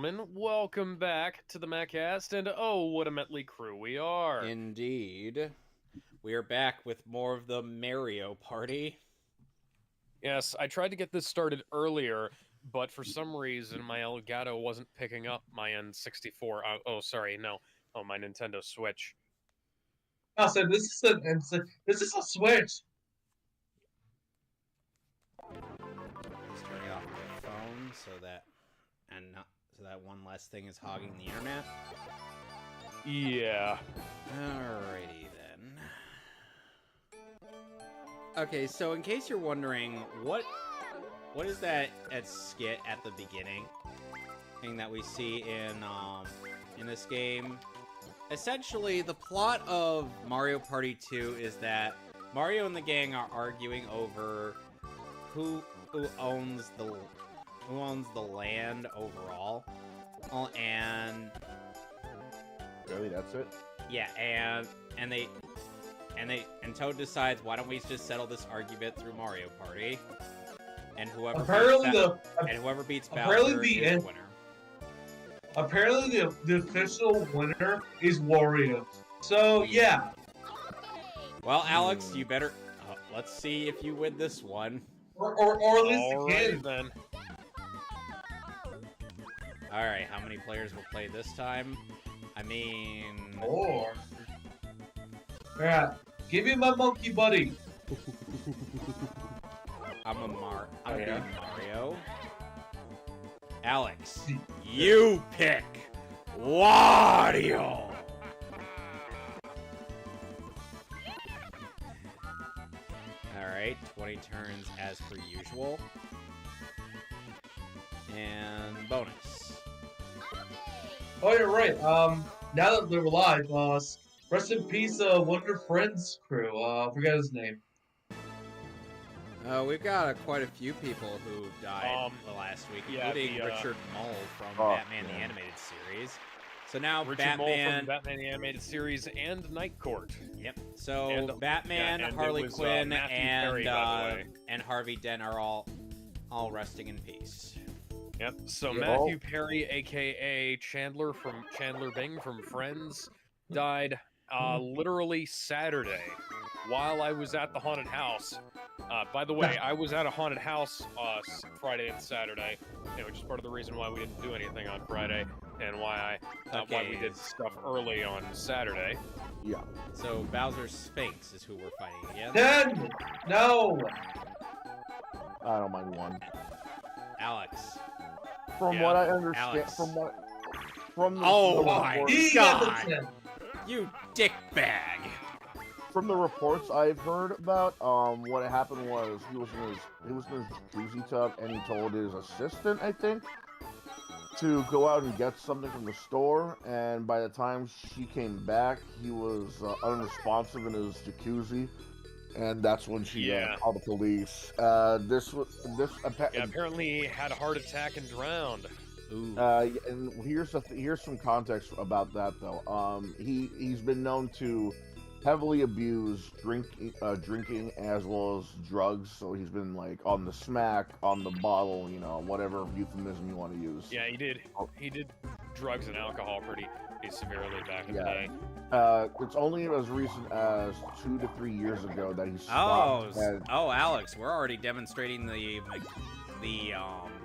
gentlemen, welcome back to the Mehcast, and oh, what a motley crew we are. Indeed. We are back with more of the Mario Party. Yes, I tried to get this started earlier, but for some reason my Elgato wasn't picking up my N64. My Nintendo Switch. Oh, so this is a Switch. Just turning off the phone so that one less thing is hogging the internet. Yeah. Alrighty then. Okay, so in case you're wondering, what is that skit at the beginning thing that we see in this game? Essentially, the plot of Mario Party 2 is that Mario and the gang are arguing over who owns the land overall, and really, that's it. Yeah, and Toad decides, why don't we just settle this argument through Mario Party, and whoever beats Bowser is the winner. Apparently, the official winner is Wario. So yeah. Well, Alex, you better let's see if you win this one. Or at least the kid. Then. All right, how many players will play this time? I mean, 4. Alright, give me my monkey buddy. I'm Mario. Alex, you pick Wario. Alright, 20 turns as per usual. And bonus. Oh, you're right. Now that they're live, rest in peace, Wonder Friends crew. Forget his name. We've got quite a few people who died the last week, including Richard Mole from Batman the Animated Series. So now Richard Mole from Batman the Animated Series and Night Court. Yep. So Batman, Harley Quinn, and Harvey Dent are all resting in peace. Yep. So Matthew Perry, aka Chandler Bing from Friends, died literally Saturday while I was at the haunted house. By the way, I was at a haunted house Friday and Saturday, which is part of the reason why we didn't do anything on Friday and why we did stuff early on Saturday. Yeah. So Bowser's Sphinx is who we're fighting against. 10! No! I don't mind 1. Alex. From what I understand, Alex. from the my reports, God! You dickbag! From the reports I've heard about, what happened was he was in his jacuzzi tub and he told his assistant, I think, to go out and get something from the store, and by the time she came back, he was unresponsive in his jacuzzi, and that's when she called the police. Apparently he had a heart attack and drowned. Ooh. And here's some context about that though. He's been known to heavily abuse drinking as well as drugs, so he's been like on the smack, on the bottle, whatever euphemism you want to use. Yeah, he did. He did drugs and alcohol pretty severely back in the day. It's only as recent as 2 to 3 years ago that he stopped. Alex, we're already demonstrating the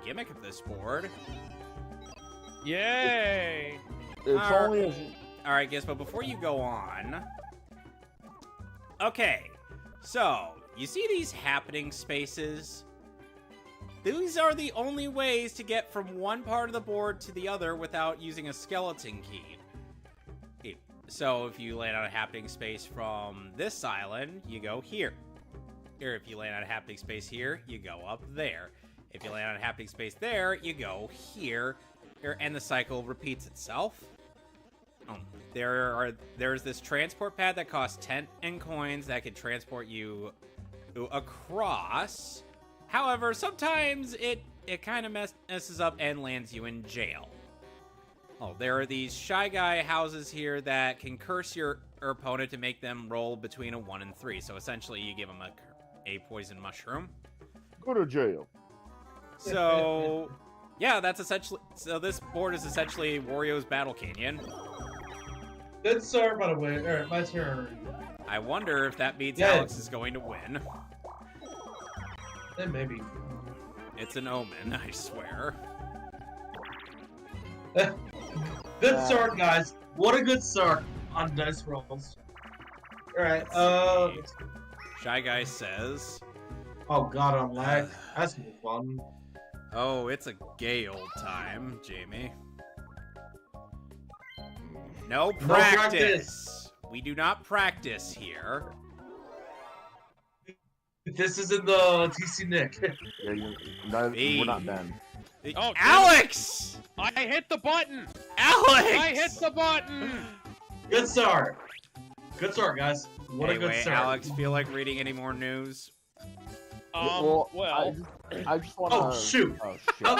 gimmick of this board. Yay! It's only as... All right, guys, but before you go on, okay, so you see these happening spaces? These are the only ways to get from one part of the board to the other without using a skeleton key. So if you land on a happening space from this island, you go here. Or if you land on a happening space here, you go up there. If you land on a happening space there, you go here. And the cycle repeats itself. There's this transport pad that costs 10 and coins that can transport you across. However, sometimes it kind of messes up and lands you in jail. Oh, there are these Shy Guy houses here that can curse your opponent to make them roll between a 1 and 3. So essentially, you give them a poison mushroom. Go to jail. So Yeah, that's essentially... So this board is essentially Wario's Battle Canyon. Good start, by the way. Alright, my turn. I wonder if that means Yeah. Alex is going to win. Maybe. It's an omen, I swear. Good start, guys. What a good start on dice rolls. Alright, Let's see. Shy Guy says... Oh god, I'm lag. That's gonna be fun. Oh, it's a gay old time, Jamie. No practice! We do not practice here. This is in the TC Nick. Yeah, we're not Ben. Oh, Alex! I hit the button! Alex! I hit the button! Good start. Good start, guys. What a Anyway, good start. Alex, feel like reading any more news? Well, I just want to. Oh, shoot. Oh shit. Oh,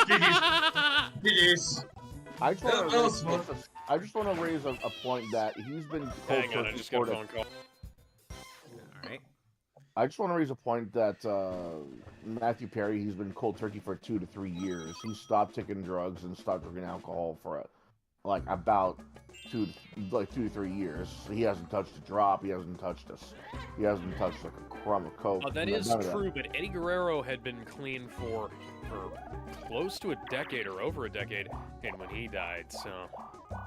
GG's. I just want that was fun. to raise a point that he's been. hang on, I just got a phone call. Alright. I just want to raise a point that Matthew Perry, he's been cold turkey for 2 to 3 years. He stopped taking drugs and stopped drinking alcohol for like about 2 to 3 years. He hasn't touched a drop. He hasn't touched He hasn't touched like a crumb of coke. That is true, but Eddie Guerrero had been clean for close to a decade or over a decade, and when he died, so.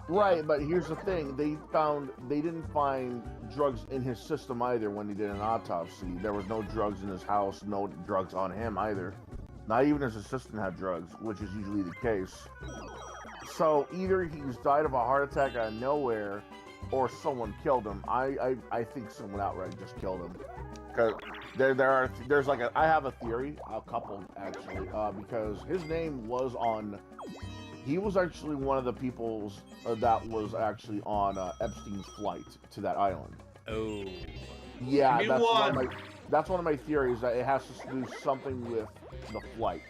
Right, but here's the thing: they didn't find drugs in his system either when they did an autopsy. There was no drugs in his house, no drugs on him either. Not even his assistant had drugs, which is usually the case. So either he's died of a heart attack out of nowhere, or someone killed him. I think someone outright just killed him. Because there's like I have a theory, a couple actually, because his name was on. He was actually one of the people that was actually on Epstein's flight to that island. Oh. Yeah, that's one of my theories, that it has to do something with the flight.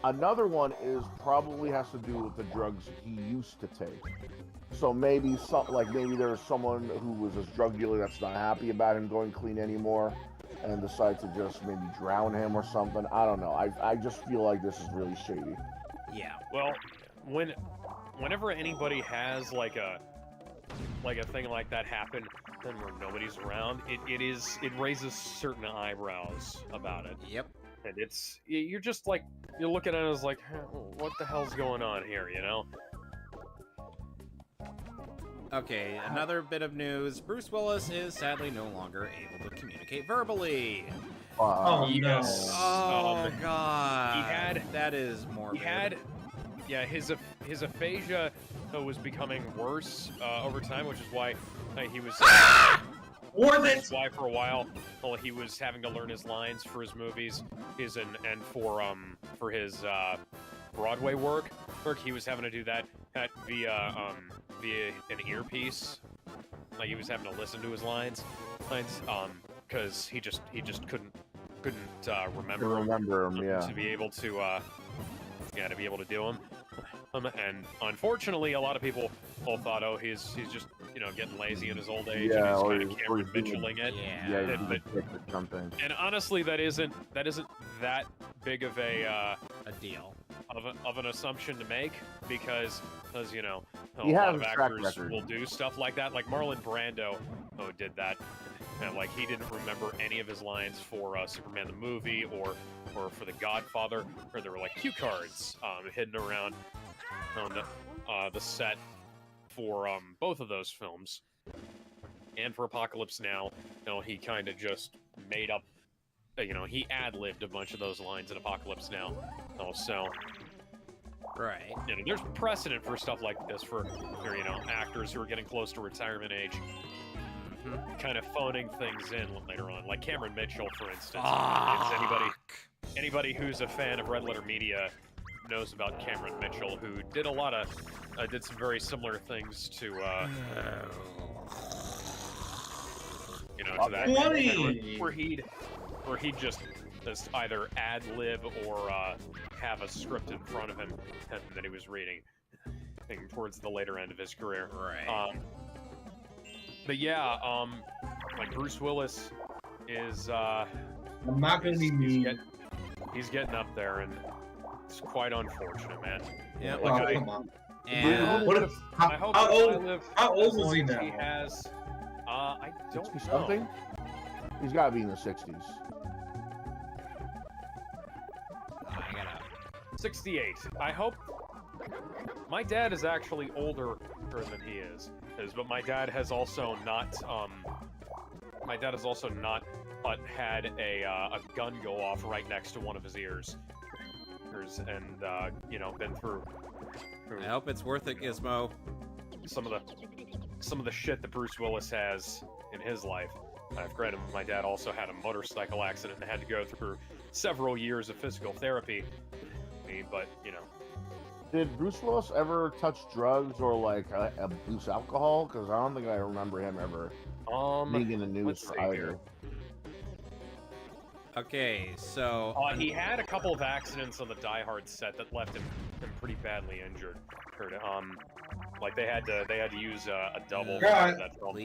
Another one probably has to do with the drugs he used to take. So maybe maybe there's someone who was a drug dealer that's not happy about him going clean anymore, and decide to just maybe drown him or something. I don't know. I just feel like this is really shady. Yeah. Well, whenever anybody has like a thing like that happen, then where nobody's around, it raises certain eyebrows about it. Yep. And you're just like, you're looking at it as like, what the hell's going on here, you know? Okay, another bit of news. Bruce Willis is sadly no longer able to communicate verbally. Oh, yes. no. Oh, God. That is morbid. His aphasia was becoming worse over time, which is why he was... Worth it! Why for a while, he was having to learn his lines for his movies, and for his Broadway work, he was having to do that via an earpiece. Like he was having to listen to his lines, because he just couldn't remember him, yeah. To be able to do them. And unfortunately, a lotot of people thought, oh, he's just getting lazy in his old age, and he's kind of Cameron Mitchelling it. Yeah. And honestly, that isn't that big of a deal of an assumption to make, because a He lot has of a track actors record. will do stuff like that. Like Marlon Brando, did that. And like he didn't remember any of his lines for Superman the movie or for The Godfather, or there were like cue cards hidden around on the set for both of those films. And for Apocalypse Now, he kind of just made up, he ad-libbed a bunch of those lines in Apocalypse Now. So, right. There's precedent for stuff like this for actors who are getting close to retirement age, kind of phoning things in later on. Like Cameron Mitchell, for instance. Anybody who's a fan of Red Letter Media knows about Cameron Mitchell, who did did some very similar things to to that. Where he'd just either ad lib or have a script in front of him that he was reading towards the later end of his career. Right. But yeah, like Bruce Willis is I'm not gonna be mean. He's getting up there, and It's quite unfortunate, man. Yeah. Oh, Like, come on. And What if, I hope how that I old? live How as old is he long as now? He has. I don't 60 know. something? He's got to be in the 60s. I gotta. 68. I hope. My dad is actually older than he is, but my dad has also not. My dad has also not had a gun go off right next to one of his ears, and you know, been through I hope it's worth it, Gizmo. some of the shit that Bruce Willis has in his life. Granted, my dad also had a motorcycle accident and had to go through several years of physical therapy. But you know, Did Bruce Willis ever touch drugs or like abuse alcohol? Because I don't think I remember him ever being in the news let's for see either. here. Okay, so He had a couple of accidents on the Die Hard set that left him pretty badly injured. Like they had to use a double for God. that film.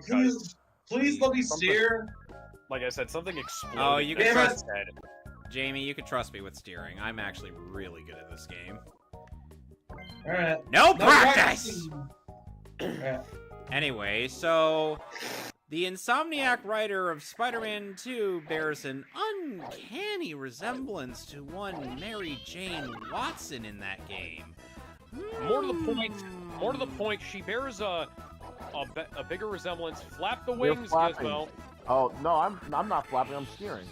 please. Please let me steer. Like I said, something exploded. Oh, you can next to trust- his head. Jamie, you can trust me with steering. I'm actually really good at this game. Alright. No No practice! Alright. Anyway, so the Insomniac writer of Spider-Man 2 bears an uncanny resemblance to one Mary Jane Watson in that game. More to the point, she bears a bigger resemblance. Flap the You're wings, flapping. Gizmo. Oh no, I'm not flapping. I'm steering.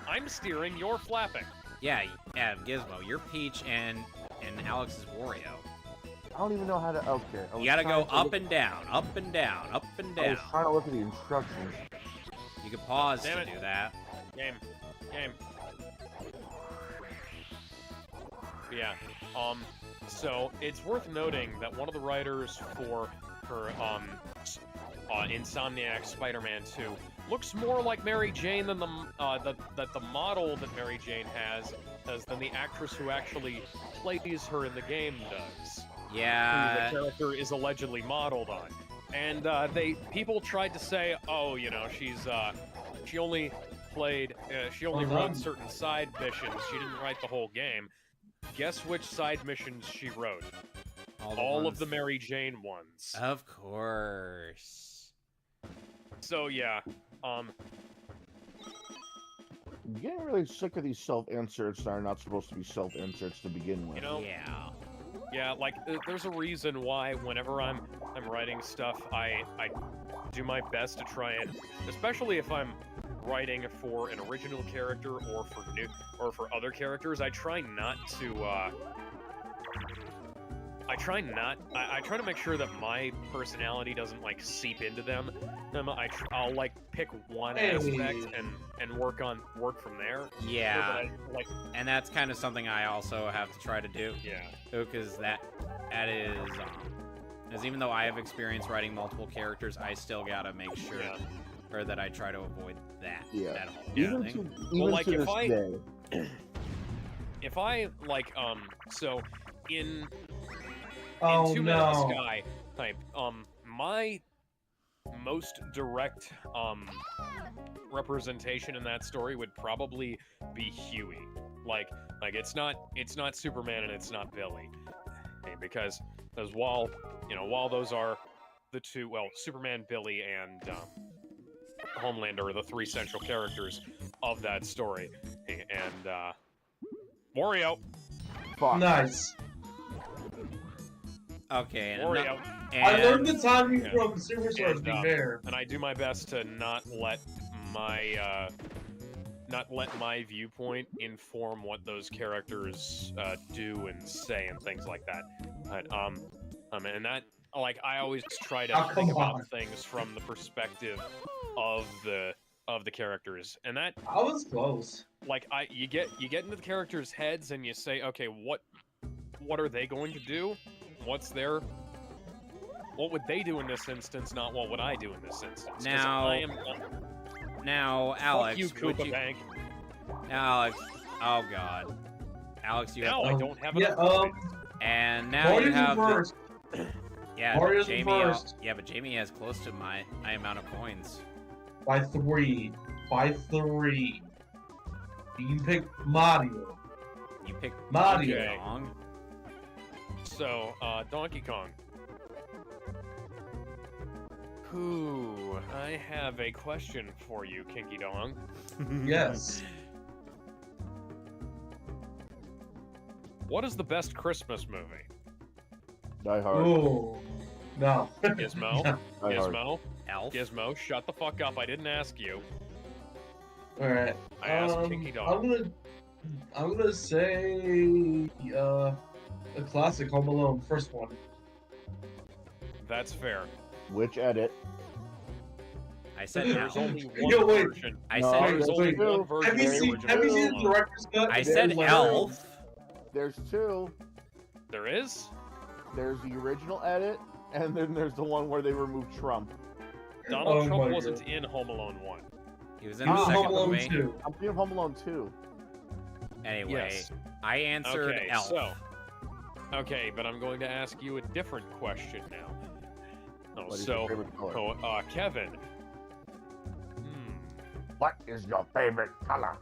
I'm steering, you're flapping. Yeah, Gizmo, you're Peach and Alex is Wario. I don't even know how to. Okay. I was You gotta go trying to up look- and down, up and down, up and I down. was trying to look at the instructions. You can pause Damn to it. do that. Game. Yeah. So it's worth noting that one of the writers for her Insomniac Spider-Man 2 looks more like Mary Jane than the model that Mary Jane has than the actress who actually plays her in the game does. Who Yeah. the character is allegedly modeled on. And people tried to say, oh, you know, she only wrote certain side missions. She didn't write the whole game. Guess which side missions she wrote? All of the Mary Jane ones. Of course. So yeah, I'm getting really sick of these self-inserts that are not supposed to be self-inserts to begin with. you know, Yeah. yeah, like there's a reason why whenever I'm writing stuff, I do my best to try and, especially if I'm writing for an original character or for other characters, I try not to I try to make sure that my personality doesn't like seep into them. I'll like pick one aspect and work from there. Yeah. Like And that's kind of something I also have to try to do. yeah. Because that is, because even though I have experience writing multiple characters, I still gotta make sure, Yeah. or that I try to avoid that, Yeah. that whole Even thing. to, even like, to if this I- day. If I like so in Oh Two Men in the no. Sky type, my most direct representation in that story would probably be Huey. Like it's not Superman and it's not Billy. Okay, because while those are the two, well, Superman, Billy, and Homelander are the three central characters of that story. And Wario. Fuck. Nice. Okay, and, Wario. I learned the and timing Yeah. from Super Stars And, Be Fair. And I do my best to not let my viewpoint inform what those characters do and say and things like that. But and that, like, I always try to Oh, think come on. about things from the perspective of the characters, and that, I was close. like, you get into the characters' heads and you say, okay, what are they going to do? What would they do in this instance? Not what would I do in this instance? 'Cause Now, I am. now, Alex, Fuck you, would Koopa you, Bank. Alex, oh god, Alex, you have, Now I don't have Yeah, enough points. and now you Mario's have, the, first. yeah, Mario's Jamie, first. yeah, but Jamie has close to my amount of coins. By 3. By 3. You can pick Mario. You picked Mario. Donkey Kong. So, Donkey Kong. Ooh, I have a question for you, Kinky Dong. Yes. What is the best Christmas movie? Die Hard. Ooh. No. Gizmo? Die Hard. Gizmo? Elf. Gizmo, shut the fuck up. I didn't ask you. Alright. I asked Kinky Dong. I'm gonna say a classic Home Alone, first one. That's fair. Which edit? I said There's Elf. only one Yo, wait. version. I No, said There's there's only two. one version Have you of the seen original. the director's cut? I said There's Elf. There's two. There is? There's the original edit, and then there's the one where they removed Trump. Donald Oh Trump my wasn't God. in Home Alone 1. He was in He the was second Home Alone movie. 2. I'm thinking of Home Alone 2. Anyway, Yes. I answered Okay, Elf. so. Okay, but I'm going to ask you a different question now. Oh, What is your so, favorite color? Kevin. What is your favorite color?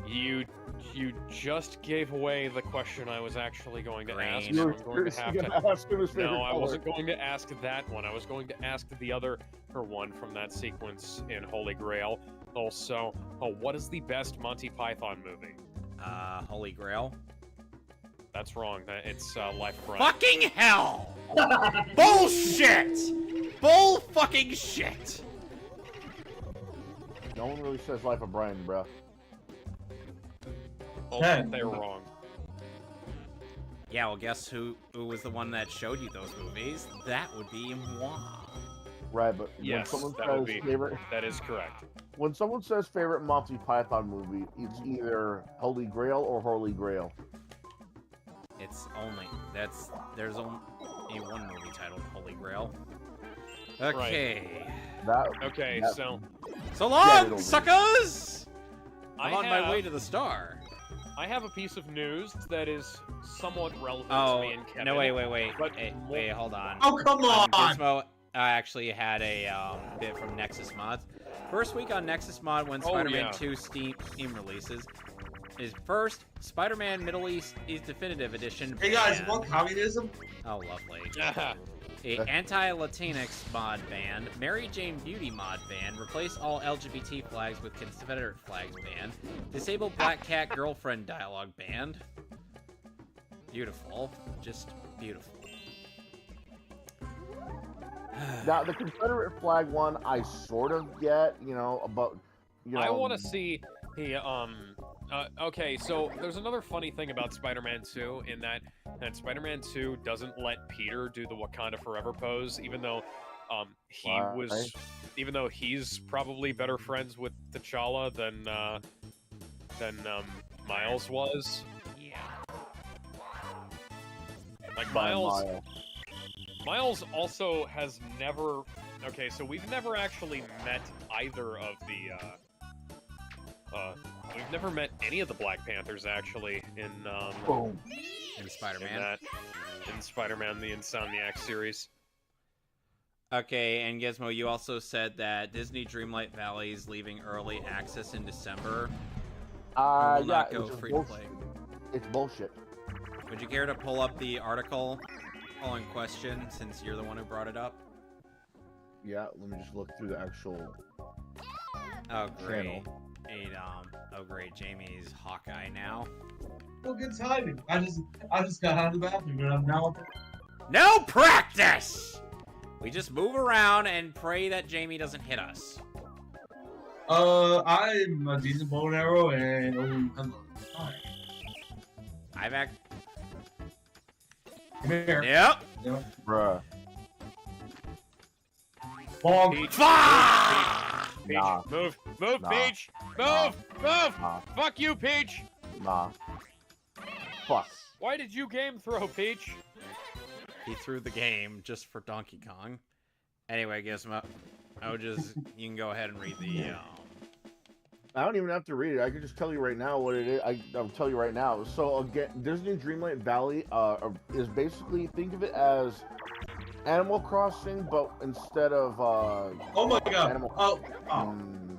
You just gave away the question I was actually going to ask. Green. So You're I'm going to have seriously to. gonna ask him his favorite No, I color. wasn't going to ask that one. I was going to ask the other one from that sequence in Holy Grail. Also, what is the best Monty Python movie? Holy Grail. That's wrong. It's Life of Brian. Fucking hell! Bullshit! Bull fucking shit! No one really says Life of Brian, bro. Oh, Hey. they were wrong. Yeah, well, guess who was the one that showed you those movies? That would be moi. Right, but Yes, when someone that would says be. favorite, That is correct. when someone says favorite Monty Python movie, it's either Holy Grail or Holy Grail. It's only there's only one movie titled Holy Grail. Okay. Okay, that- so So Yeah, long, it'll be. suckers! I'm I on have, my way to the star. I have a piece of news that is somewhat relevant to Oh, me and Kevin. no, wait. But Hey, more- wait, hold on. Oh, come on! Gizmo actually had a bit from Nexus Mods. First week on Nexus Mod when Oh, Spider-Man yeah. 2 Steam releases is first Spider-Man Middle East Definitive Edition. Hey guys, ban. want communism? Oh, lovely. Yeah. A anti-Latinx mod ban, Mary Jane Beauty mod ban, replace all LGBT flags with Confederate flags ban, disable Black Cat girlfriend dialogue banned. Beautiful, just beautiful. Now, the Confederate flag one, I sort of get, about, I want to see the okay, so there's another funny thing about Spider-Man 2 in that Spider-Man 2 doesn't let Peter do the Wakanda Forever pose, even though even though he's probably better friends with T'Challa than Miles was. Yeah. Like Miles also has never. Okay, so we've never actually met either of the. We've never met any of the Black Panthers actually in Boom. In in Spider-Man. in Spider-Man the Insomniac series. Okay, and Gizmo, you also said that Disney Dreamlight Valley is leaving early access in December. Will not go it's just free to play. It's bullshit. Would you care to pull up the article all in question since you're the one who brought it up? Yeah, let me just look through the actual Oh great. channel. Oh great, Jamie's Hawkeye now. Well, good timing. I just got out of the bathroom and I'm now. No practice! We just move around and pray that Jamie doesn't hit us. I'm a decent bow and arrow and hello. Hi. I've act. Come here. Yep. Bruh. Bonk. Peach, Fuck! Peach, Nah. move, Nah. Peach, Nah. move. Nah. Fuck you, Peach. Nah. Fuck. Why did you game throw, Peach? He threw the game just for Donkey Kong. Anyway, Gizmo, you can go ahead and read the. I don't even have to read it. I can just tell you right now what it is. I'll tell you right now. So again, Disney Dreamlight Valley is basically, think of it as Animal Crossing, but instead of Oh my god. Animal. Oh. Mm,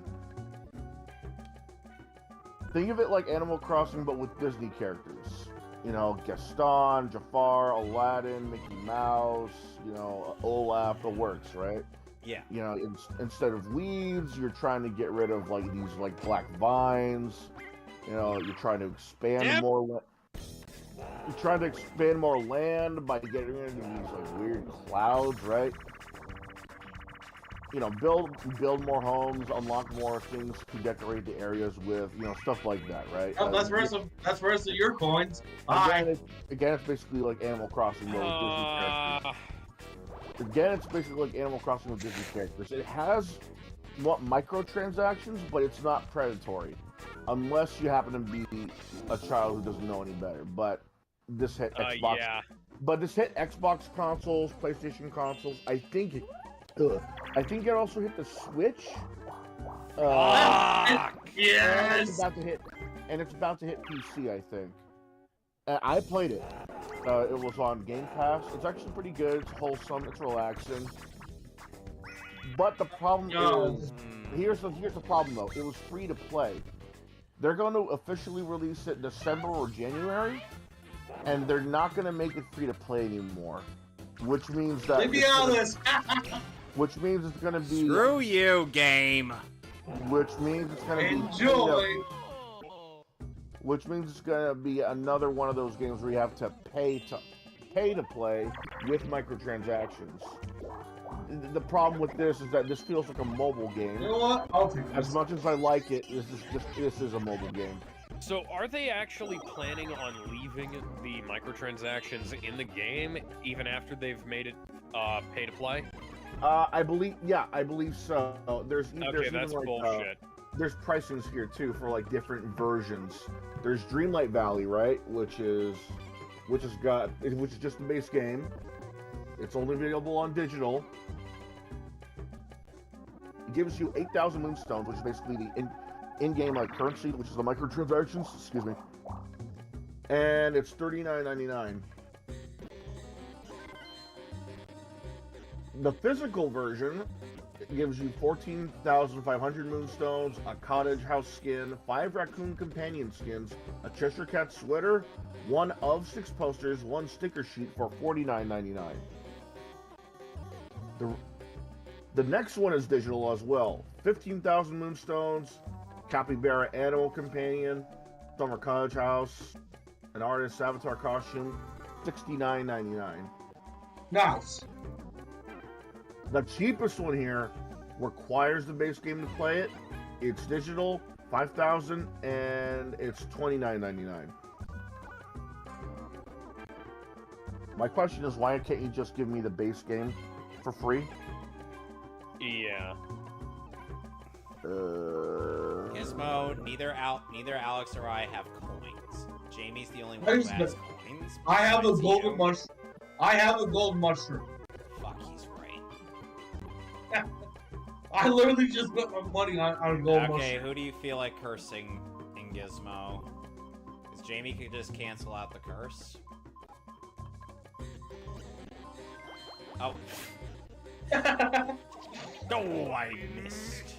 Think of it like Animal Crossing, but with Disney characters. You know, Gaston, Jafar, Aladdin, Mickey Mouse, you know, Olaf, the works, right? Yeah. You know, instead of leaves, you're trying to get rid of like these like black vines. You know, you're trying to expand more. You're trying to expand more land by getting rid of these like weird clouds, right? You know, build more homes, unlock more things to decorate the areas with, you know, stuff like that, right? Oh, that's the rest of your coins. Again, it's basically like Animal Crossing with Disney characters. Again, it's basically like Animal Crossing with Disney characters. It has microtransactions, but it's not predatory, unless you happen to be a child who doesn't know any better. But this hit Xbox. But this hit Xbox consoles, PlayStation consoles. I think it also hit the Switch. Yes. And it's about to hit PC, I think. I played it. It was on Game Pass. It's actually pretty good. It's wholesome. It's relaxing. But the problem is, here's the problem though. It was free to play. They're going to officially release it December or January, and they're not going to make it free to play anymore. Which means that. Let me honest. Which means it's going to be. Screw you, game. Which means it's going to be. Enjoy. Which means it's going to be another one of those games where you have to pay to play with microtransactions. The problem with this is that this feels like a mobile game. You know what? I'll take this. As much as I like it, this is a mobile game. So are they actually planning on leaving the microtransactions in the game even after they've made it pay to play? I believe so. There's that's like, bullshit. There's pricings here too for like different versions. There's Dreamlight Valley, right, which is just the base game. It's only available on digital. It gives you 8,000 moonstones, which is basically the in-game like currency, which is the microtransactions. Excuse me. And it's $39.99. The physical version gives you 14,500 moonstones, a cottage house skin, 5 raccoon companion skins, a Cheshire Cat sweater, 1 of 6 posters, 1 sticker sheet for $49.99. The next one is digital as well. 15,000 moonstones, capybara animal companion, summer cottage house, an artist's avatar costume, $69.99. Nice. The cheapest one here requires the base game to play it. It's digital, 5,000, and it's $29.99. My question is, why can't you just give me the base game for free? Yeah. Gizmo, neither Alex or I have coins. Jamie's the only one who has coins. I have a besides golden you. mushroom. I have a golden mushroom. Fuck, he's right. I literally just put my money on a golden mushroom. Okay, who do you feel like cursing in Gizmo? Because Jamie could just cancel out the curse. Oh. Oh, I missed.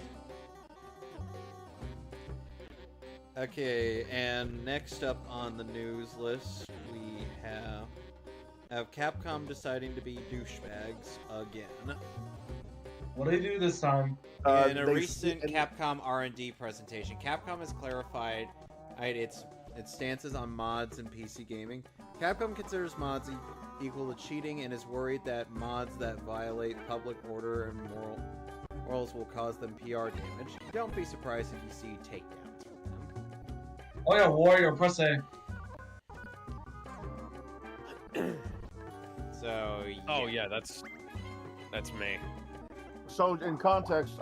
Okay, and next up on the news list, we have Capcom deciding to be douchebags again. What do they do this time? In a recent Capcom R&D presentation, Capcom has clarified its stances on mods in PC gaming. Capcom considers mods equal to cheating and is worried that mods that violate public order and morals will cause them PR damage. Don't be surprised if you see takedowns from them. Oh yeah, Warrior, press A. So, yeah. Oh yeah, that's me. So, in context,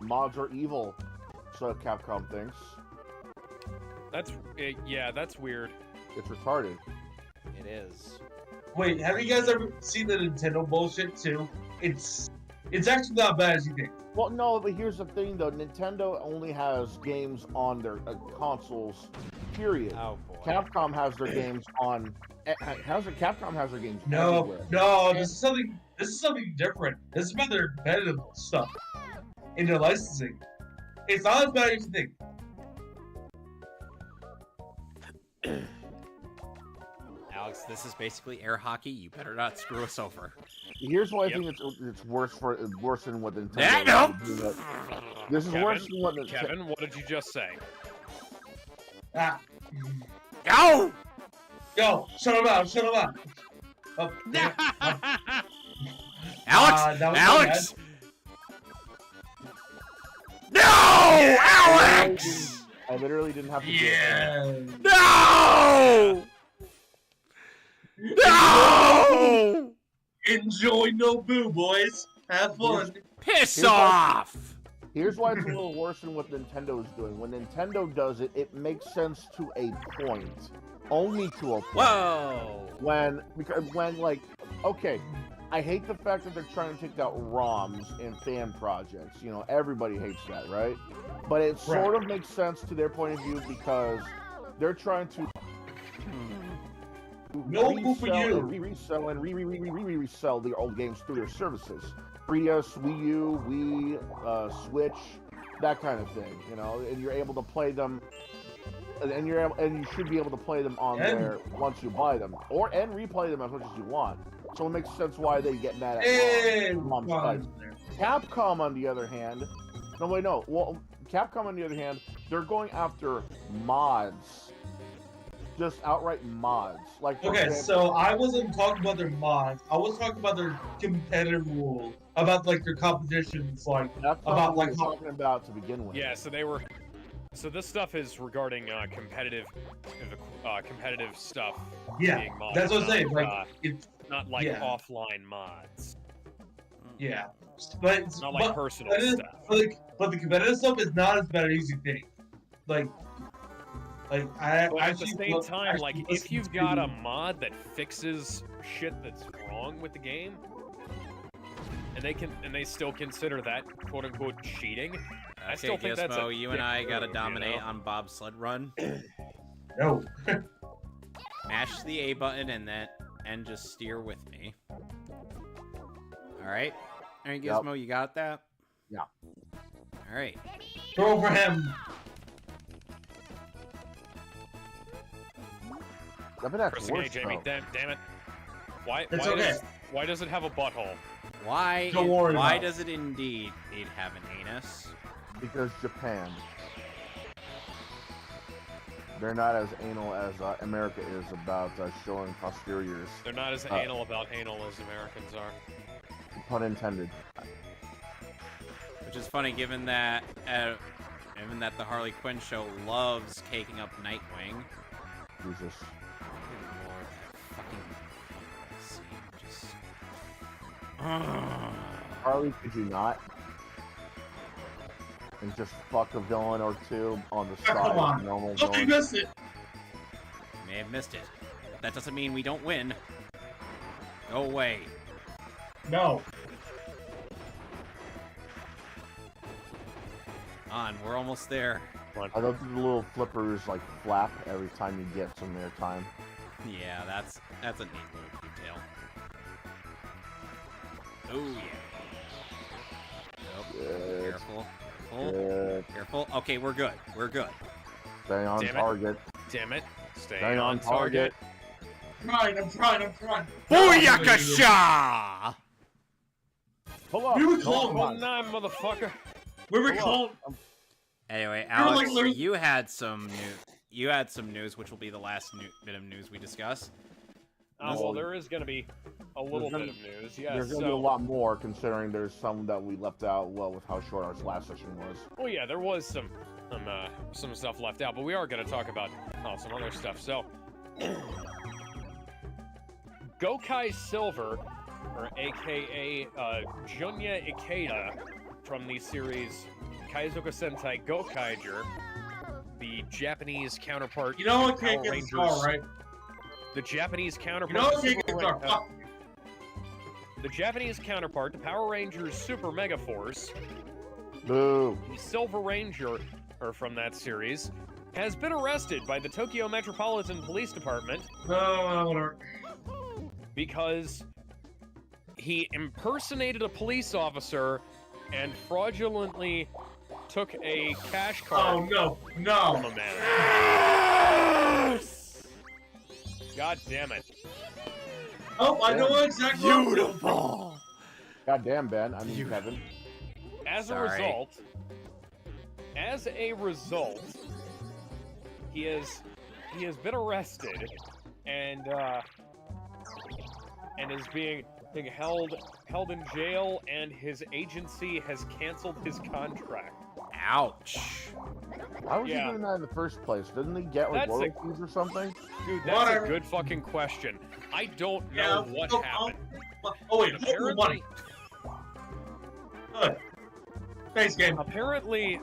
mods are evil, so Capcom thinks. That's weird. It's retarded. It is. Wait, have you guys ever seen the Nintendo bullshit too? It's actually not bad as you think. Well, no, but here's the thing, though. Nintendo only has games on their consoles, period. Oh boy. Capcom has their games on... Capcom has their games No, everywhere. no, this is something different. This is about their competitive stuff in their licensing. It's not as bad as you think. Alex, this is basically air hockey. You better not screw us over. Here's why I Yep. think it's worse than what Nintendo. No! This is worse than what Nintendo. Kevin, what did you just say? Ah. Go! Yo, shut him out, shut him out. Oh, damn it. Alex! that was Alex! No! Alex! I literally didn't have to do it. Yeah. No! No! Enjoy Nobu, boys. Have fun. Piss Here's off! Here's why it's a little worse than what Nintendo is doing. When Nintendo does it, it makes sense to a point. Only to a point. Whoa! When like, okay, I hate the fact that they're trying to take out ROMs in fan projects. You know, everybody hates that, right? But it sort of makes sense to their point of view because they're trying to No boo for you. resell and resell the old games through their services. 3DS, Wii U, Wii, Switch, that kind of thing. You know, and you're able to play them. And you should be able to play them on there once you buy them, and replay them as much as you want. So it makes sense why they get mad at ROMs. Capcom, on the other hand, Well, Capcom, on the other hand, they're going after mods, just outright mods. Like, for Okay, example, so I wasn't talking about their mods. I was talking about their competitive rules, about like their competitions, like that's about what like we're talking about to begin with. Yeah, so they were. So this stuff is regarding competitive stuff. yeah, being modded, that's what I'm saying. Like it's not like yeah. offline mods. Yeah, but It's not like personal stuff. But the competitive stuff is not as bad as you think. Like But at the same time, like if you've got a mod that fixes shit that's wrong with the game, and they still consider that quote unquote cheating. I Okay, still think that's Gizmo, a you and I dick gotta move, dominate you know? on Bobsled Run. No. Mash the A button and just steer with me. Alright? Alright, Gizmo, you got that? Yeah. Alright. Throw for him. I bet that's Pressing A, worse, Jamie. though. Damn it. Why okay. why does it have a butthole? Why Don't worry why about it. does it indeed have an anus? Because Japan. They're not as anal as America is about showing posteriors. They're not as anal about anal as Americans are. Pun intended. Which is funny given that the Harley Quinn show loves caking up Nightwing. Jesus. Good lord, that fucking scene just... Harley, could you not? And just fuck a villain or two on the side. Come on. Normal Oh, you villain. missed it. May have missed it. But that doesn't mean we don't win. Go away. No. On, we're almost there. I love the little flippers like flap every time you get some airtime. Yeah, that's a neat little detail. Oh yeah. Nope. Good. Careful. Good. Careful. Okay, we're good. We're good. Stay on Damn it. target. Damn it. Stay Stay on target. I'm trying. Booyakasha! Pull up. We were Pull close. up. Well, nah, motherfucker. We were Pull up. close. Anyway, You're like Alex, literally- you had some news, which will be the last bit of news we discuss. Well, there is going to be a little bit of news. Yeah, There's gonna be a lot more considering there's some that we left out. Well, with how short our last session was. Well, yeah, there was some stuff left out, but we are going to talk about some other stuff. So, Gokai Silver, or AKA Junya Ikeda, from the series Kaizoku Sentai Gokaiger, the Japanese counterpart. You know to I can't Power get the Rangers- star, right? The Japanese You counterpart. know I to can't get the Super star. Ra- Fuck. The Japanese counterpart to Power Rangers Super Mega Force, Boo. the Silver Ranger, or from that series, has been arrested by the Tokyo Metropolitan Police Department No, whatever. because he impersonated a police officer and fraudulently took a cash Oh card no, from no. a man. God damn it. Oh, I know exactly. Beautiful. God damn, Ben. I mean, Kevin. As a Sorry. result, he has been arrested and is being held in jail, and his agency has canceled his contract. Ouch. Why was he Yeah. doing that in the first place? Didn't he get like That's a- royalties or something? Dude, that's a good fucking question. I don't know what happened. Oh wait, hold the Apparently, money. Good. Thanks, game. apparently,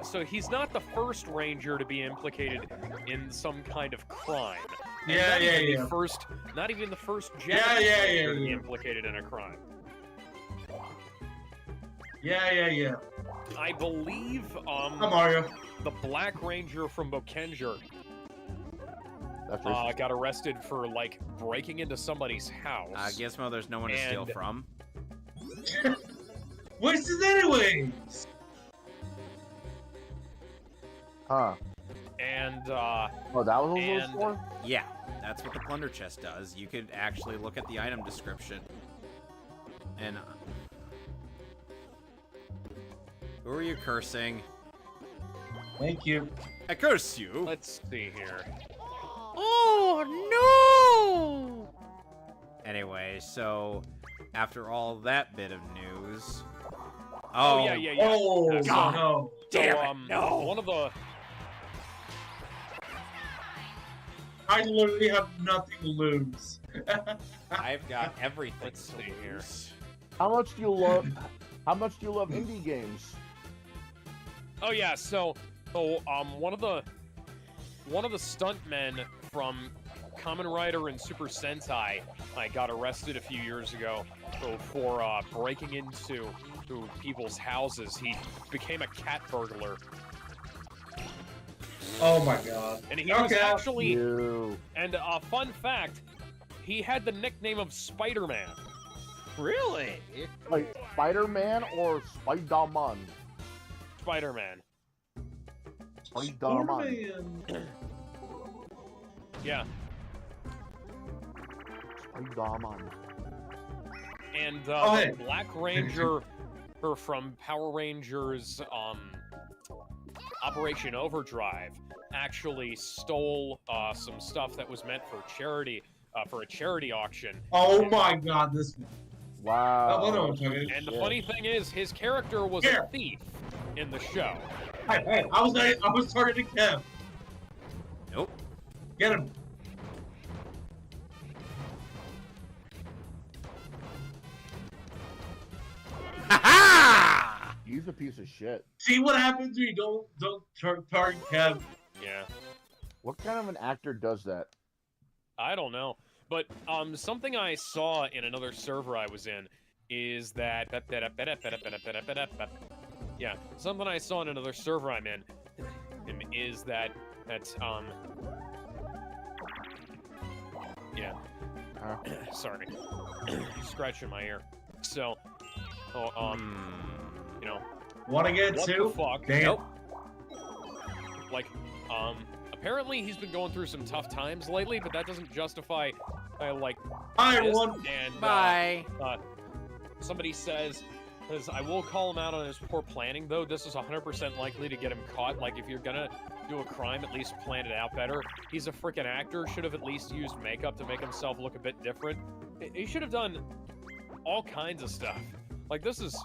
so he's not the first ranger to be implicated in some kind of crime. And Yeah, not yeah, even yeah. The first, not even the first Yeah, Japanese yeah, ranger yeah, to be yeah. implicated in a crime. Yeah. I believe Hi, Mario. the Black Ranger from Bokenger That's racist. got arrested for like breaking into somebody's house. Gizmo, there's no one to steal And- from. What's this anyways? Huh. And Oh, that was what it was and- for? Yeah, that's what the plunder chest does. You could actually look at the item description. And who are you cursing? Thank you. I curse you. let's see here. Oh no! Anyway, so after all that bit of news, Oh, yeah. Oh, God. no. Damn it, So, no. one of the I literally have nothing to lose. I've got everything. Let's to see here. lose. How much do you love? How much do you love indie games? Oh yeah, so one of the stuntmen from Kamen Rider and Super Sentai got arrested a few years ago for breaking into people's houses. He became a cat burglar, Oh my god. and he was Okay. actually You. and fun fact, he had the nickname of Spider-Man. Really? Like Spider-Man or Spider-Man? Spider-Man. Spider-Man. Spider-Man. Yeah. Spider-Man. And Oh, hey. the Black Ranger from Power Rangers Operation Overdrive actually stole some stuff that was meant for charity for a charity auction. Oh my god, this. Wow. Oh, no, okay. And the Yeah. funny thing is, his character was Here. a thief in the show. Hey, I was targeting Kev. Nope. Get him. Ha ha! He's a piece of shit. See what happens when you don't target Kev. Yeah. What kind of an actor does that? I don't know. But something I saw in another server I was in is that yeah, something I saw in another server I'm in is that yeah. Huh? Sorry. Scratching my ear. So you know, Wanna get what the two? fuck? Damn. Nope. Like, apparently he's been going through some tough times lately, but that doesn't justify, like, Hi, this. everyone. And, Bye. somebody says, I will call him out on his poor planning, though. This is 100% likely to get him caught. Like, if you're gonna do a crime, at least plan it out better. He's a freaking actor, should have at least used makeup to make himself look a bit different. He should have done all kinds of stuff. Like, this is...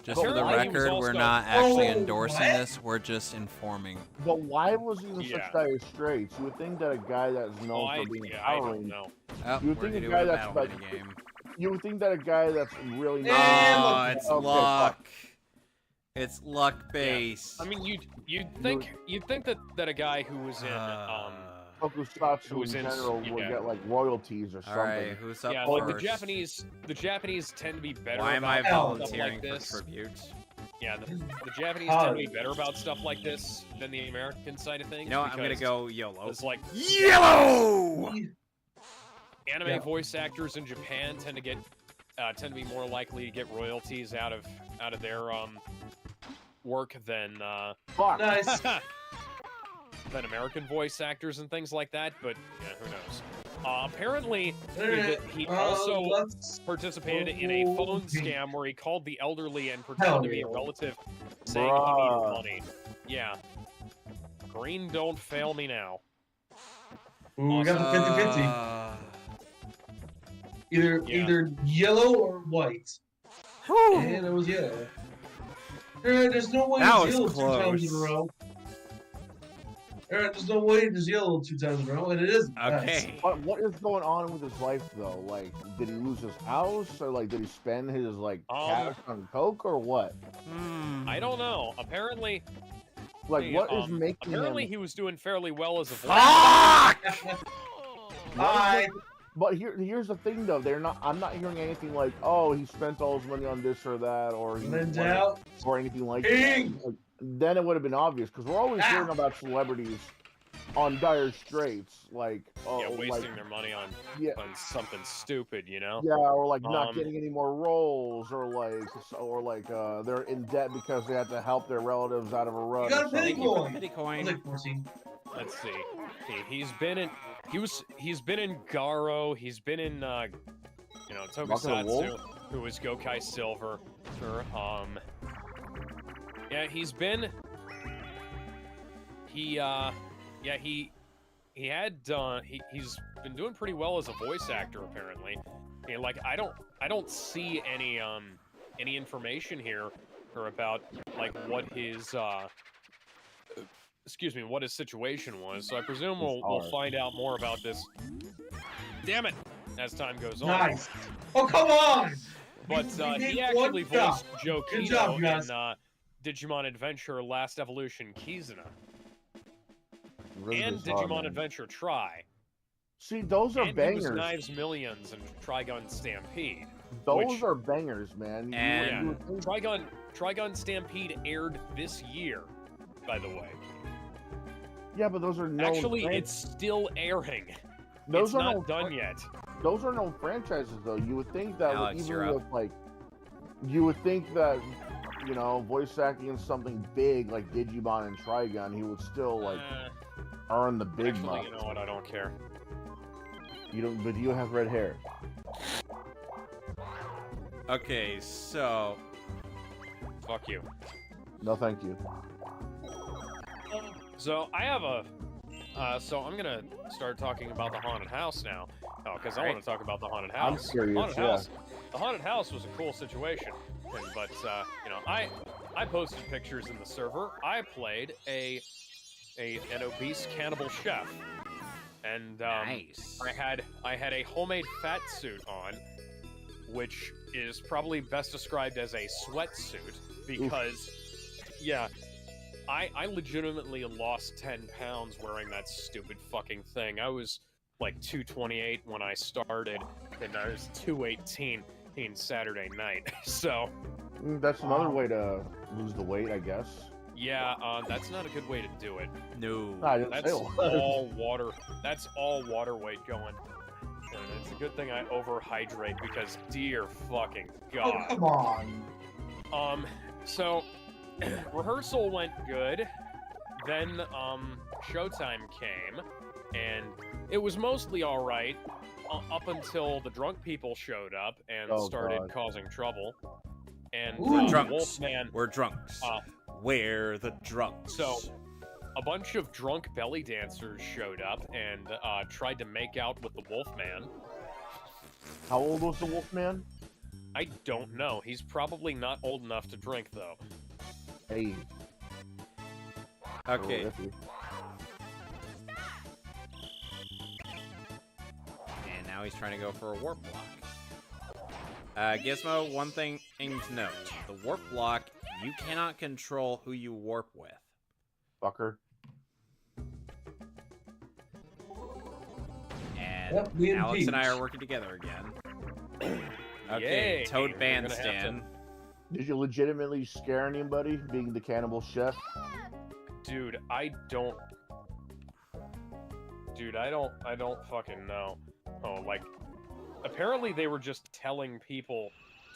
Just for the Apparently he was record, we're also- not actually Oh, endorsing what? this. We're just informing. But why was he in Yeah. such dire straits? You would think that a guy that's known I for being don't empowering. know. Oh, You would we're think a doing guy a that's battle like- minigame. You would think that a guy that's really known. Oh, And it's Okay, luck. It's luck based. I mean, you'd think that a guy who was in Tokusatsu Who was in in- general would yeah. get like royalties or All something. right, who's up yeah, first? like the Japanese tend to be better. Why am I about stuff volunteering like for this. tribute? Yeah, the Japanese tend to be better about stuff like this than the American side of things. You know what? I'm gonna because go YOLO. It's like YELLOW! anime Yeah. voice actors in Japan tend to be more likely to get royalties out of their work than Fuck. Nice. American voice actors and things like that, but yeah, who knows? Apparently, he Alright, also let's participated in a phone go pink. scam where he called the elderly and Hell pretended to be yeah. a relative, saying he Bruh. needed money. Yeah. Green, don't fail me now. Ooh, we got the 50-50. Yeah. Either yellow or white. And it was yellow. There's no way That it's was yellow 2 times in a close. row. There's no way it's yellow 2 times in a row, and it is. Nice. Okay. But what is going on with his life though? Like, did he lose his house, or like, did he spend his like cash on coke, or what? I don't know. Apparently, Like, what is making apparently him? he was doing fairly well as a voice. Fuck! Bye. But here's the thing though. I'm not hearing anything like, oh, he spent all his money on this or that, or he When in won doubt, it, or anything like ping. that. Like, then it would have been obvious because we're always hearing about celebrities on dire straits, like, oh, Yeah, wasting like, their money on yeah, something stupid, you know? yeah, or like not Um, getting any more roles, or like they're in debt because they had to help their relatives out of a rut. You or got a pity something. coin. Pity I coin. was like 14. Let's see. He's been in Garo. He's been in Tokusatsu, who was Gokai Silver. Yeah, he's been. He's been doing pretty well as a voice actor apparently. And like I don't see any information here or about like what his what his situation was. So I presume we'll find out more about this. Damn it! As time goes on. Nice. Oh, come on! But We he did actually one job. voiced Joe Good Kino job, in guys. Digimon Adventure Last Evolution Kizuna Really and bizarre, Digimon man. Adventure Tri. See, those are And he was bangers. Knives Millions and Trigun Stampede. Those which- are bangers, man. And- You would think- Trigun Stampede aired this year, by the way. yeah, but those are known. Actually, it's still airing. those It's are not known done yet. Those are known franchises, though. You would think that Alex, even you're up. with like, you would think that, you know, voice acting in something big like Digimon and Trigun, he would still like earn the big Actually, bucks. you know what? I don't care. You don't, but you have red hair. Okay, so Fuck you. No, thank you. So I have a. So I'm gonna start talking about the haunted house now. Oh, because I want to talk about the haunted I'm house. curious, Haunted yeah. house. The haunted house was a cool situation, but you know, I posted pictures in the server. I played an obese cannibal chef, and nice. I had a homemade fat suit on, which is probably best described as a sweatsuit because, yeah, I legitimately lost 10 pounds wearing that stupid fucking thing. I was like 228 when I started, and I was 218 Saturday night. So, That's another way to lose the weight, I guess. yeah, that's not a good way to do it. No. I didn't That's say all water. That's all water weight going. And it's a good thing I overhydrate because, dear fucking Oh, god. come on. So rehearsal went good. Then showtime came, and it was mostly all right up until the drunk people showed up and Oh, started God. causing trouble. And Ooh. Drunks. Wolfman, We're drunks. uh, We're the drunks. So, a bunch of drunk belly dancers showed up and tried to make out with the Wolfman. How old was the Wolfman? I don't know. He's probably not old enough to drink, though. Hey. Okay. Oh, iffy. And now he's trying to go for a warp block. Gizmo, one thing to note. The warp block, you cannot control who you warp with. Fucker. And Yep, me and Alex and I Peach. are working together again. Okay, Yay, Toad we're gonna have to- Bandstand. Did you legitimately scare anybody being the cannibal chef? Dude, I don't fucking know. Oh, like, apparently they were just telling people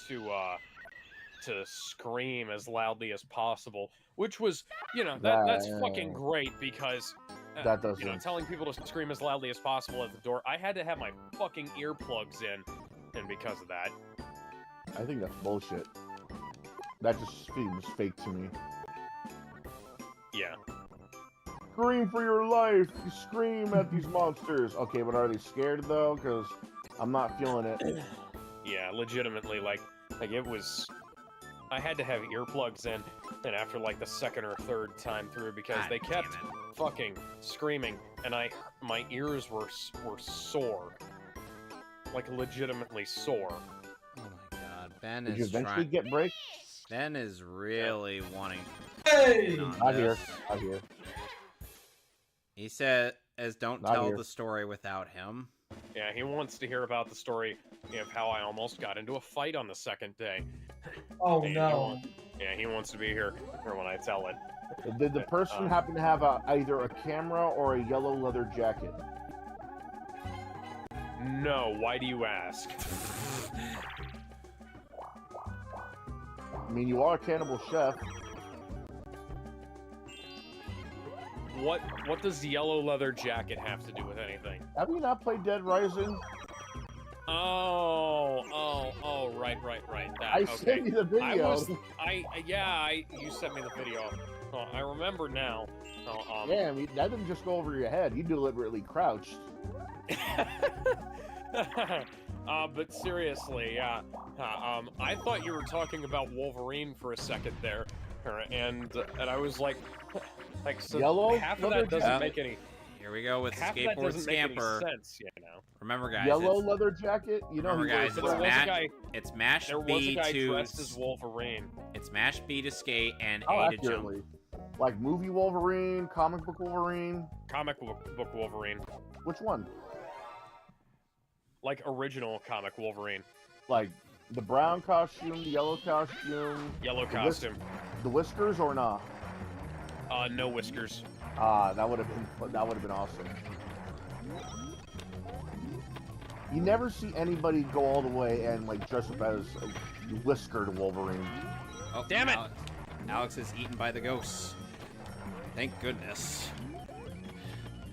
to scream as loudly as possible, which was, you know, that's Yeah. fucking great because That doesn't. You know, telling people to scream as loudly as possible at the door. I had to have my fucking earplugs in, and because of that. I think that's bullshit. That just seems fake to me. Yeah. Scream for your life! You scream at these monsters! Okay, but are they scared though? Because I'm not feeling it. Yeah, legitimately, like it was... I had to have earplugs in, and after like the second or third time through, because God they kept damn it. fucking screaming, and my ears were sore. Like, legitimately sore. Oh my god, Ben Did you is eventually trying. get break? Ben is really wanting. Hey! in on Not here. this. Not here. He said, "As don't Not tell here. the story without him." Yeah, he wants to hear about the story of how I almost got into a fight on the second day. Oh And no. he wants to be here for when I tell it. Did the person happen to have either a camera or a yellow leather jacket? No, why do you ask? I mean, you are a cannibal chef. What does the yellow leather jacket have to do with anything? Have you not played Dead Rising? Oh, right. That, I okay. sent you the video. You sent me the video. Oh, I remember now. Oh, Yeah, I mean, that didn't just go over your head. You deliberately crouched. But seriously, yeah. I thought you were talking about Wolverine for a second there, and I was like, so Yellow half of leather that doesn't jacket? make any. Here we go with Half of that skateboard doesn't make any scamper. sense, you know. Remember, guys. Yellow it's, leather jacket? You know, remember, he guys. wears It's There was a Mash. guy. It's Mash There was B a guy to. dressed as Wolverine. It's Mash B to skate and How A to jump. accurately. Like movie Wolverine, comic book Wolverine. Comic book Wolverine. Which one? Like original comic Wolverine. Like the brown costume, the yellow costume, Yellow The whis- costume. the whiskers, or not? No whiskers. That would have been awesome. You never see anybody go all the way and like dress up as a whiskered Wolverine. Oh, Damn it! Alex is eaten by the ghosts. Thank goodness.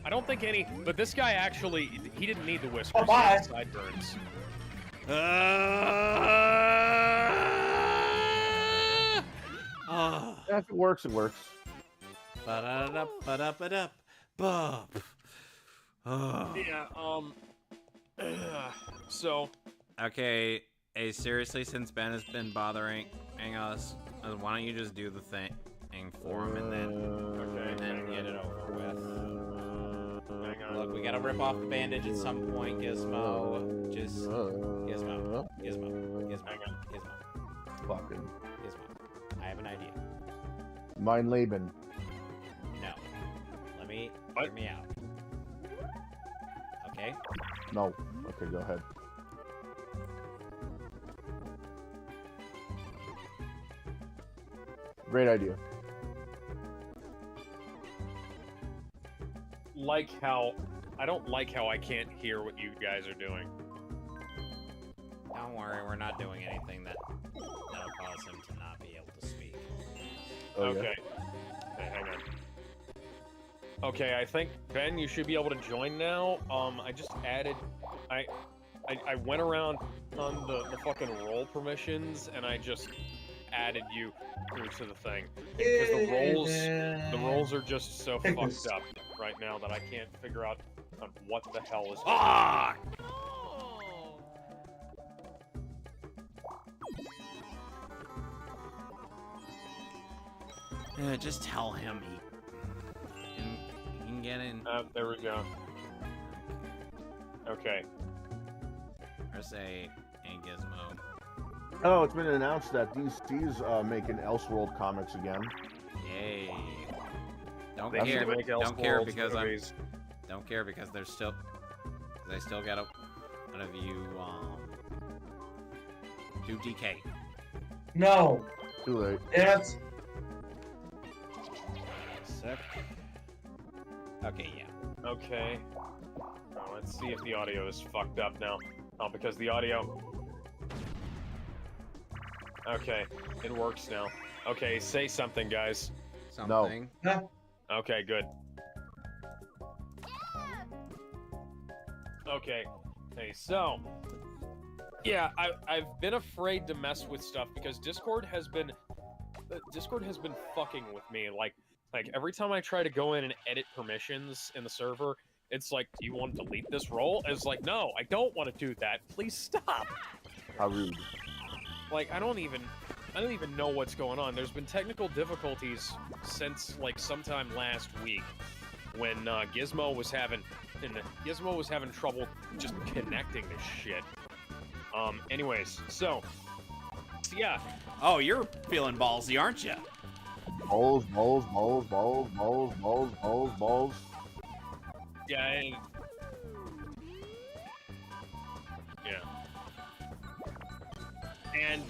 I don't think any, but this guy actually, he didn't need the whiskers. Oh, bye. He had sideburns. Yeah, if it works, it works. Ba-da-da-da, ba-da-ba-da, bop. Oh. Yeah, so, Okay, hey, seriously, since Ben has been bothering us, why don't you just do the thing for him and then get it over with? hang on. Look, we gotta rip off the bandage at some point, Gizmo. Just Gizmo. Fucking Gizmo. I have an idea. mein Leben. No. Hear What? me out. Okay? No. Okay, go ahead. Great idea. I don't like how I can't hear what you guys are doing. Don't worry, we're not doing anything that'll cause him to not be able to speak. Oh, yeah? Okay. Okay, hang on. Okay, I think, Ben, you should be able to join now. I just added... I went around on the fucking role permissions, and I just added you through to the thing. Because the roles are just so Take fucked this. up right now that I can't figure out what the hell is... Ah! Just tell him he can get in. There we go. Okay. Or say, hey Gizmo. Oh, it's been announced that DC's making Elseworld comics again. Yay. Don't That's care. to make Don't care Elseworlds because movies. Don't care because there's still. They still gotta. One of you do DK. No. Too late. That's Sec. Okay, yeah. Okay. Now, let's see if the audio is fucked up now. Oh, because the audio... Okay, it works now. Okay, say something, guys. Something. Okay, good. Okay. Hey, so yeah, I've been afraid to mess with stuff because Discord has been fucking with me. Like every time I try to go in and edit permissions in the server, it's like, do you want to delete this role? It's like, no, I don't want to do that. Please stop. How rude. Like, I don't even know what's going on. There's been technical difficulties since like sometime last week when Gizmo was having trouble just connecting this shit. Anyways, so yeah. Oh, you're feeling ballsy, aren't you? Balls, balls, balls, balls, balls, balls, balls, balls. Yeah. Yeah. And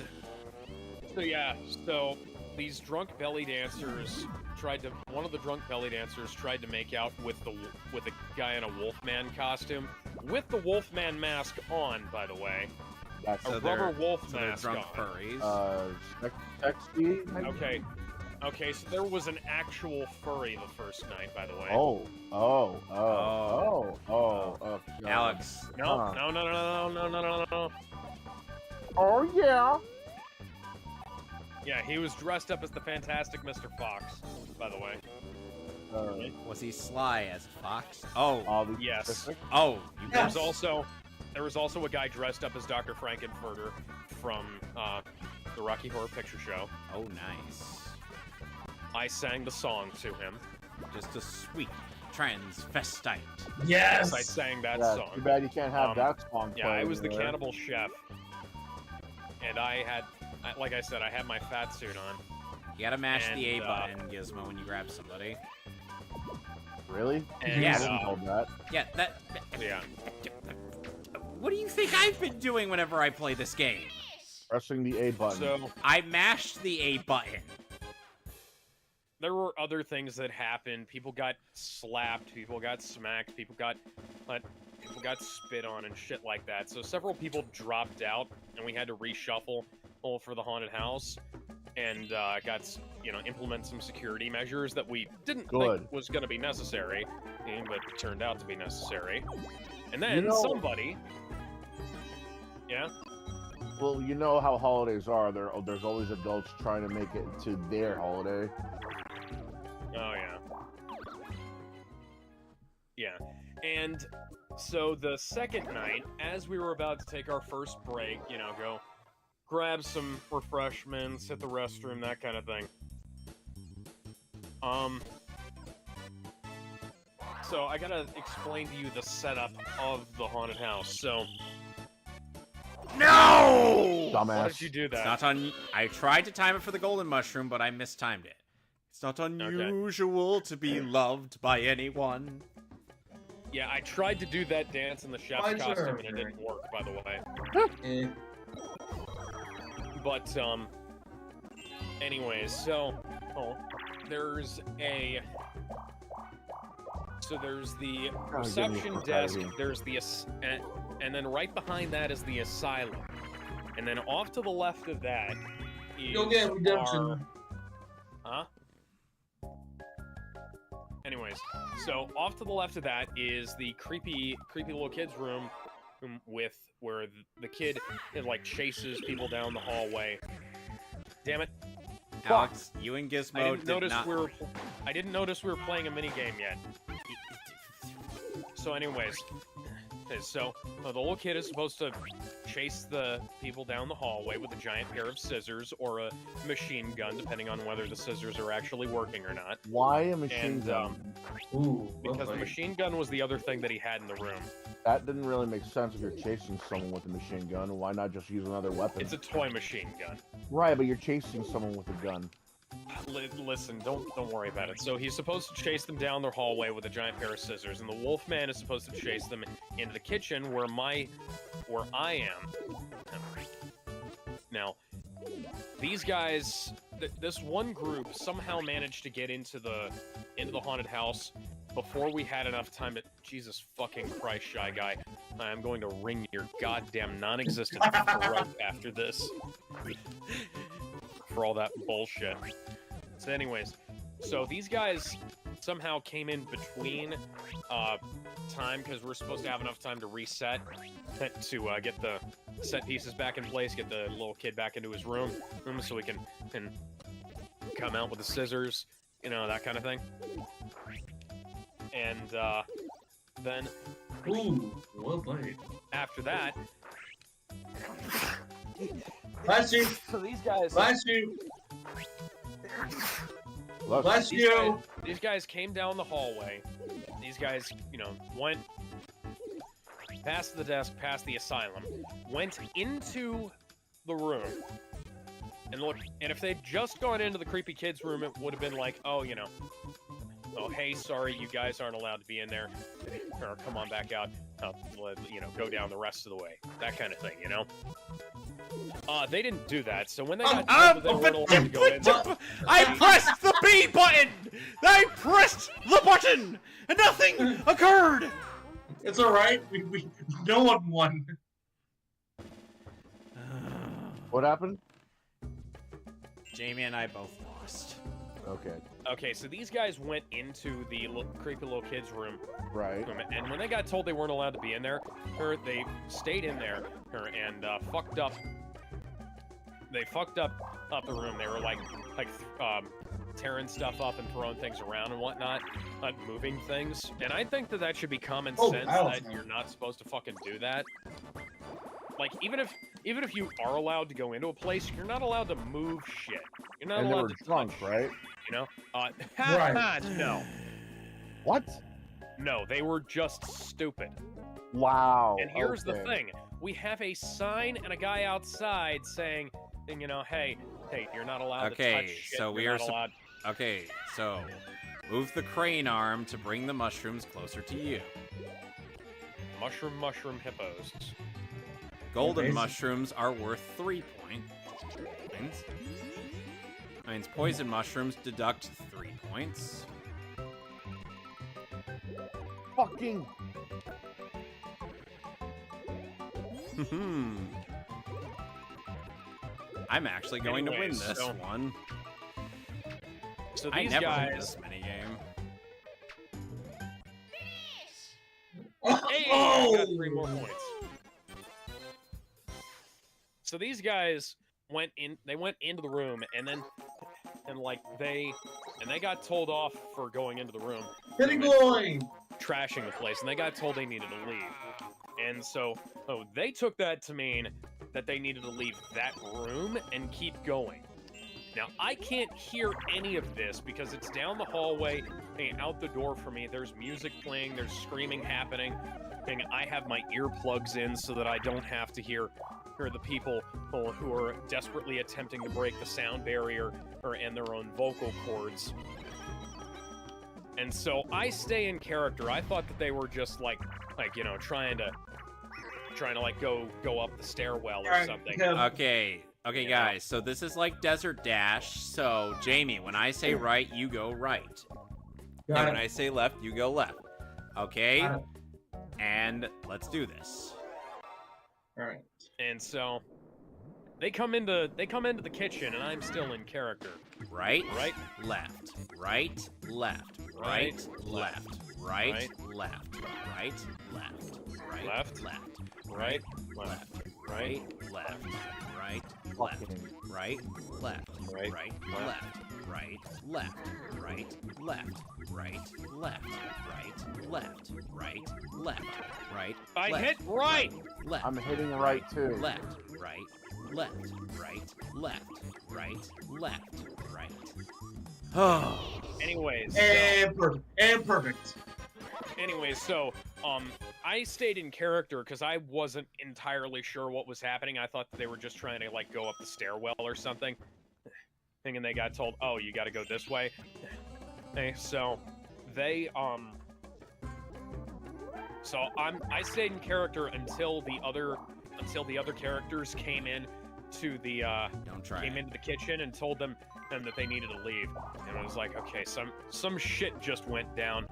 so yeah, so these drunk belly dancers one of the drunk belly dancers tried to make out with a guy in a Wolfman costume, with the Wolfman mask on, by the way. That's A rubber wolf they're mask drunk on. furries. Sexy. Okay. Okay, so there was an actual furry the first night, by the way. Alex. No. Oh, yeah. Yeah, he was dressed up as the Fantastic Mr. Fox, by the way. Was he sly as a fox? Oh. Yes. Oh. There was also a guy dressed up as Dr. Frankenfurter from the Rocky Horror Picture Show. Oh, nice. I sang the song to him. Just a sweet transvestite. Yes! I sang that Yeah, song. too bad you can't have that song Yeah, I played was the there. cannibal chef. And like I said, I had my fat suit on. You gotta mash the A And, button, Gizmo, when you grab somebody. Really? And, Yes. I wasn't told that. Yeah, that... Yeah. What do you think I've been doing whenever I play this game? Pressing the A button. So, I mashed the A button. there were other things that happened. People got slapped, people got smacked, people got spit on and shit like that. So several people dropped out, and we had to reshuffle for the haunted house, and implement some security measures that we didn't think was going to be necessary, but it turned out to be necessary. And then somebody, yeah. Well, you know how holidays are. There's always adults trying to make it to their holiday. Oh, yeah. Yeah. And so the second night, as we were about to take our first break, go grab some refreshments, hit the restroom, that kind of thing. So I gotta explain to you the setup of the haunted house. So... No! Dumbass. Why did you do that? It's not I tried to time it for the golden mushroom, but I mistimed it. It's not unusual to be loved by anyone. Yeah, I tried to do that dance in the chef's costume and it didn't work, by the way. But, anyways, so there's the reception desk, there's the, and then right behind that is the asylum. And then off to the left of that is You'll get redemption. Huh? Anyways, so off to the left of that is the creepy little kid's room where the kid chases people down the hallway. Damn it. Alex, you and Gizmo I didn't notice we were playing a mini game yet. So anyways, so the little kid is supposed to chase the people down the hallway with a giant pair of scissors or a machine gun, depending on whether the scissors are actually working or not. Why a machine gun? Because the machine gun was the other thing that he had in the room. That didn't really make sense if you're chasing someone with a machine gun. Why not just use another weapon? It's a toy machine gun. Right, but you're chasing someone with a gun. Listen, don't worry about it. So he's supposed to chase them down their hallway with a giant pair of scissors, and the Wolfman is supposed to chase them into the kitchen where I am. Now, these guys, this one group somehow managed to get into the haunted house before we had enough time to... Jesus fucking Christ, Shy Guy. I'm going to wring your goddamn non-existent throat after this. For all that bullshit. So anyways, so these guys somehow came in between time, because we're supposed to have enough time to reset to get the set pieces back in place, get the little kid back into his room so we can come out with the scissors, you know, that kind of thing. And then Ooh, well played. after that, Bless you. so these guys, Bless you. Look, Bless you. these guys came down the hallway. These guys, you know, went past the desk, past the asylum, went into the room. And look, and if they'd just gone into the creepy kid's room, it would have been like, oh, you know, oh, hey, sorry, you guys aren't allowed to be in there. Or come on back out, you know, go down the rest of the way. That kind of thing, you know? They didn't do that, so when they got told that they weren't allowed to go in there, I pressed the B button! I pressed the button! And nothing occurred! It's alright. No one won. what happened? Jamie and I both lost. Okay, okay, so these guys went into the creepy little kid's room, right. and when they got told they weren't allowed to be in there, they stayed in there and fucked up. They fucked up the room. They were like tearing stuff up and throwing things around and whatnot, moving things. And I think that should be common sense that you're not supposed to fucking do that. Like even if you are allowed to go into a place, you're not allowed to move shit. You're not And they allowed were to drunk, touch, right? you know? Right. No. What? No, they were just stupid. Wow. And here's the okay. thing. We have a sign and a guy outside saying, you know, hey, you're not allowed to touch shit. So we you're are not allowed... Okay, so move the crane arm to bring the mushrooms closer to you. Mushroom hippos. Golden Amazing. mushrooms are worth 3 points. Means poison mushrooms deduct 3 points. Fucking. I'm actually going to win Anyways, this so- one. So I these never win guys... this minigame. Hey, I got 3 more points. So these guys went in. They went into the room, and they got told off for going into the room, Getting going. trashing the place, and they got told they needed to leave. And so, they took that to mean that they needed to leave that room and keep going. Now, I can't hear any of this because it's down the hallway, out the door for me. There's music playing, there's screaming happening. I have my earplugs in so that I don't have to hear the people who are desperately attempting to break the sound barrier and their own vocal cords. And so I stay in character. I thought that they were just like you know, trying to like go up the stairwell or something. Okay, guys, so this is like Desert Dash. So, Jamie, when I say right, you go right. And when I say left, you go left. Okay? And let's do this. Alright. And so they come into the kitchen, and I'm still in character. Right, Right. left, right, left, right, left, right, left, right, left, right, Left. left, Right. left, Right. left, right, left, Fucking. right, left, Right. right, left, right, left, right, left, right, left, right, left, right, left, right. I left, hit right. Left. I'm hitting right too. Left, right, left, right, left, right, left, right. Oh. Anyways, And perfect. so I stayed in character because I wasn't entirely sure what was happening. I thought that they were just trying to like go up the stairwell or something. And they got told, "Oh, you got to go this way." So they So I stayed in character until the other characters came in to the Don't try came it. into the kitchen and told them that they needed to leave. And I was like, okay, some shit just went down.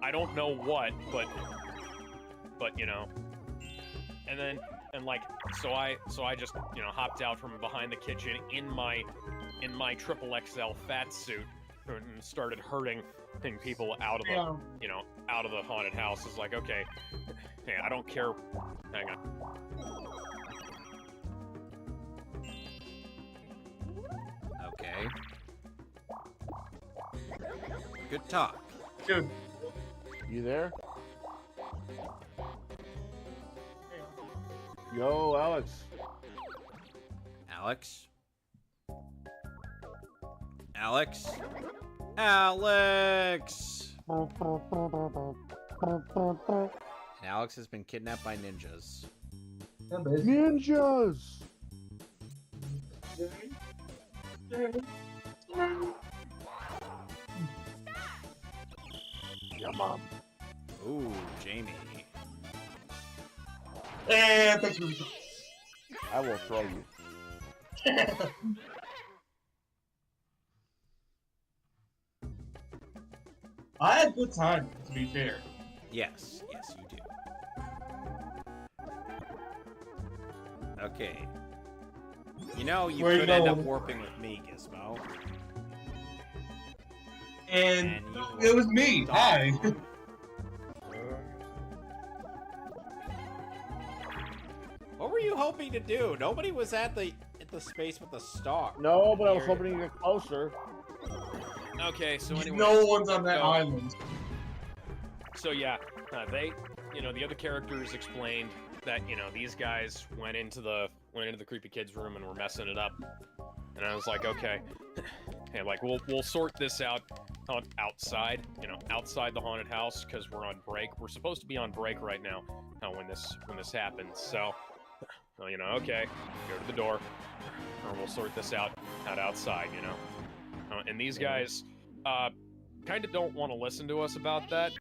I don't know what, but you know. And so I just, you know, hopped out from behind the kitchen in my triple XL fat suit and started hurting people out of the, you know, out of the haunted house. It's like, okay, hey, I don't care. Hang on. Okay. Good talk. Dude. You there? Yo, Alex. Alex? Alex? Alex! And Alex has been kidnapped by ninjas. Ninjas! Yeah, Mom. Ooh, Jamie. Thanks for I will throw you. I had a good time, to be fair. Yes, yes, you do. Okay. You know, you Where you could end up going? warping with me, Gizmo. And you it was me. Stop. Hi. What were you hoping to do? Nobody was at the space with the star. No, but I was hoping to get closer. Okay, so anyway. No one's on that so- island. So yeah, they, you know, the other characters explained that, you know, these guys went into the creepy kid's room and were messing it up, and I was like, okay, hey, like we'll sort this out outside, you know, outside the haunted house, because we're on break. We're supposed to be on break right now when this happens. So, well, you know, okay, go to the door, or we'll sort this out outside, you know. And these guys kind of don't want to listen to us about that.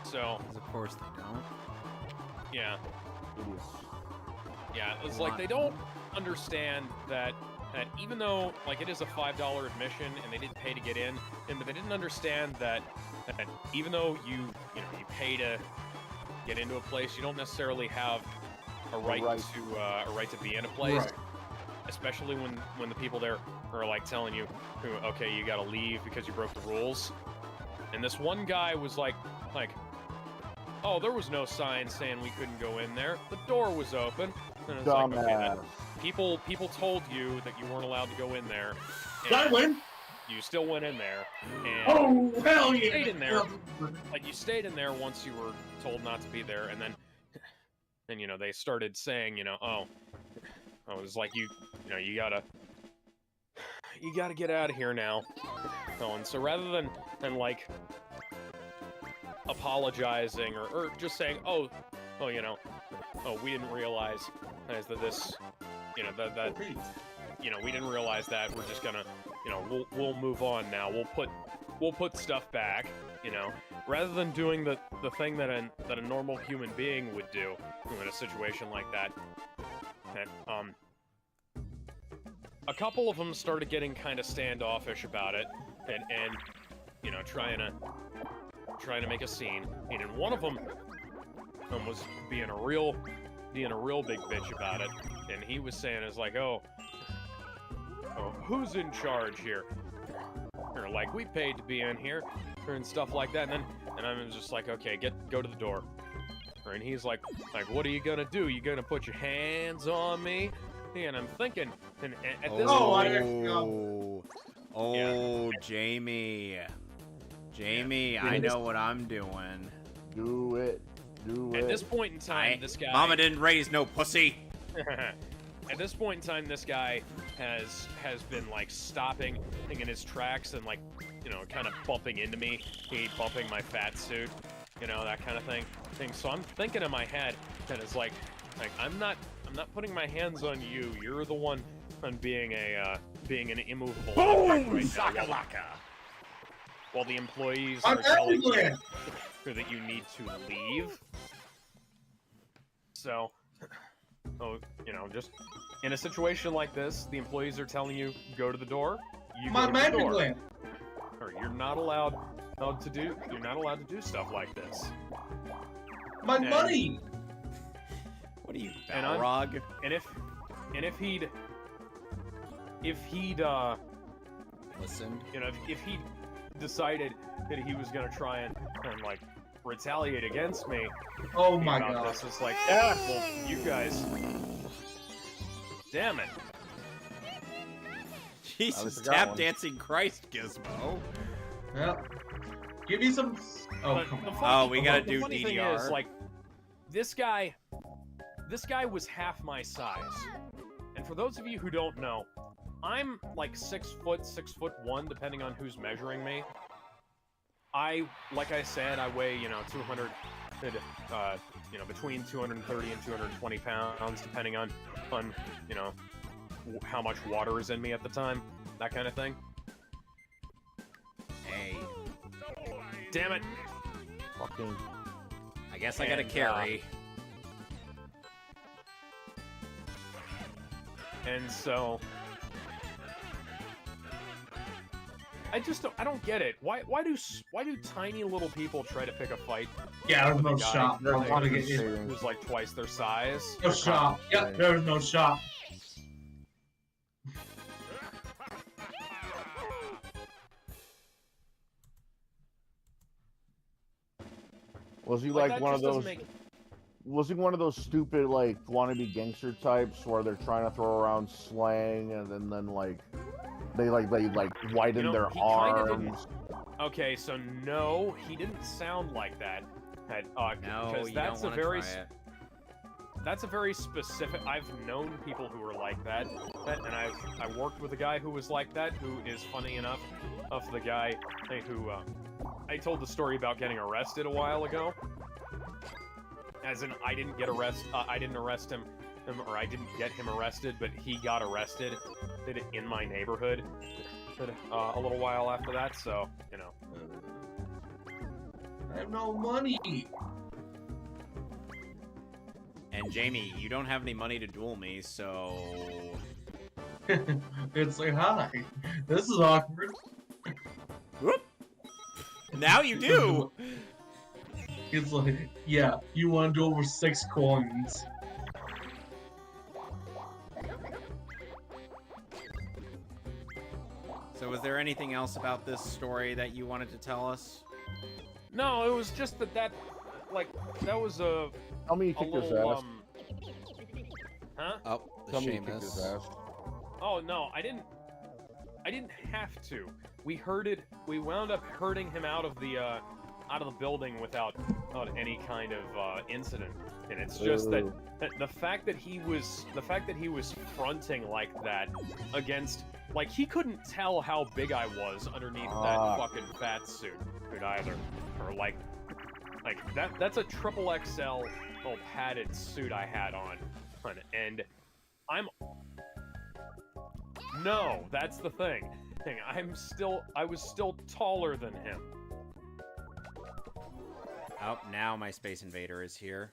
So, Because of course they don't. yeah. Yeah, it's like they don't understand that even though, like, it is a $5 admission and they didn't pay to get in, but they didn't understand that even though you pay to get into a place, you don't necessarily have a right to be in a place. Right. Especially when the people there are like telling you, okay, you gotta leave because you broke the rules. And this one guy was like, oh, there was no sign saying we couldn't go in there. The door was open. And it's like, okay, then people told you that you weren't allowed to go in there. Did I win? You still went in there. And Oh, hell yeah! stayed in there. Like, you stayed in there once you were told not to be there, and then you know, they started saying, you know, oh, it was like, you gotta get out of here now. Oh, and so rather than like apologizing or just saying, oh, you know, oh, we didn't realize that this, you know, that you know, we didn't realize that. We're just gonna, you know, we'll move on now. We'll put stuff back, you know, rather than doing the thing that a normal human being would do in a situation like that. And, a couple of them started getting kind of standoffish about it, and you know, trying to make a scene. And one of them was being a real big bitch about it, and he was saying, "It's like, oh, who's in charge here?" Or like, we paid to be in here, and stuff like that. And I was just like, okay, go to the door. And he's like, what are you gonna do? You gonna put your hands on me? And I'm thinking, and at this yeah. Jamie, Yeah. I know what I'm doing. Do it. At this point in time, this guy... Mama didn't raise no pussy. At this point in time, this guy has been, like, stopping in his tracks and, like, you know, kind of bumping into me. He bumping my fat suit, you know, that kind of thing. So I'm thinking in my head that it's like I'm not putting my hands on you. You're the one on being an immovable object right now. While the employees are telling you that you need to leave. So, you know, just in a situation like this, the employees are telling you, go to the door, you go to the door. Or you're not allowed to do stuff like this. My money! What are you, Balrog? And if he'd if he'd Listened. you know, if he decided that he was gonna try and like retaliate against me, Oh my about god. this, it's like, yeah, well, you guys, damn it. Jesus, forgot tap one. dancing Christ, Gizmo. Yep. Give me some. Oh, But come the on. funny- we gotta the do funny thing DDR. is, like, this guy was half my size. And for those of you who don't know, I'm like 6 foot, 6'1", depending on who's measuring me. Like I said, I weigh, 200, between 230 and 220 pounds, depending on, how much water is in me at the time, that kind of thing. Hey, Damn it! Fucking. I guess I gotta And, carry. And so, I don't get it. Why do tiny little people try to pick a fight Yeah, there's with a no guy shot. There's They're not a compensating. who's like twice their size? no shot. Yeah, there's no shot. Was he like that one of just doesn't those? make- Was he one of those stupid like wannabe gangster types where they're trying to throw around slang and then like they widen You know, their he kinda arms? didn't- Okay, so no, he didn't sound like that. No, because you that's don't a want to very try it. that's a very specific. I've known people who were like that, and I worked with a guy who was like that. Who is funny enough, of the guy who I told the story about getting arrested a while ago. As in, I didn't arrest him, or I didn't get him arrested, but he got arrested in my neighborhood a little while after that. So I have no money. And Jamie, you don't have any money to duel me, so It's like, hi. This is awkward. whoop. Now you do. It's like, yeah, you want to do over 6 coins. So, was there anything else about this story that you wanted to tell us? no, it was just that that was a Tell me he kicked his little ass. huh? Oh, the Tell me he kicked his Seamus. ass. Oh no, I didn't have to. We wound up herding him out of the building without any kind of incident. And it's just that Ooh. the fact that he was fronting like that against, like, he couldn't tell how big I was underneath that fucking fat suit either, or like that's a triple XL padded suit I had on, and no, that's the thing. I was still taller than him. Oh, now my Space Invader is here.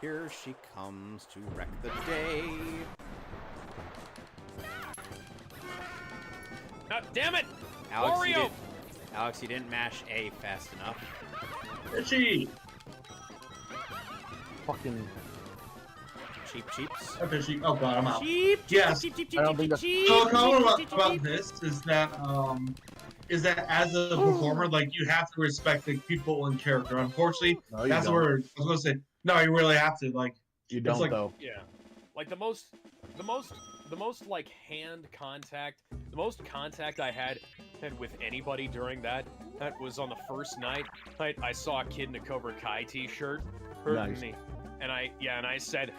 Here she comes to wreck the day. Ah, damn it! Alex, Wario! you didn't mash A fast enough. Fishy! Fucking. Cheap cheeps. Fishy. Oh god, I'm out. Cheap. Yes. Cheap, cheap, cheap, I don't cheap, think that's- cheap, So a cheap, comment cheap, cheap, about cheap. this is that as a performer, like, you have to respect the people in character. Unfortunately, No, you that's don't. where I was gonna say. No, you really have to. Like, You don't like- though. Yeah, like the most like hand contact, the most contact I had with anybody during that was on the first night. I saw a kid in a Cobra Kai t-shirt hurting Nice. me, and I said,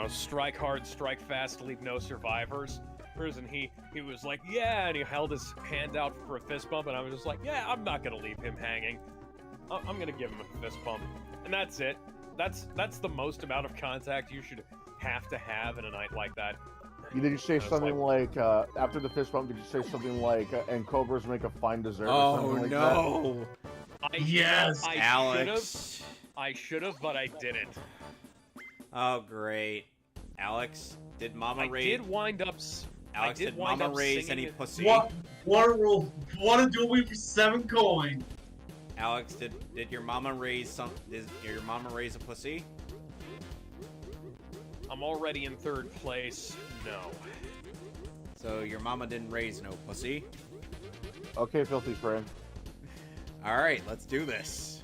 strike hard, strike fast, leave no survivors. And he was like, yeah, and he held his hand out for a fist bump, and I was just like, yeah, I'm not gonna leave him hanging. I'm gonna give him a fist bump, and that's it. That's the most amount of contact you should have to have in a night like that. Did you say It's something like, after the fist bump? Did you say something like, and cobras make a fine dessert? or Oh something like no, yes, Alex. I should have, but I didn't. Oh great, Alex. Did Mama I raise? did wind up. Alex, I did did wind Mama up raise singing any it. pussy? what a duel me for 7 coins. Alex, did your mama raise some? Did your mama raise a pussy? I'm already in 3rd place. No. So your mama didn't raise no pussy. Okay, filthy friend. All right, let's do this.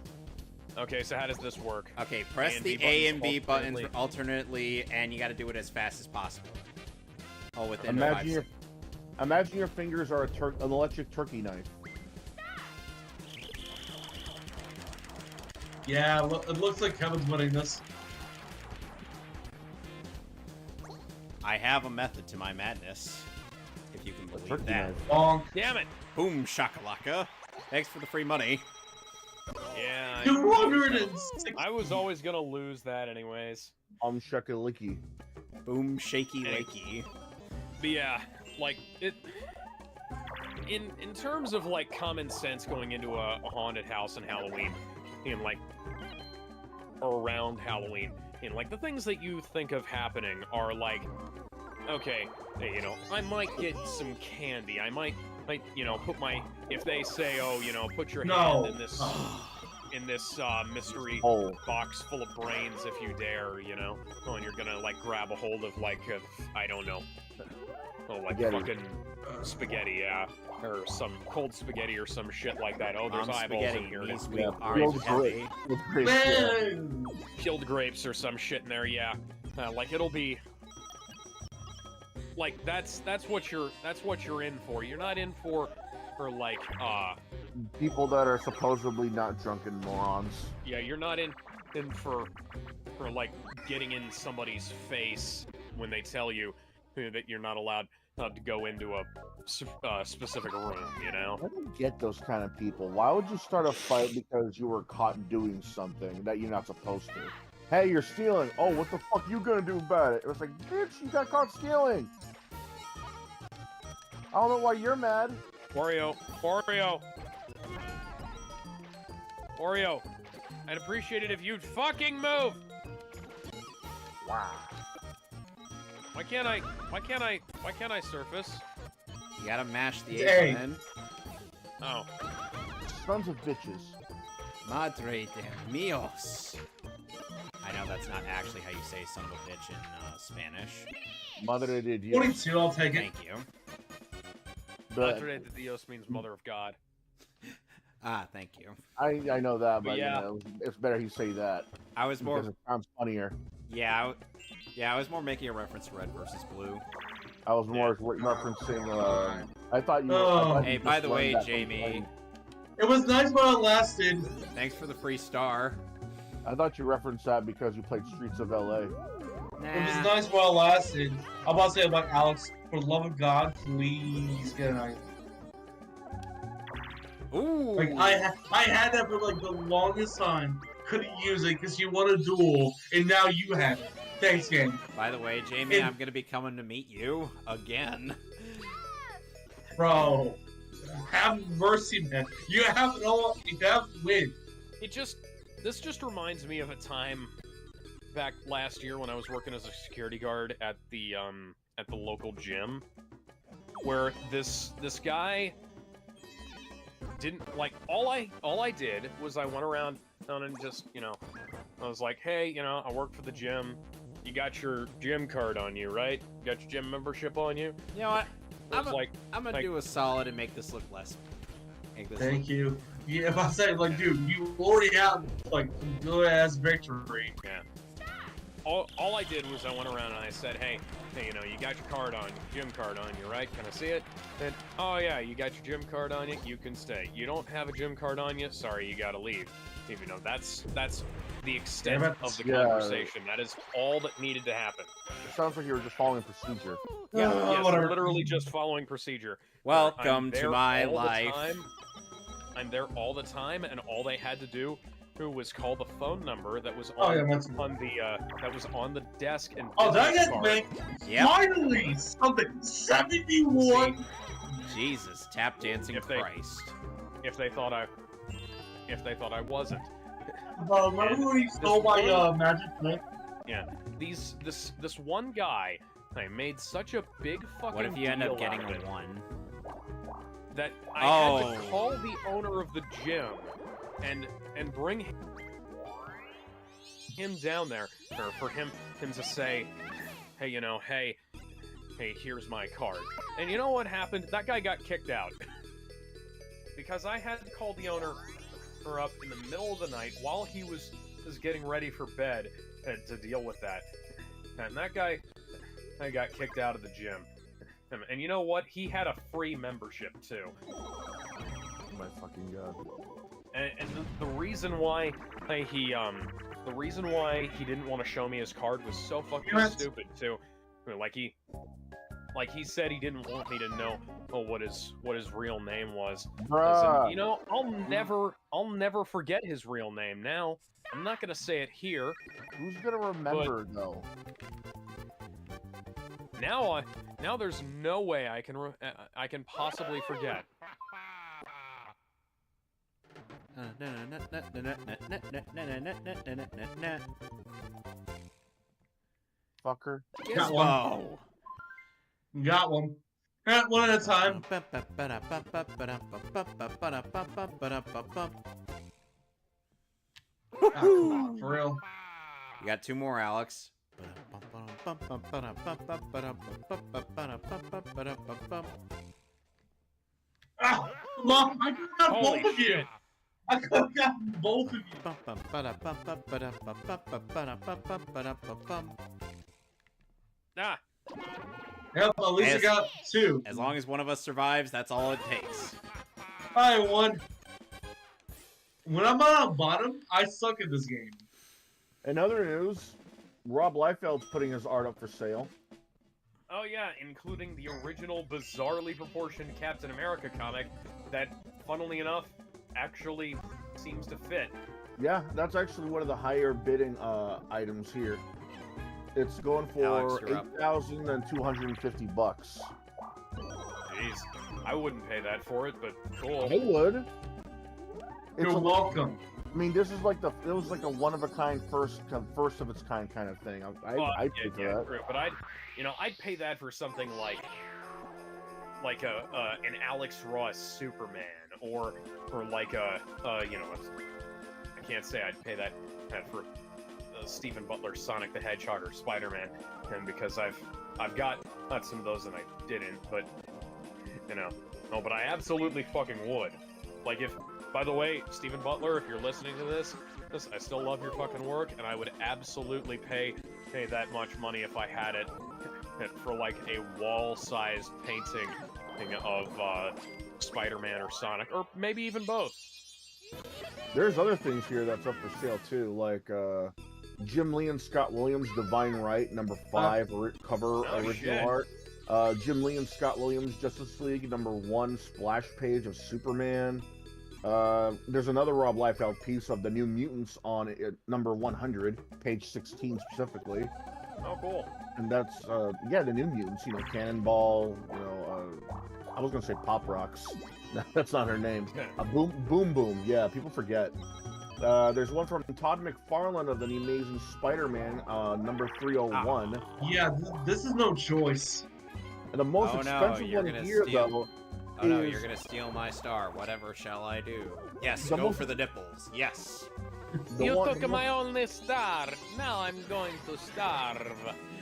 Okay, so how does this work? Okay, press the A and B buttons alternately, and you got to do it as fast as possible. Oh, within 5 seconds. Imagine your fingers are an electric turkey knife. Yeah, it looks like Kevin's winning this. I have a method to my madness, if you can believe that. Bonk. Damn it! Boom shakalaka. Thanks for the free money. Yeah. 206. I was always gonna lose that anyways. Shakaliki. Boom shaky lakey. But yeah, like it. In terms of like common sense going into a haunted house on Halloween, and like around Halloween, and like the things that you think of happening are like, okay, hey, you know, I might get some candy. I might, you know, put my, if they say, oh, you know, put your hand in this mystery box full of brains if you dare, you know, oh, and you're gonna like grab a hold of like I don't know, oh, like fucking spaghetti, yeah, or some cold spaghetti or some shit like that. Oh, there's eyeballs in here. Killed grapes or some shit in there, yeah. Like it'll be. Like that's what you're in for. You're not in for like people that are supposedly not drunken morons. Yeah, you're not in for like getting in somebody's face when they tell you that you're not allowed to go into a specific room, you know? I don't get those kind of people. Why would you start a fight because you were caught doing something that you're not supposed to? Hey, you're stealing. Oh, what the fuck you gonna do about it? It was like, bitch, you got caught stealing. I don't know why you're mad. Wario. I'd appreciate it if you'd fucking move. Wow. Why can't I surface? You gotta mash the A button. Oh. Sons of bitches. Madre de mios. I know that's not actually how you say son of a bitch in Spanish. Madre de Dios. 42, I'll take it. Thank you. Madre de Dios means mother of God. Thank you. I know that, but yeah, you know, it's better you say that. I was more. Because it sounds funnier. Yeah, I was more making a reference to Red versus Blue. I was more referencing. I thought you. Hey, by the way, Jamie. It was nice while it lasted. Thanks for the free star. I thought you referenced that because you played Streets of LA. Nah. It was nice while it lasted. I'm about to say about Alex. For the love of God, please get an item. Ooh. Like I had that for like the longest time. Couldn't use it because you won a duel, and now you have it. Thanks, game. By the way, Jamie, I'm gonna be coming to meet you again. Bro, have mercy, man. You have to win. This just reminds me of a time back last year when I was working as a security guard at the local gym, where this guy didn't like all I did was I went around and just, you know, I was like, hey, you know, I work for the gym. You got your gym card on you, right? You got your gym membership on you? You know what? I'm gonna like, do a solid and make this look less. Thank you. Yeah, if I say like, dude, you already have like some good ass victory. Yeah. All I did was I went around and I said, hey, you know, you got your card on, gym card on you, right? Can I see it? And, oh yeah, you got your gym card on you, you can stay. You don't have a gym card on you, sorry, you gotta leave. You know, that's the extent of the conversation. That is all that needed to happen. It sounds like you were just following procedure. Yeah, yes, literally just following procedure. Welcome to my life. I'm there all the time, and all they had to do was call the phone number that was on the desk and that gets me. Yep. Finally, something 71. Jesus, tap dancing Christ. If they thought I wasn't. Bro, remember when he stole my magic flip? Yeah. This one guy, I made such a big fucking. What if you end up getting a 1? That I had to call the owner of the gym and bring him down there for him to say, hey, you know, hey, hey, here's my card. And you know what happened? That guy got kicked out. Because I had to call the owner up in the middle of the night while he was getting ready for bed to deal with that. And that guy got kicked out of the gym. And you know what? He had a free membership, too. Oh my fucking god. And the reason why the reason why he didn't want to show me his card was so fucking stupid too. I mean, like he said he didn't want me to know what his real name was. Bruh. You know, I'll never forget his real name. Now I'm not gonna say it here. Who's gonna remember though? Now there's no way I can possibly forget. Fucker. Got one. Got one. One at a time. Come on, for real. You got 2 more, Alex. Ah, Mom, I could have Holy both of you. shit. I could have gotten both of you. Ah, Yep, at least I got 2. As long as one of us survives, that's all it takes. I won. When I'm on the bottom, I suck at this game. In other news, Rob Liefeld's putting his art up for sale. oh yeah, including the original bizarrely proportioned Captain America comic that, funnily enough, actually seems to fit. Yeah, that's actually one of the higher bidding items here. It's going Alex, for you're up. $8,050. Jeez, I wouldn't pay that for it, but cool. I would. You're welcome. I mean, this is like it was like a one of a kind first of its kind kind of thing. I'd pay for that. True, but I'd pay that for something like an Alex Ross Superman, or like I can't say I'd pay that for Stephen Butler Sonic the Hedgehog or Spider-Man, and because I've got some of those and I didn't, but but I absolutely fucking would. Like, if, by the way, Stephen Butler, if you're listening to this, I still love your fucking work, and I would absolutely pay that much money if I had it for like a wall-sized painting of Spider-Man or Sonic, or maybe even both. There's other things here that's up for sale too, like Jim Lee and Scott Williams' Divine Right, number 5 cover original art. Jim Lee and Scott Williams' Justice League, number 1 splash page of Superman. There's another Rob Liefeld piece of the New Mutants on number 100, page 16 specifically. Oh, cool. And that's, the New Mutants, Cannonball, I was gonna say Pop Rocks. That's not her name. Boom Boom, yeah, people forget. There's one from Todd McFarlane of the Amazing Spider-Man, number 301. Yeah, this is no choice. And the most expensive one here, though. Oh no, you're gonna steal my star. Whatever shall I do? Yes, go for the nipples. Yes. You took my only star. Now I'm going to starve.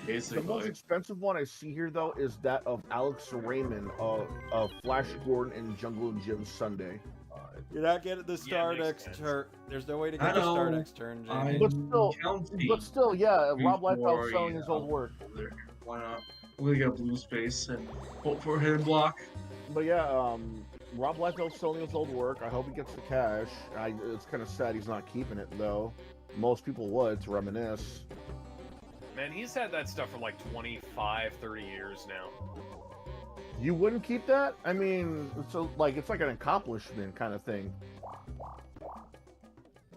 Basically. The most expensive one I see here, though, is that of Alex Raymond of Flash Gordon and Jungle Jim Sunday. You're not getting the star next turn. There's no way to get the star next turn, Jamie. But still, yeah, Rob Liefeld selling his old work. Why not? We're gonna get a blue space and hope for a hidden block. But yeah, Rob Liefeld's selling his old work. I hope he gets the cash. It's kind of sad he's not keeping it, though. Most people would, to reminisce. Man, he's had that stuff for like 25, 30 years now. You wouldn't keep that? I mean, it's like an accomplishment kind of thing.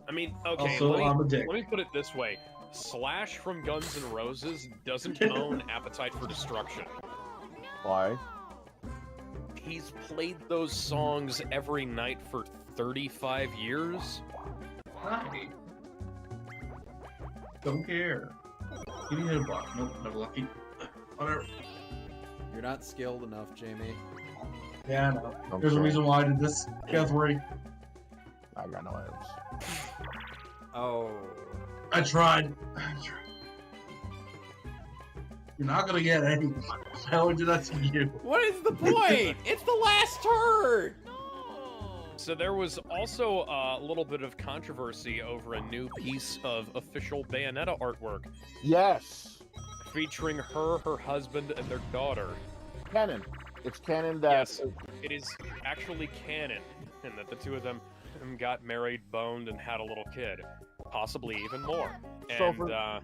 I mean, okay, Also, let me put it this way. Slash from Guns N' Roses doesn't own Appetite for Destruction. Why? He's played those songs every night for 35 years. Hi. Don't care. Give me a hidden block. Nope, never lucky. Whatever. You're not skilled enough, Jamie. Yeah, I know. There's a reason why I did this. Can't worry. I got no items. Oh. I tried. You're not gonna get any. I only did that to you. What is the point? It's the last turn! So there was also a little bit of controversy over a new piece of official Bayonetta artwork Yes. featuring her husband, and their daughter. Canon. It's canon that. Yes, it is actually canon, and that the two of them got married, boned, and had a little kid, possibly even more. So And for-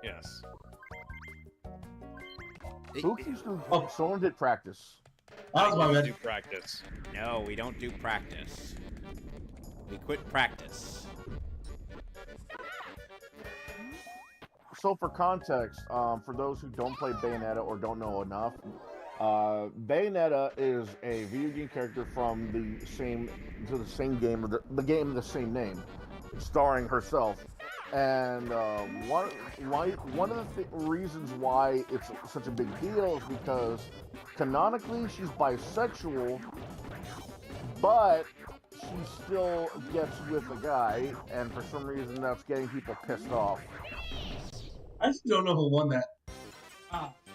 yes. Who keeps doing? Oh. Someone did practice. That was my Do bad. practice. No, we don't do practice. We quit practice. So for context, for those who don't play Bayonetta or don't know enough, Bayonetta is a video game character from the same game, or the game of the same name, starring herself. And one of the reasons why it's such a big deal is because canonically she's bisexual, but she still gets with a guy, and for some reason that's getting people pissed off. I still don't know who won that.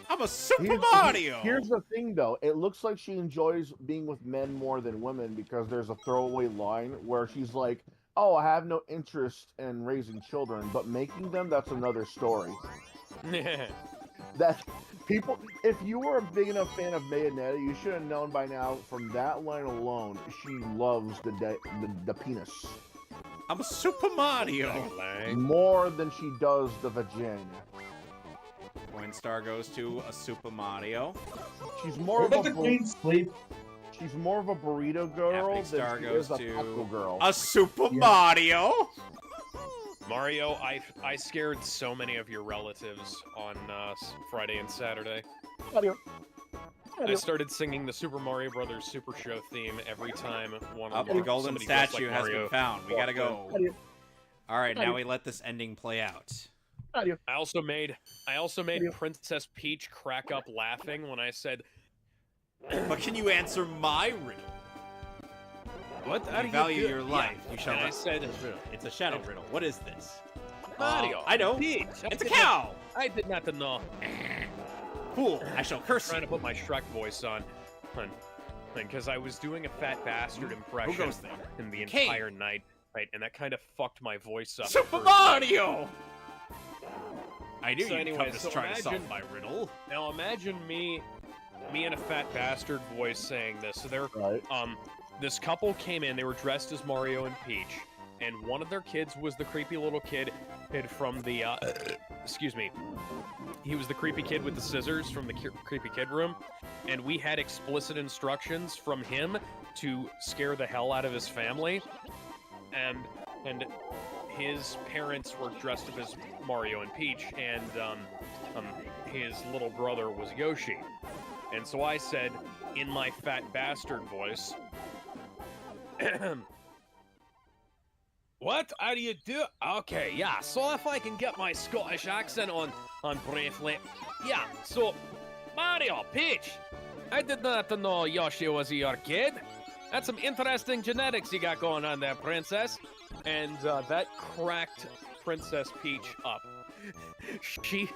I'm a Super Here's- Mario! Here's the thing, though. It looks like she enjoys being with men more than women because there's a throwaway line where she's like, "Oh, I have no interest in raising children, but making them—that's another story." That people, if you were a big enough fan of Bayonetta, you should have known by now from that line alone. She loves the penis I'm a Super Mario! more than she does the vagina. Point star goes to a Super Mario. She's more What of about a the Queen Sleep? she's more of a burrito girl Epic than star she goes is a to taco girl. a Super Mario! Mario, I scared so many of your relatives on Friday and Saturday. I started singing the Super Mario Brothers Super Show theme every time one Up, of the golden somebody dressed statue like has Mario. been found. We gotta go. Alright, now we let this ending play out. I also made Princess Peach crack up laughing when I said, But can you answer my riddle? "What? How I do you value do-" your Yeah. life. You shall And I not said, this riddle. It's a shadow riddle. What is this? "Mario, I know. Peach, It's a cow! I did not know." Fool! I shall curse Trying you. to put my Shrek voice on, because I was doing a fat bastard impression Who goes there? in the King. entire night, right? And that kind of fucked my voice up. Super for- Mario! I knew So you'd anyway, come to so try to solve imagine- my riddle. Now imagine me in a fat bastard voice saying this. So they're Right. this couple came in. They were dressed as Mario and Peach, and one of their kids was the creepy little kid from the excuse me. He was the creepy kid with the scissors from the creepy kid room, and we had explicit instructions from him to scare the hell out of his family, and his parents were dressed up as Mario and Peach, and his little brother was Yoshi. And so I said, in my fat bastard voice, "What are you do?" Okay, yeah. So if I can get my Scottish accent on briefly, yeah. So Mario, Peach, I did not know Yoshi was your kid. That's some interesting genetics you got going on there, Princess. And that cracked Princess Peach up. She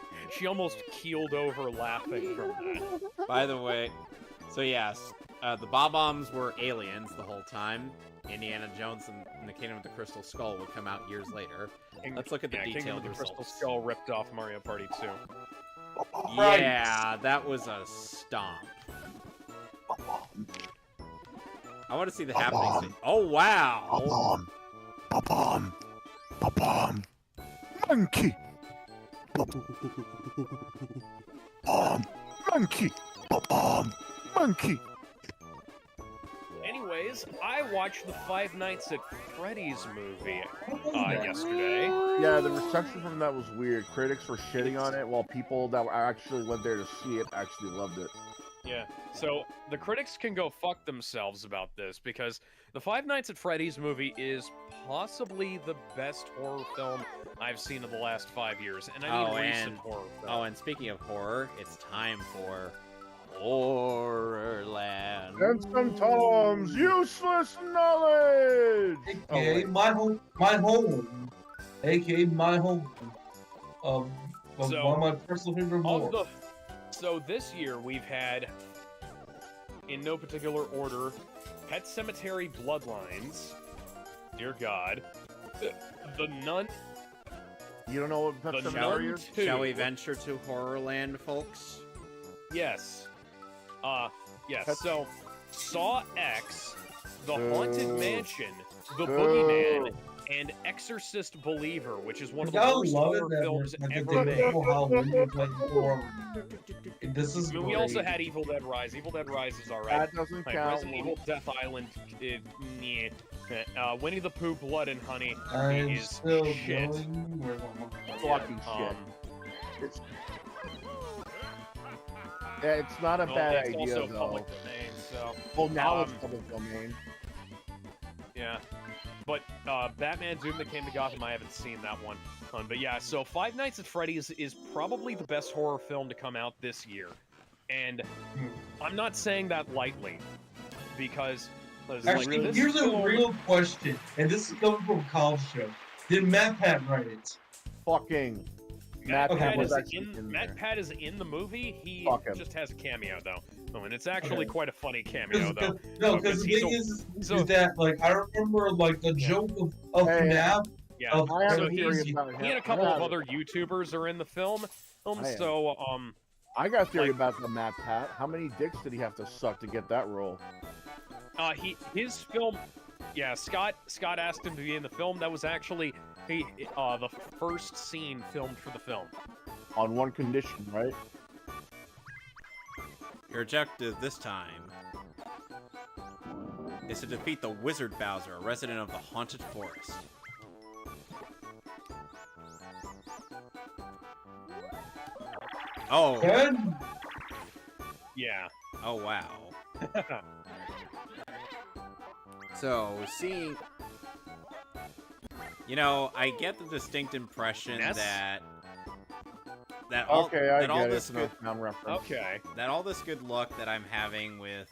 almost keeled over laughing from that. By the way, so yes, the Bob-Ombs were aliens the whole time. Indiana Jones and the Kingdom of the Crystal Skull would come out years later. Let's look at the Kingdom detailed of the Crystal results. Skull ripped off Mario Party 2. Right. Yeah, that was a stomp. I want to see the happenings. Oh wow! Monkey. Monkey. Monkey. Anyways, I watched the Five Nights at Freddy's movie yesterday. Yeah, the reception from that was weird. Critics were shitting on it, while people that actually went there to see it actually loved it. Yeah, so the critics can go fuck themselves about this, because the Five Nights at Freddy's movie is possibly the best horror film I've seen in the last 5 years, and I mean recent horror film. Oh, and speaking of horror, it's time for Horrorland. And sometimes useless knowledge. AKA my home. AKA my home. So, one of my personal favorite more. So this year we've had, in no particular order, Pet Cemetery Bloodlines. Dear God. The Nun. You don't know what Pet The Cemetery Nun is? 2. Shall we venture to Horrorland, folks? Yes. Yes. Pet- So, Saw X, The Boo. Haunted Mansion, The Boo. Boogeyman, and Exorcist Believer, which is one of the I worst love it horror that films like a ever day made. before Halloween we're playing horror. This is I mean, we great. also had Evil Dead Rise. Evil Dead Rise is alright. That doesn't Like, count. Resident Evil Death Island, meh. Winnie the Pooh Blood and Honey I'm is still shit. going. Where's my Fucking shit. Um, Yeah, it's not a well, bad it's idea, also though. public domain, so Well, now it's um, public domain. yeah. But Batman Doom That Came to Gotham, I haven't seen that one. But yeah, so Five Nights at Freddy's is probably the best horror film to come out this year. And I'm not saying that lightly, because... Actually, this here's a film- real question, and this is coming from a college show. Did Mehcast write it? Fucking Matt Matt Pat was is actually in Matt there. Pat is in the movie. He Fuck him. just has a cameo though. Oh, and it's actually Okay. quite a funny cameo though. No, because because the he's thing a- is so- that like I remember like the joke of Hey, FNAF. Yeah. Of I have So a theory he's- about him. He and a couple of other YouTubers are in the film. I am. So I got a theory like- about the Matt Pat. How many dicks did he have to suck to get that role? his film. Yeah, Scott asked him to be in the film. That was actually the first scene filmed for the film. On one condition, right? Your objective this time is to defeat the Wizard Bowser, a resident of the Haunted Forest. Oh, And Yeah. oh wow. So, seeing... You know, I get the distinct impression Ness? that all, Okay, I that all get it. this It's good not reference. Okay. that all this good luck that I'm having with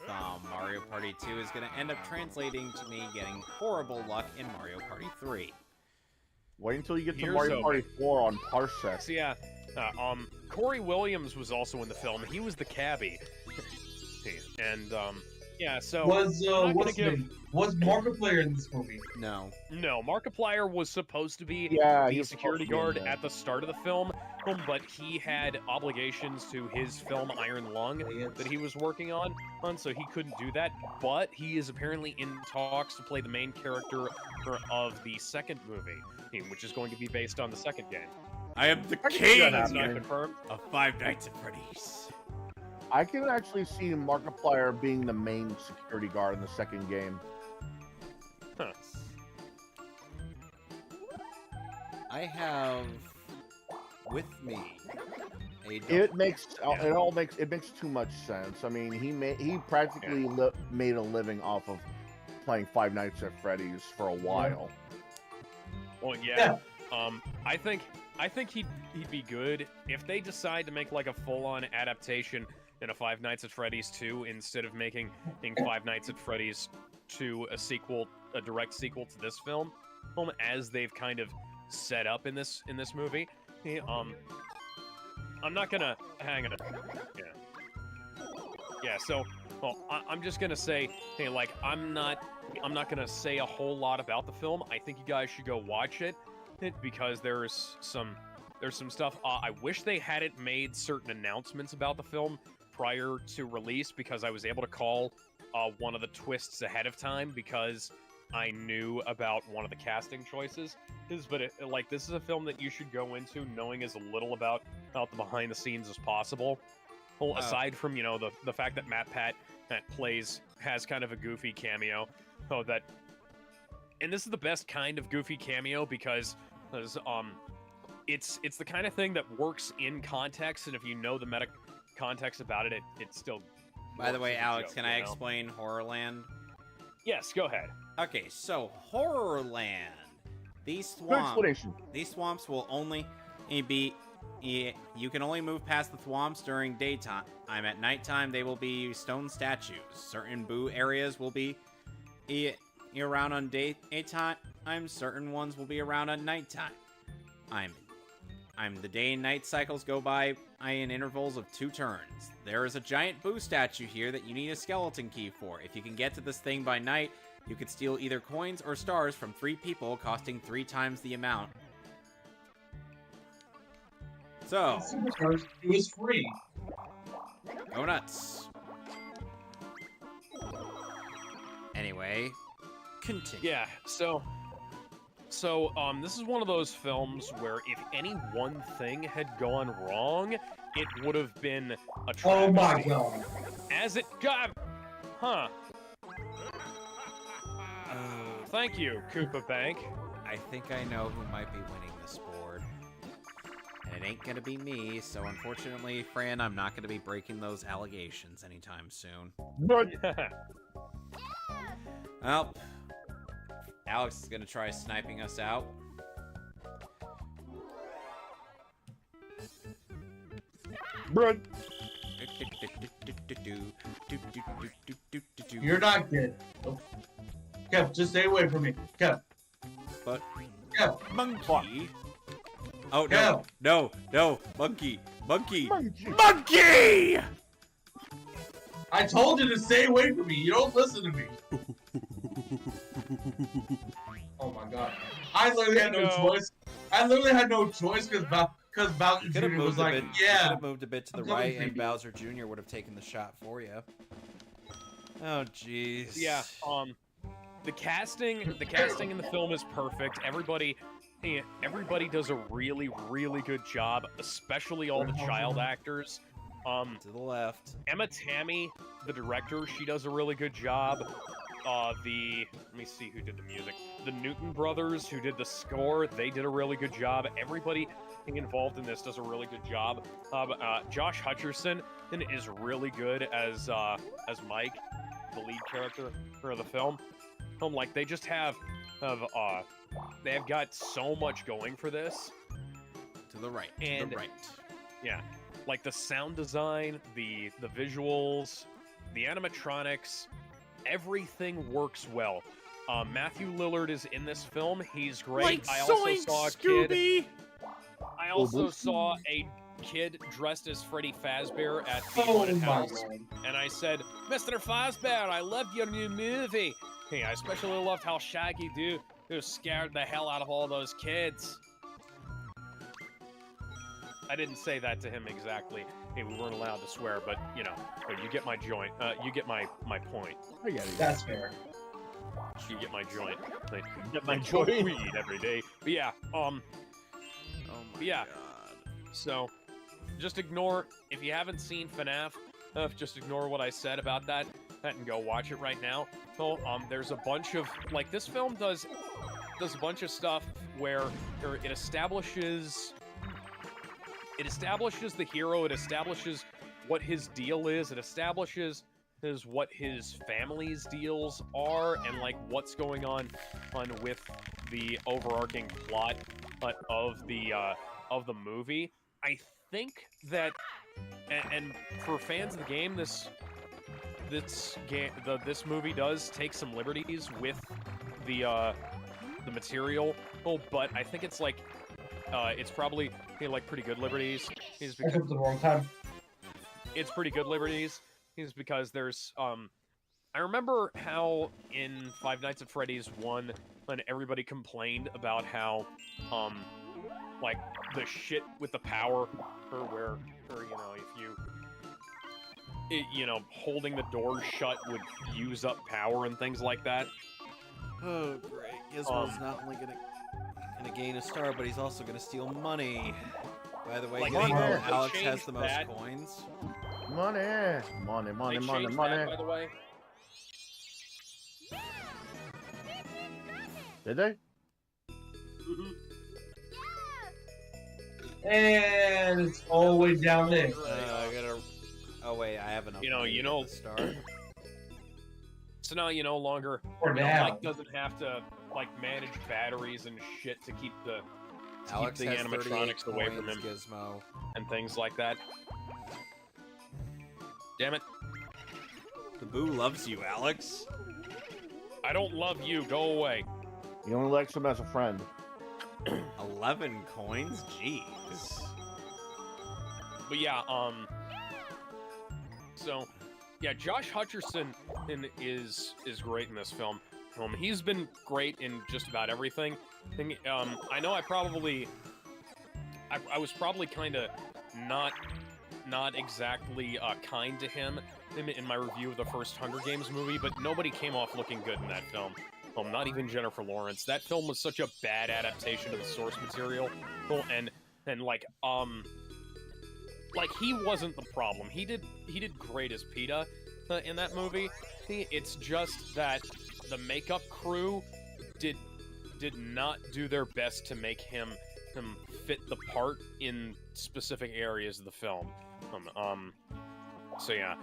Mario Party 2 is going to end up translating to me getting horrible luck in Mario Party 3. Wait until you get to Here's Mario Party hoping. 4 on Parsec. So yeah, Corey Williams was also in the film. He was the cabbie. And yeah, so was I'm not gonna what's give- his name? Was Markiplier in this movie? No. no, Markiplier was supposed to be Yeah, he the was security supposed to be guard in there. at the start of the film, but he had obligations to his film Iron Lung that he was working on, so he couldn't do that. But he is apparently in talks to play the main character of the second movie, which is going to be based on the second game. I am the I can see king that That's not happening. confirmed. of Five Nights at Freddy's. I can actually see Markiplier being the main security guard in the second game. Huh. I have with me a It makes it makes too much sense. I mean, he practically made a living off of playing Five Nights at Freddy's for a while. Well, yeah. I think he'd be good if they decide to make like a full-on adaptation in a Five Nights at Freddy's 2 instead of making Five Nights at Freddy's 2 a direct sequel to this film, as they've kind of set up in this movie. I'm not gonna hang on. Yeah. So, I'm just gonna say, hey, like I'm not gonna say a whole lot about the film. I think you guys should go watch it because there's some stuff. I wish they hadn't made certain announcements about the film prior to release, because I was able to call one of the twists ahead of time because I knew about one of the casting choices. But this is a film that you should go into knowing as little about the behind the scenes as possible. Well, aside from the fact that Matt Pat has kind of a goofy cameo, and this is the best kind of goofy cameo because it's the kind of thing that works in context, and if you know the meta context about it, it still. By the works way, as a Alex, joke, can I explain Horrorland? Yes, go ahead. Okay, so Horrorland. These Good swamps. explanation. These swamps will only be. You can only move past the swamps during daytime. At nighttime, they will be stone statues. Certain boo areas will be around on daytime. Certain ones will be around at nighttime. The day and night cycles go by in intervals of 2 turns. There is a giant Boo statue here that you need a skeleton key for. If you can get to this thing by night, you could steal either coins or stars from 3 people, costing 3 times the amount. So, Superstars, it was free. go nuts. Anyway, continue. Yeah, so this is one of those films where if any one thing had gone wrong, it would have been a travesty. Oh my god. As it got... Huh. Thank you, Koopa Bank. I think I know who might be winning this board. And it ain't gonna be me, so unfortunately, Fran, I'm not gonna be breaking those allegations anytime soon. Well, Alex is gonna try sniping us out. Brun. You're not good. Nope. Kev, just stay away from me. Kev. But Kev. monkey. Oh Kev. no, monkey. Monkey. I told you to stay away from me. You don't listen to me. Oh my god. I literally had no choice. I literally had no choice because Bowser You could have Jr. was moved a like, bit. You could yeah. have moved a bit to the I'm coming right, for and you. Bowser Jr. would have taken the shot for you. Oh jeez. Yeah, the casting in the film is perfect. Everybody does a really, really good job, especially all the child actors. To the left. Emma Tammy, the director, she does a really good job. Let me see who did the music. The Newton brothers, who did the score, they did a really good job. Everybody involved in this does a really good job. Josh Hutcherson is really good as Mike, the lead character for the film. Like they just they've got so much going for this. To the right. And to the right. Yeah, like the sound design, the visuals, the animatronics, everything works well. Matthew Lillard is in this film. He's great. Like I also Zoink, saw a Scooby! kid. I also saw a kid dressed as Freddy Fazbear at the Oh haunted my house, god. and I said, "Mr. Fazbear, I loved your new movie. Hey, I especially loved how Shaggy scared the hell out of all those kids." I didn't say that to him exactly. Hey, we weren't allowed to swear, but you know, you get my joint. You get my point. I get it. That's fair. You get my joint. Like, Get my I smoke joint. weed every day. But yeah, Oh my Yeah. god. so just ignore if you haven't seen FNAF. Just ignore what I said about that and go watch it right now. So there's a bunch of like this film does a bunch of stuff where it establishes the hero. It establishes what his deal is. It establishes what his family's deals are, and like what's going on with the overarching plot of the movie. I think that, and for fans of the game, this movie does take some liberties with the material, but I think it's like it's probably like pretty good liberties. Is I because took the wrong time. it's pretty good liberties. Is because there's I remember how in Five Nights at Freddy's 1 when everybody complained about how like the shit with the power or you know if you holding the door shut would use up power and things like that. Oh, great. Gizmo's not only gonna gain a star, but he's also gonna steal money. By the way, Like, Gizmo, they Alex has changed the most that. coins. Money. They Money. changed Money. that, by the way. Did they? And it's all the way down there. I gotta. Oh wait, I have enough. You know- money you to know- get the star. So now you no longer For now. Mike doesn't have to like manage batteries and shit to keep the Alex the has animatronics 38 away from coins, him Gizmo. and things like that. Damn it. The Boo loves you, Alex. I don't love you. Go away. He only likes him as a friend. 11 coins? Jeez. But yeah, so yeah, Josh Hutcherson is great in this film. He's been great in just about everything. I know I was probably kind of not exactly kind to him in my review of the first Hunger Games movie, but nobody came off looking good in that film. Not even Jennifer Lawrence. That film was such a bad adaptation of the source material, and like he wasn't the problem. He did great as PETA in that movie. It's just that the makeup crew did not do their best to make him fit the part in specific areas of the film. So yeah,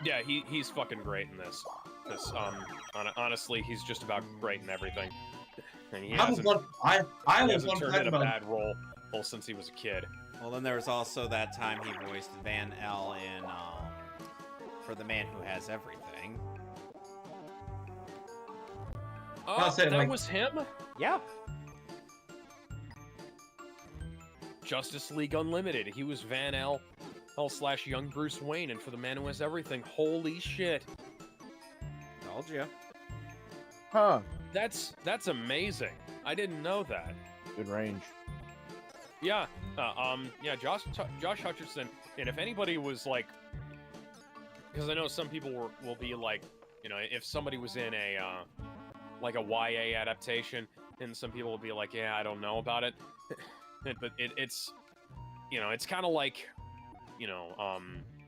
yeah, he's fucking great in this. Honestly, he's just about great in everything. And he hasn't turned in a bad role since he was a kid. Well, then there was also that time he voiced Van L in For the Man Who Has Everything. Oh, that was him? Yeah. Justice League Unlimited. He was Van L / young Bruce Wayne, and For the Man Who Has Everything. Holy shit. Told you. Huh. That's amazing. I didn't know that. Good range. Yeah. Yeah, Josh Hutcherson, and if anybody was like, because I know some people will be like, if somebody was in a like a YA adaptation, and some people will be like, yeah, I don't know about it. But it's it's kind of like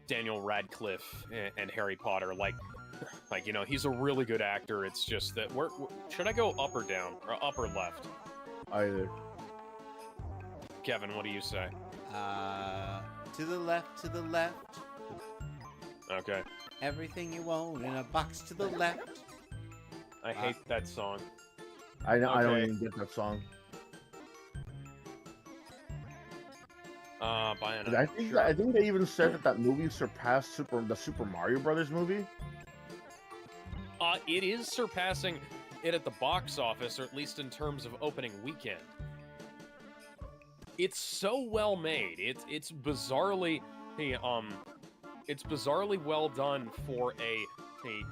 Daniel Radcliffe and Harry Potter, like he's a really good actor. It's just that should I go up or down, or up or left? Either. Kevin, what do you say? To the left, to the left. Okay. Everything you own in a box to the left. I hate that song. I don't Okay. even get that song. I think they even said that movie surpassed the Super Mario Brothers movie. It is surpassing it at the box office, or at least in terms of opening weekend. It's so well made. It's bizarrely well done for a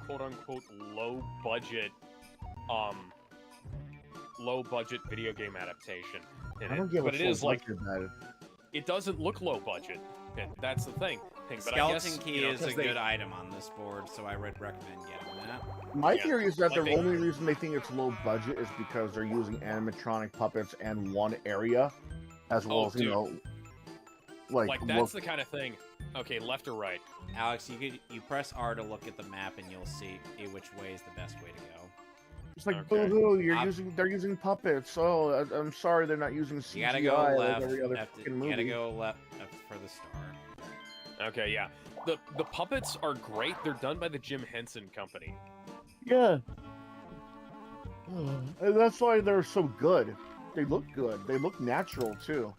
quote unquote low budget video game adaptation. I don't get what it is like about it. It doesn't look low budget. And that's the thing. But Skeleton I guess, Key is a good item on this board, so I would recommend getting that. My theory is that the only reason they think it's low budget is because they're using animatronic puppets and one area, as well as like that's the kind of thing. Okay, left or right? Alex, you press R to look at the map, and you'll see which way is the best way to go. It's like Okay. boo-hoo, they're using puppets. Oh, I'm sorry, they're not using CGI. You gotta go left. Like every other fucking movie. You gotta go left for the star. Okay, yeah. The puppets are great. They're done by the Jim Henson Company. Yeah. And that's why they're so good. They look good. They look natural too.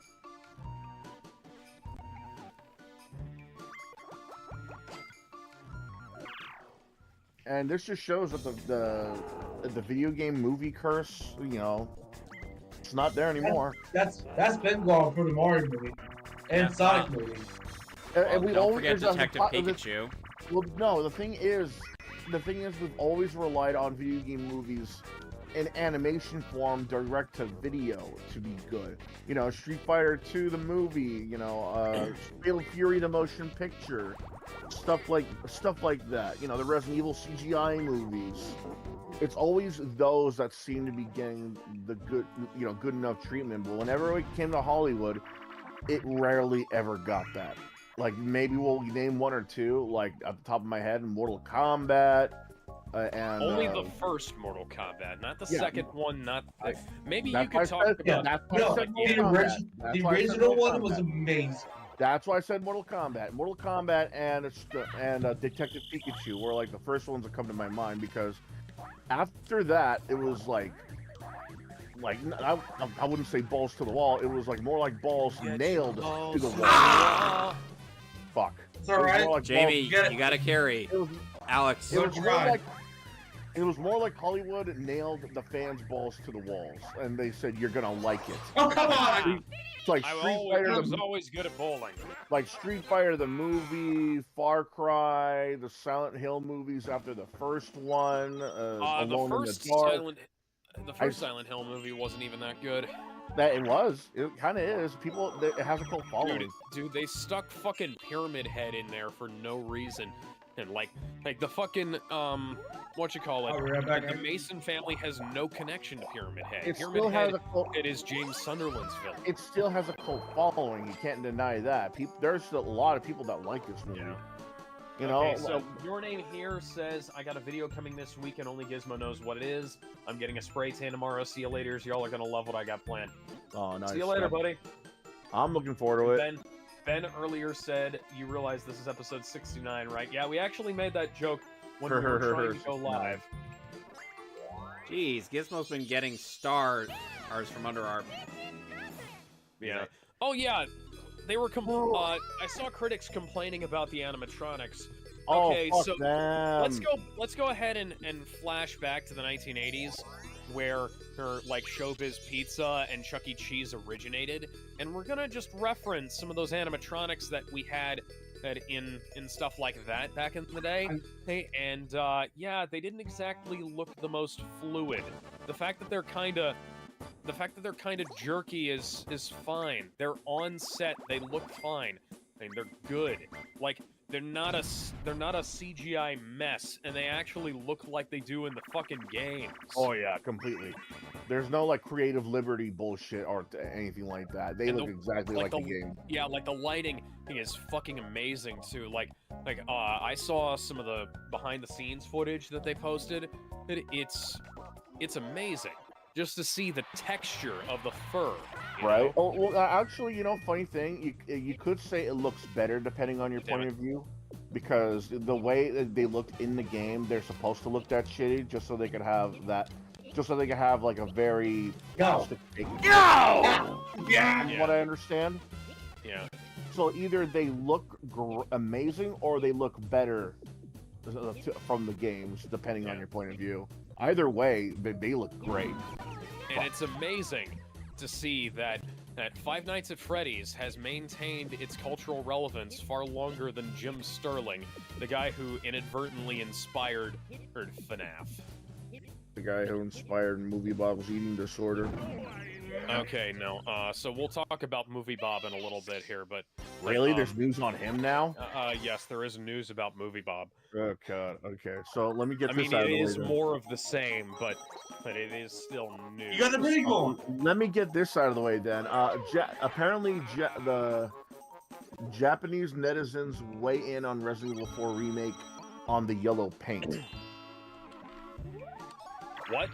And this just shows that the video game movie curse, it's not there anymore. That's been gone for the Mario movie and Sonic movie. And we Don't always forget Detective Pikachu. Well, no, the thing is we've always relied on video game movies in animation form, direct to video, to be good. Street Fighter 2 the movie, Fatal Fury the motion picture, stuff like that. The Resident Evil CGI movies. It's always those that seem to be getting the good, good enough treatment. But whenever it came to Hollywood, it rarely ever got that. Like, maybe we'll name one or two, like, at the top of my head, Mortal Kombat, and... Only the first Mortal Kombat, not the second one, not... Maybe you that's could talk about... The original one was amazing. That's why I said Mortal Kombat. Mortal Kombat and Detective Pikachu were, like, the first ones that come to my mind, because after that, it was, like I wouldn't say balls to the wall, it was, like, more like balls nailed to the wall. Fuck. It's alright. Jamie, you gotta carry. Alex. It was more like It was more like Hollywood nailed the fans' balls to the walls, and they said, "You're gonna like it." Oh, come on! It's like I Street Fighter, was always good at bowling. like Street Fighter the movie, Far Cry, the Silent Hill movies after the first one, Alone in the Dark. The first Silent Hill movie wasn't even that good. That it was. It kind of is. It has a cult following. Dude, they stuck fucking Pyramid Head in there for no reason. And like the fucking what you call it? The Mason family has no connection to Pyramid Head. It Pyramid still Head, has a cult. it is James Sunderland's villain. It still has a cult following. You can't deny that. There's still a lot of people that like this movie. Yeah. You know. Okay, so your name here says I got a video coming this week and only Gizmo knows what it is. I'm getting a spray tan tomorrow. See you later. Y'all are gonna love what I got planned. Oh, nice. See you later, buddy. I'm looking forward to it. Ben earlier said, you realize this is episode 69, right? Yeah, we actually made that joke when we were trying to go live. Jeez, Gizmo's been getting stars from under our... Yeah. Oh, yeah. They were... I saw critics complaining about the animatronics. Okay, so let's go ahead and flash back to the 1980s, where like Showbiz Pizza and Chuck E. Cheese originated, and we're gonna just reference some of those animatronics that we had in stuff like that back in the day. And yeah, they didn't exactly look the most fluid. The fact that they're kind of jerky is fine. They're on set, they look fine. I mean, they're good. Like, they're not a CGI mess, and they actually look like they do in the fucking games. Oh yeah, completely. There's no like creative liberty bullshit or anything like that. They look exactly like the game. Yeah, like the lighting is fucking amazing too. Like I saw some of the behind the scenes footage that they posted. It's amazing just to see the texture of the fur. Right. Oh, well, actually, you know, funny thing, you could say it looks better depending on your point of view, because the way that they looked in the game, they're supposed to look that shitty just so they could have like a very plastic take. Yeah. What I understand. Yeah. So either they look amazing or they look better from the games, depending on your point of view. Either way, they look great. And it's amazing to see that Five Nights at Freddy's has maintained its cultural relevance far longer than Jim Sterling, the guy who inadvertently inspired FNAF. The guy who inspired Movie Bob's eating disorder. Okay, no. So we'll talk about Movie Bob in a little bit here, but... Really? There's news on him now? Yes, there is news about Movie Bob. Oh, God. Okay, so let me get this out of the way. It is more of the same, but it is still news. You got a big one! Let me get this out of the way, then. Apparently, the Japanese netizens weigh in on Resident Evil 4 Remake on the yellow paint. What?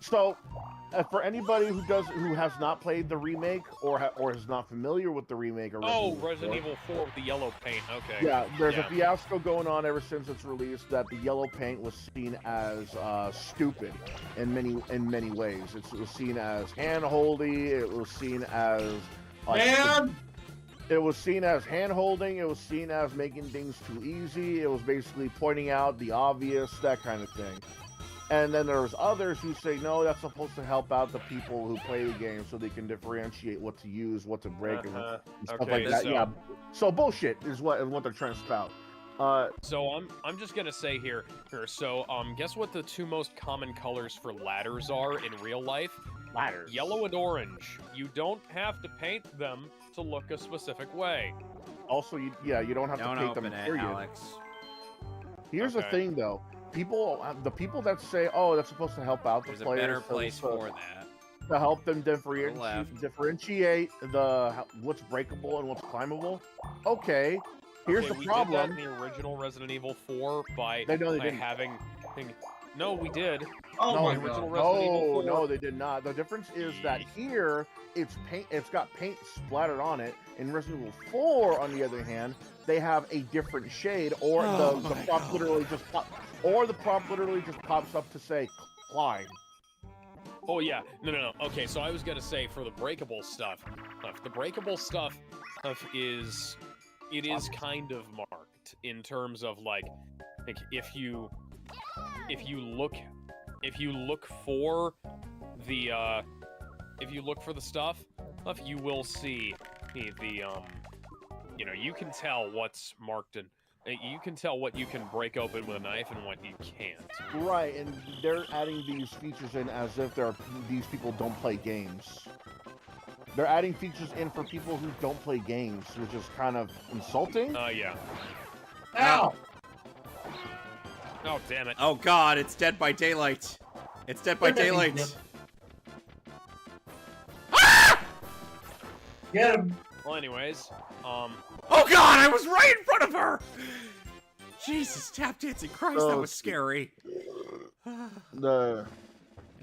So, for anybody who has not played the remake or is not familiar with the remake, or Resident Evil 4 with the yellow paint. Okay. Yeah, there's a fiasco going on ever since its release that the yellow paint was seen as stupid in many ways. It was seen as hand-holdy. It was seen as It was seen as hand-holding. It was seen as making things too easy. It was basically pointing out the obvious, that kind of thing. And then there's others who say, no, that's supposed to help out the people who play the game so they can differentiate what to use, what to break, and stuff like that. Yeah. So bullshit is what they're trying to spout. So I'm just gonna say here. So guess what the two most common colors for ladders are in real life? Ladders. Yellow and orange. You don't have to paint them to look a specific way. Also, you don't have to paint them. Period. Alex. Here's the thing, though. The people that say, "Oh, that's supposed to help out the players," there's a better place for that. To help them differentiate what's breakable and what's climbable. Okay, here's the problem. We did that in the original Resident Evil 4 by having. No, we did. Oh my God. No, they did not. The difference is that here it's paint. It's got paint splattered on it. In Resident Evil 4, on the other hand, they have a different shade, or the prompt literally just pops up to say climb. Oh yeah, no. Okay, so I was gonna say for the breakable stuff, is kind of marked in terms of like if you if you look for the stuff, you will see you can tell what's marked and you can tell what you can break open with a knife and what you can't. Right, and they're adding these features in as if these people don't play games. They're adding features in for people who don't play games, which is kind of insulting. Yeah. Ow! Oh, damn it. Oh god, it's Dead by Daylight. It's Dead by Daylight. Get him! Well, anyways, Oh god, I was right in front of her! Jesus, tap dancing Christ, that was scary.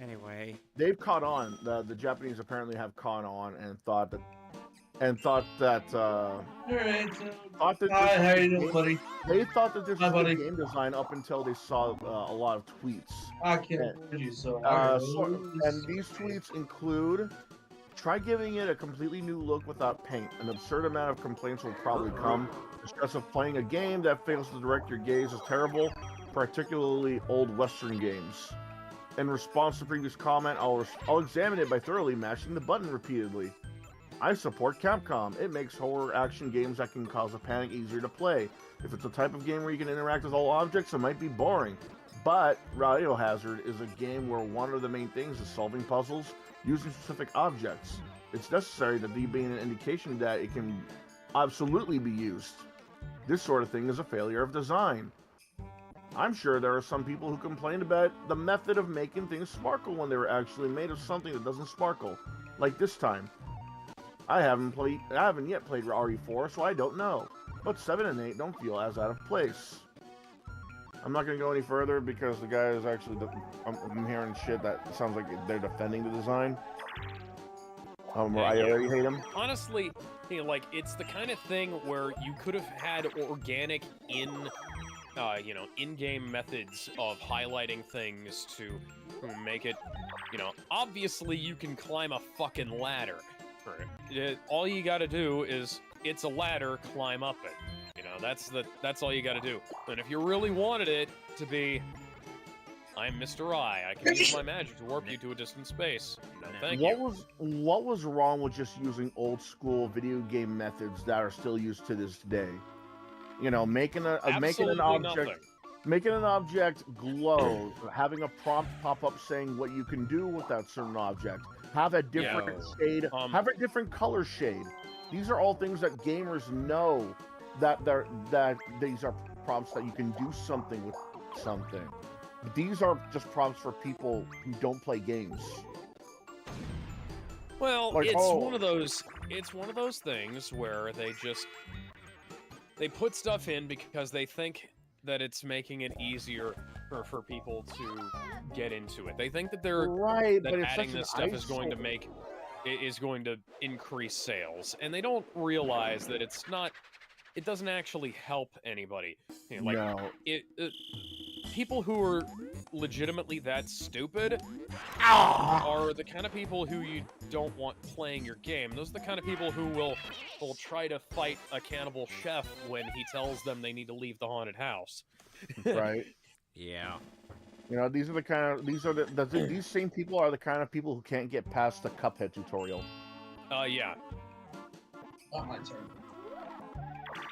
Anyway. They've caught on. The Japanese apparently have caught on and thought that Alright, thought that hi, how you doing, game, buddy? they thought that this Hi, was buddy. good game design up until they saw a lot of tweets. I can't hear you, so... And these tweets include: try giving it a completely new look without paint. An absurd amount of complaints will probably come. The stress of playing a game that fails to direct your gaze is terrible, particularly old Western games. In response to previous comment, I'll examine it by thoroughly mashing the button repeatedly. I support Capcom. It makes horror action games that can cause a panic easier to play. If it's a type of game where you can interact with all objects, it might be boring. But Biohazard is a game where one of the main things is solving puzzles using specific objects. It's necessary that there be an indication that it can absolutely be used. This sort of thing is a failure of design. I'm sure there are some people who complained about the method of making things sparkle when they were actually made of something that doesn't sparkle, like this time. I haven't yet played RE4, so I don't know, but 7 and 8 don't feel as out of place. I'm not going to go any further because the guy is actually... I'm hearing shit that sounds like they're defending the design. I already hate him. Honestly, it's the kind of thing where you could have had organic in-game methods of highlighting things to make it, obviously you can climb a fucking ladder. All you gotta do is, it's a ladder, climb up it. That's all you gotta do. And if you really wanted it to be, I'm Mr. I can use my magic to warp you to a distant space. No, thank you. What was wrong with just using old school video game methods that are still used to this day? Making an object glow, having a prompt pop up saying what you can do with that certain object, have a different shade, have a different color shade. These are all things that gamers know that these are prompts that you can do something with something. These are just prompts for people who don't play games. Well, it's one of those things where they put stuff in because they think that it's making it easier for people to get into it. They think that adding this stuff is going to increase sales, and they don't realize that it doesn't actually help anybody. People who are legitimately that stupid are the kind of people who you don't want playing your game. Those are the kind of people who will try to fight a cannibal chef when he tells them they need to leave the haunted house. Right. Yeah. These same people are the kind of people who can't get past the Cuphead tutorial. Yeah. Not my turn.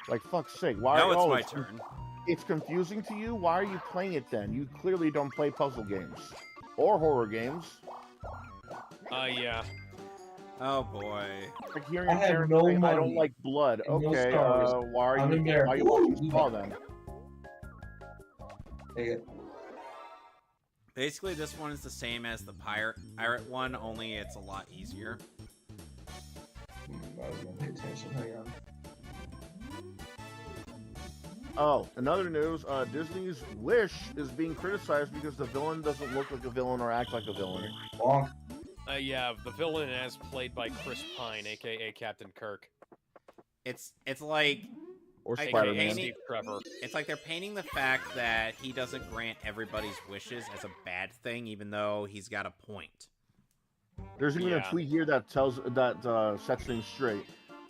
Like, fuck's sake, why? Now it's my turn. It's confusing to you? Why are you playing it then? You clearly don't play puzzle games. Or horror games. Yeah. Oh boy. Like hearing a parent saying, I don't like blood. Okay, why are you watching Saw then? Basically, this one is the same as the pirate one, only it's a lot easier. I was gonna pay attention. Hang on. Oh, another news, Disney's Wish is being criticized because the villain doesn't look like a villain or act like a villain. Bonk. Yeah, the villain as played by Chris Pine, aka Captain Kirk. It's like... Or Spider-Man. It's like they're painting the fact that he doesn't grant everybody's wishes as a bad thing, even though he's got a point. There's even a tweet here that sets things straight.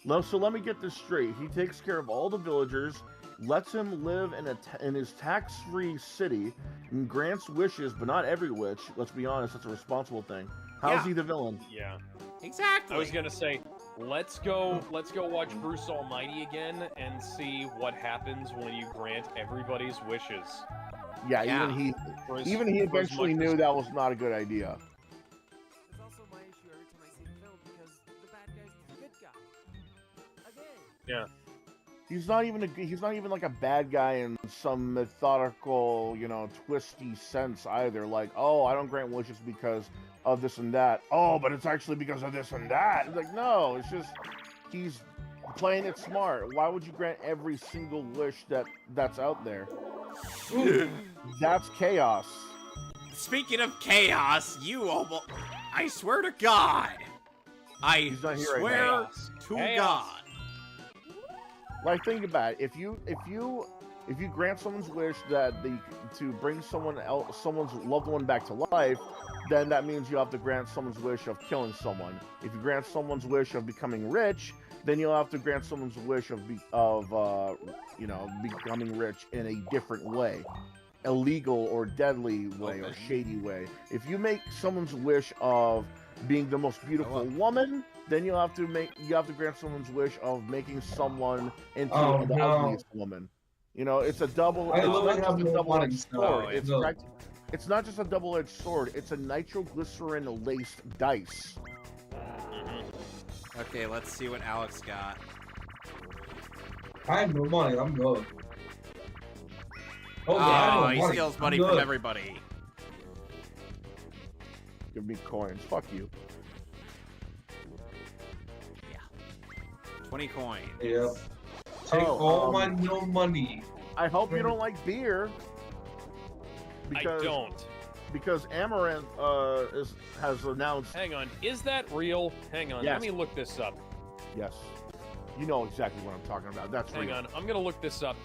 So let me get this straight. He takes care of all the villagers, lets him live in his tax-free city, and grants wishes, but not every wish. Let's be honest, that's a responsible thing. How's he the villain? Yeah. Exactly. I was gonna say, let's go watch Bruce Almighty again and see what happens when you grant everybody's wishes. Yeah, Yeah. even he eventually knew that was not a good idea. It's also my issue every time I see the film because the bad guy's the good guy. Again. Yeah. He's not even like a bad guy in some methodical, twisty sense either. Like, oh, I don't grant wishes because of this and that. Oh, but it's actually because of this and that. It's like, no, it's just he's playing it smart. Why would you grant every single wish that's out there? That's chaos. Speaking of chaos, I swear to God. He's not here right swear now. to Chaos. God. Like, think about it. If you grant someone's wish to bring someone's loved one back to life, then that means you have to grant someone's wish of killing someone. If you grant someone's wish of becoming rich, then you'll have to grant someone's wish of becoming rich in a different way, illegal or deadly way or shady way. If you make someone's wish of being the most beautiful woman, then you have to grant someone's wish of making someone into the ugliest woman. It's a double. It's not just a double-edged sword. It's a nitroglycerin laced dice. Okay, let's see what Alex got. I have no money. I'm good. Oh, I have he no money. steals money I'm from good. everybody. Give me coins. Fuck you. 20 coins. Yeah. Take all my no money. I hope you don't like beer. I don't. Because Amaranth has announced. Hang on, is that real? Hang on, Yes. let me look this up. Yes, you know exactly what I'm talking about. That's Hang real. on, I'm gonna look this up.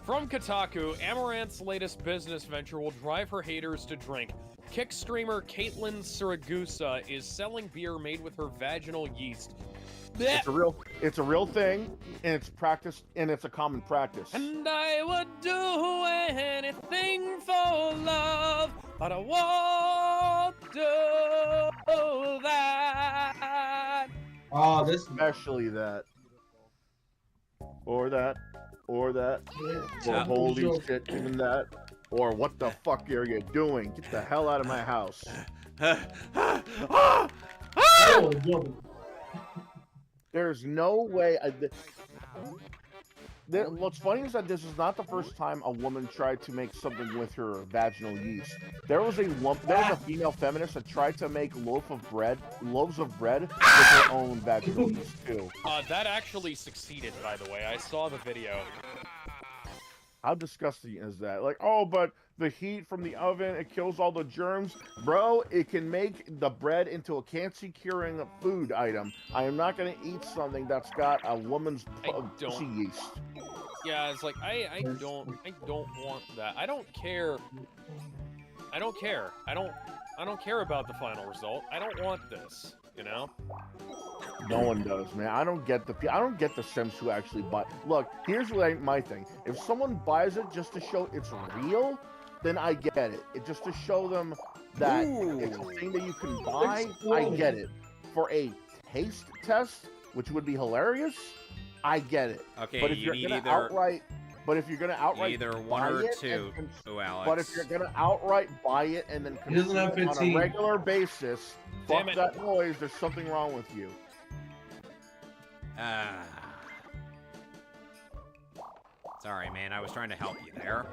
From Kotaku, Amaranth's latest business venture will drive her haters to drink. Kick streamer Caitlin Siragusa is selling beer made with her vaginal yeast. It's a real thing, and it's practiced, and it's a common practice. And I would do anything for love, but I won't do that. Oh, this. Especially that. Or that. Or that. Or Yeah. holy shit, even that. Or what the fuck are you doing? Get the hell out of my house. Oh, no. There's no way. What's funny is that this is not the first time a woman tried to make something with her vaginal yeast. There was a female feminist that tried to make loaves of bread with her own vaginal yeast too. That actually succeeded, by the way. I saw the video. How disgusting is that? Like, oh, but the heat from the oven, it kills all the germs. Bro, it can make the bread into a cancer-curing food item. I am not going to eat something that's got a woman's pussy yeast. Yeah, it's like, I don't want that. I don't care. I don't care about the final result. I don't want this, No one does, man. I don't get the Sims who actually buy. Look, here's my thing. If someone buys it just to show it's real, then I get it. Just to show them that it's a thing that you can buy, I get it. For a taste test, which would be hilarious, I get it. Okay, but if you're gonna outright either one buy or it two, Alex. But if you're gonna outright buy it and then He doesn't have consume it on 15. a regular basis, Damn fuck it. that noise. There's something wrong with you. Sorry, man. I was trying to help you there.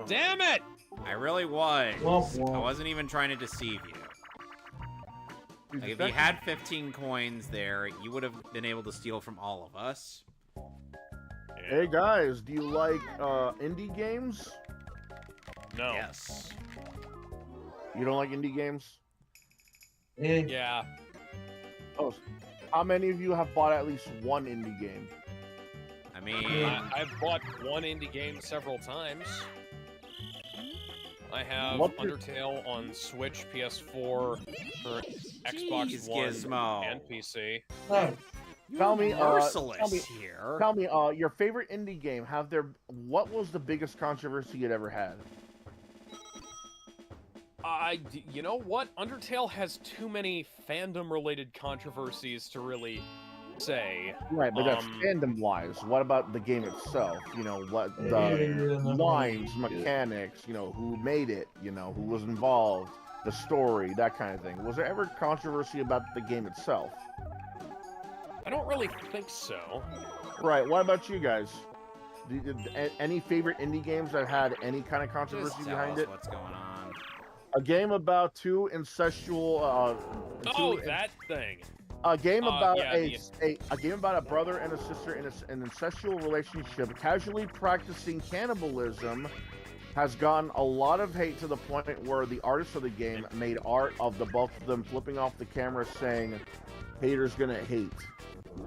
Damn it! I really was. Womp womp. I wasn't even trying to deceive you. Like, if you had 15 coins there, you would have been able to steal from all of us. Hey guys, do you like indie games? No. Yes. You don't like indie games? Eh. Yeah. Oh, how many of you have bought at least one indie game? I mean, I've bought one indie game several times. I have What the- Undertale on Switch, PS4, or Xbox Jeez, One, Gizmo. and PC. Oh, Tell me, merciless here. Tell me, your favorite indie game. What was the biggest controversy you'd ever had? You know what? Undertale has too many fandom-related controversies to really say. Right, but that's fandom-wise. What about the game itself? You know, what the lines, mechanics, you know, who made it, you know, who was involved, the story, that kind of thing. Was there ever controversy about the game itself? I don't really think so. Right, what about you guys? Any favorite indie games that had any kind of controversy Just tell behind us it? what's going on. A game about two incestual. That thing. A game about a game about a brother and a sister in an incestual relationship, casually practicing cannibalism, has gotten a lot of hate to the point where the artist of the game made art of the both of them flipping off the camera, saying, "Haters gonna hate."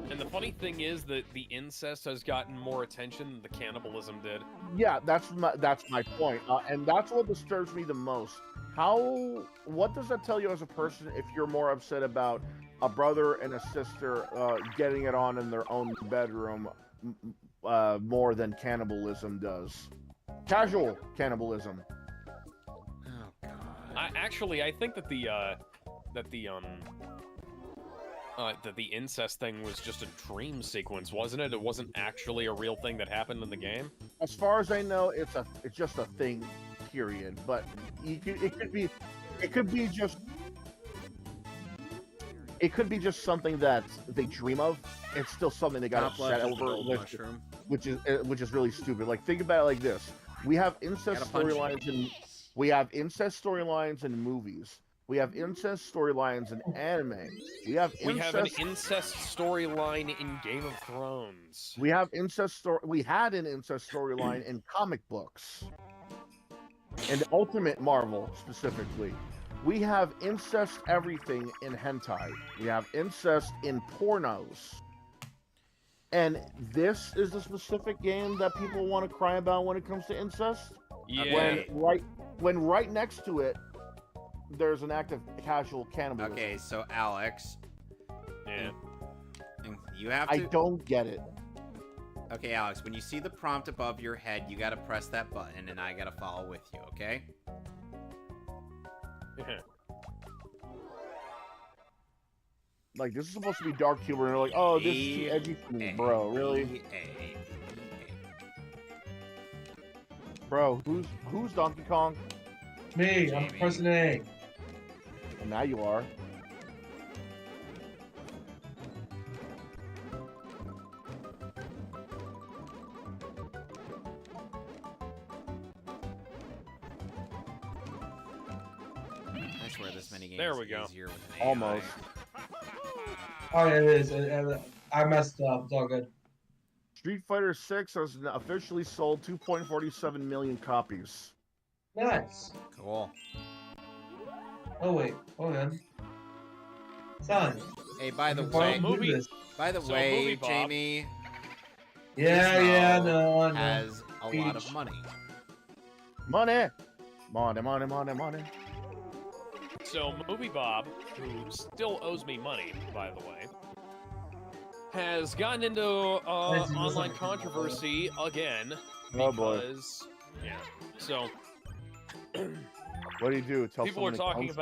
And the funny thing is that the incest has gotten more attention than the cannibalism did. Yeah, that's my point, and that's what disturbs me the most. What does that tell you as a person if you're more upset about a brother and a sister getting it on in their own bedroom more than cannibalism does? Casual cannibalism. Oh god. I think that the incest thing was just a dream sequence, wasn't it? It wasn't actually a real thing that happened in the game. As far as I know, it's just a thing, period. But it could be just something that they dream of. It's still something they got upset over, which is really stupid. Like, think about it like this: we have incest storylines in movies. We have incest storylines in anime. We have an incest storyline in Game of Thrones. We had an incest storyline in comic books. In Ultimate Marvel, specifically. We have incest everything in hentai. We have incest in pornos. And this is the specific game that people want to cry about when it comes to incest? Yeah. When right next to it, there's an act of casual cannibalism. Okay, so Alex. Yeah. And you have to... I don't get it. Okay, Alex, when you see the prompt above your head, you gotta press that button, and I gotta follow with you, okay? Like, this is supposed to be dark humor, and they're like, oh, this is too edgy for me, bro. Really? Bro, who's Donkey Kong? Me, I'm pressing A. And now you are. I swear this mini-game There we go. easier with an AI. Almost. Oh, yeah, it is. I messed up. It's all good. Street Fighter 6 has officially sold 2.47 million copies. Nice. Cool. Oh, wait. Hold on. Son. Hey, by the you way, finally do this. Movie Bob. Jamie Yeah, Gizmo no. has a lot of money. Money! Money. So Movie Bob, who still owes me money, by the way, has gotten into online controversy again Oh, boy. because So What do you do? Tell people were someone to talking come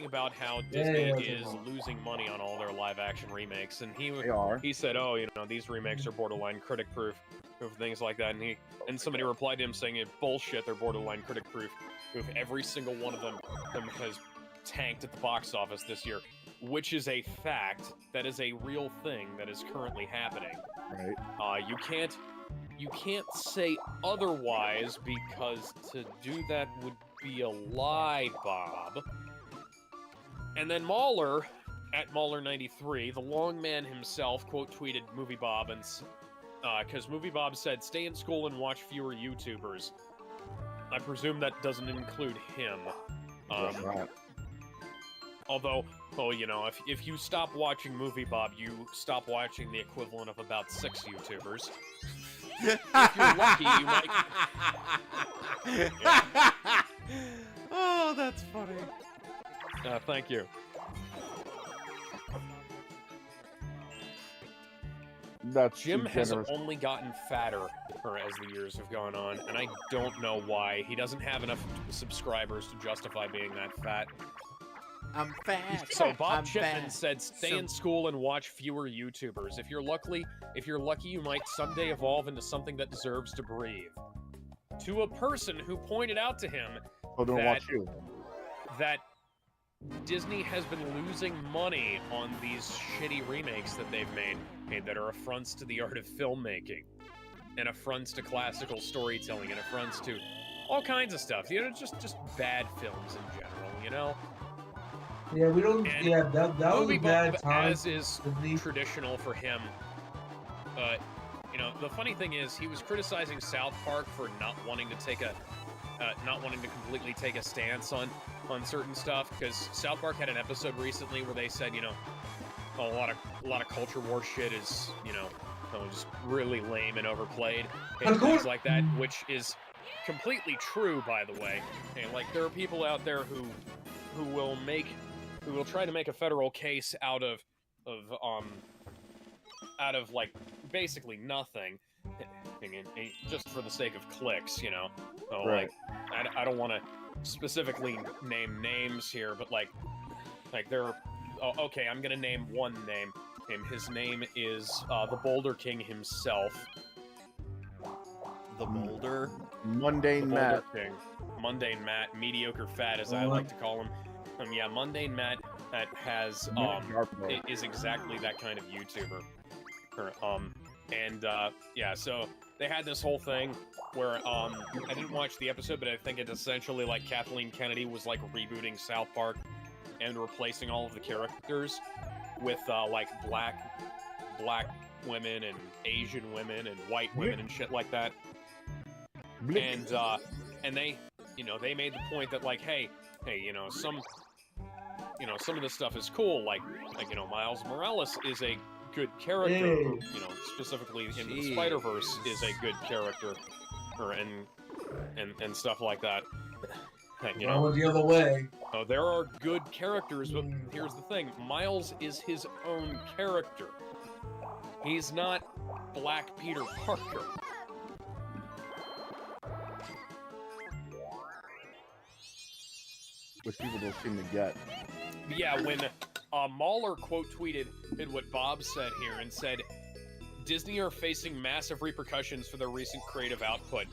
about how Yeah, Disney yeah, is losing money on all their live action remakes, and They are. he said, "Oh, these remakes are borderline critic proof," of things like that. And somebody replied to him saying, "It bullshit. They're borderline critic proof. If every single one of them has tanked at the box office this year," which is a fact. That is a real thing that is currently happening. Right. You can't say otherwise, because to do that would be a lie, Bob. And then Mauler, at Mauler93, the long man himself, quote tweeted Movie Bob, and because Movie Bob said, "Stay in school and watch fewer YouTubers." I presume that doesn't include him. That's right. Although, if you stop watching Movie Bob, you stop watching the equivalent of about 6 YouTubers. If you're lucky, you might... Oh, that's funny. Thank you. That's Jim too has generous. only gotten fatter as the years have gone on, and I don't know why. He doesn't have enough subscribers to justify being that fat. I'm fat. So Bob I'm Chipman fat. said, "Stay So- in school and watch fewer YouTubers. If you're lucky, you might someday evolve into something that deserves to breathe." To a person who pointed out to him Oh, don't that- watch you. that Disney has been losing money on these shitty remakes that they've made that are affronts to the art of filmmaking, and affronts to classical storytelling, and affronts to all kinds of stuff. You know, just bad films in general. You know. Yeah, we don't. And Yeah, that was Movie a bad Bob, time. as is Disney. traditional for him. You know, the funny thing is, he was criticizing South Park for not wanting to completely take a stance on certain stuff, because South Park had an episode recently where they said, you know, a lot of culture war shit is, you know, just really lame and overplayed and things like that, which is completely true, by the way. And like, there are people out there who will try to make a federal case out of like basically nothing, and just for the sake of clicks, you know. So, Right. like, I don't want to specifically name names here, but like there are. Oh, okay, I'm gonna name one name. And his name is the Boulder King himself. The Boulder. Mundane The Matt. Boulder King. Mundane Matt, mediocre fat, as I like to call him. Yeah, Mundane Matt has is exactly that kind of YouTuber. Yeah, so they had this whole thing where I didn't watch the episode, but I think it's essentially like Kathleen Kennedy was like rebooting South Park and replacing all of the characters with like black women and Asian women and white women and shit like that. And they, you know, they made the point that like, hey, you know, some of this stuff is cool, like you know, Miles Morales is a good character, Hey. you know, specifically in the Spider-Verse is a good character, and stuff like that. You I know, went the other way. oh, there are good characters, but here's the thing: Miles is his own character. He's not Black Peter Parker. Which people don't seem to get. Yeah, when Mahler quote tweeted what Bob said here and said, Disney are facing massive repercussions for their recent creative output,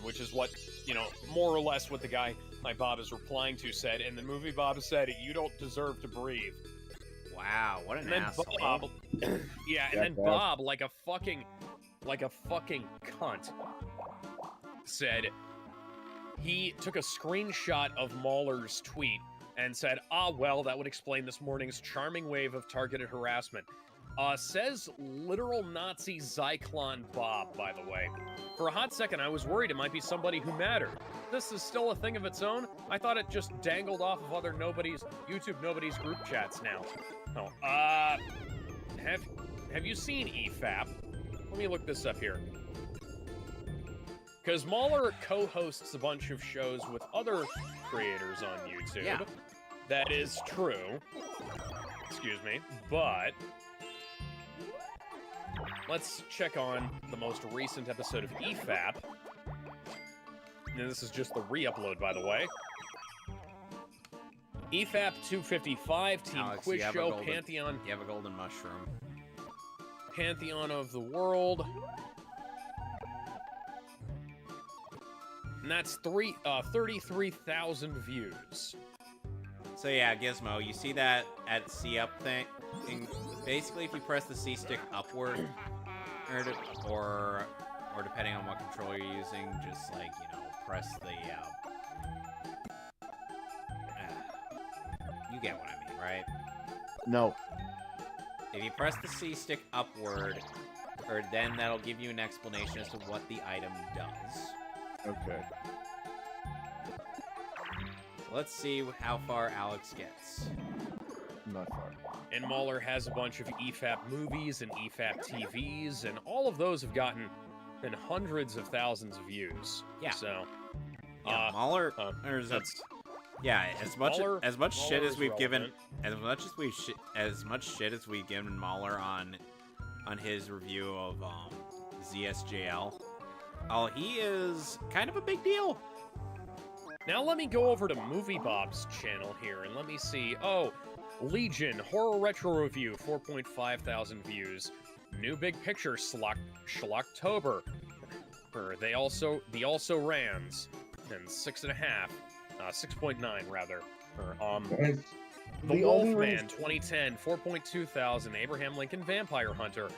which is what, you know, more or less what the guy like Bob is replying to said. And the movie Bob said, "You don't deserve to breathe." Wow, what an And then asshole. Bob, yeah, and then Bob, like a fucking cunt, said he took a screenshot of Mahler's tweet and said, "Ah, well, that would explain this morning's charming wave of targeted harassment." Says literal Nazi Zyklon Bob, by the way. For a hot second, I was worried it might be somebody who mattered. This is still a thing of its own? I thought it just dangled off of other YouTube nobodies group chats now. Oh, have you seen EFAP? Let me look this up here. Because Mahler co-hosts a bunch of shows with other creators on YouTube. Yeah. That is true. Excuse me. But let's check on the most recent episode of EFAP. And this is just the re-upload, by the way. EFAP 255, Team Alex, Quiz you have a Show, golden- Pantheon. You have a golden mushroom. Pantheon of the World. And that's 33,000 views. So yeah, Gizmo, you see that at C up thing? Basically, if you press the C stick upward, or depending on what controller you're using, just like, you know, press the you get what I mean, right? No. If you press the C stick upward, then that'll give you an explanation as to what the item does. Okay. Let's see how far Alex gets. Not far. And Mahler has a bunch of EFAP movies and EFAP TVs, and all of those have gotten hundreds of thousands of views. Yeah. So, Yeah, Mahler. that's Yeah, as much Mahler- shit Mahler as is we've given, relevant. as much shit as we've given Mahler on on his review of ZSJL. Oh, he is kind of a big deal. Now let me go over to Movie Bob's channel here, and let me see. Oh, Legion Horror Retro Review, 4.5 thousand views. New Big Picture Schlocktober. The also Rans, and 6.5, 6.9 rather. The Wolfman 2010, 4.2 thousand. Abraham Lincoln Vampire Hunter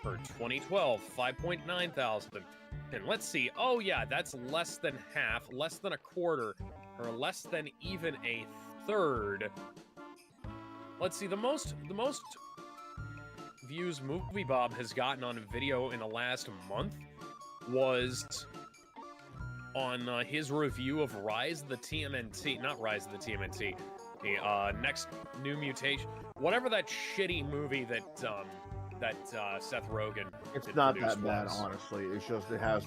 for 2012, 5.9 thousand. And let's see. Oh yeah, that's less than half, less than a quarter, or less than even a third. Let's see. The most views Movie Bob has gotten on a video in the last month was on his review of Rise of the TMNT, not Rise of the TMNT, the Next New Mutation, whatever that shitty movie that Seth Rogen. It's not that bad, honestly. It's just it has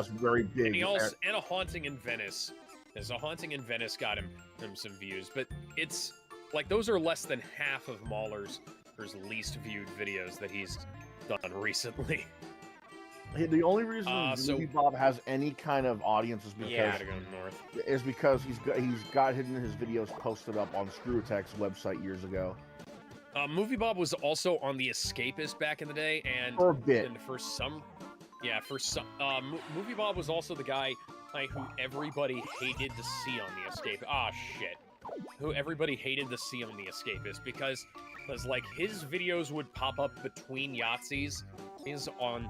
very big. And he also and A Haunting in Venice. There's A Haunting in Venice got him some views, but it's like those are less than half of Mahler's least viewed videos that he's done recently. The only reason Movie Bob has any kind of audience is because he's got his videos posted up on Screwtech's website years ago. Movie Bob was also on The Escapist back in the day, and for a bit. And Movie Bob was also the guy who everybody hated to see on The Escapist. Who everybody hated to see on The Escapist because like his videos would pop up between Yahtzees. He's on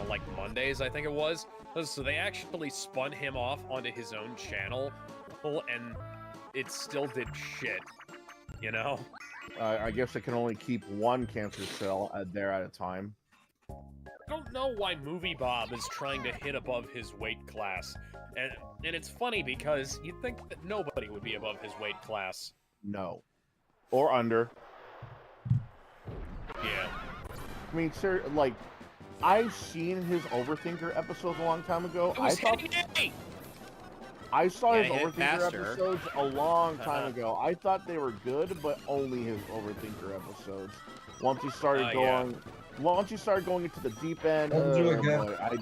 like Mondays, I think it was. So they actually spun him off onto his own channel, and it still did shit, you know? I guess it can only keep one cancer cell there at a time. I don't know why Movie Bob is trying to hit above his weight class. And it's funny because you'd think that nobody would be above his weight class. No. Or under. Yeah. I mean, sir, like, I've seen his Overthinker episodes a long time ago. I saw his Overthinker episodes a long time ago. I thought they were good, but only his Overthinker episodes. Once he started going into the deep end,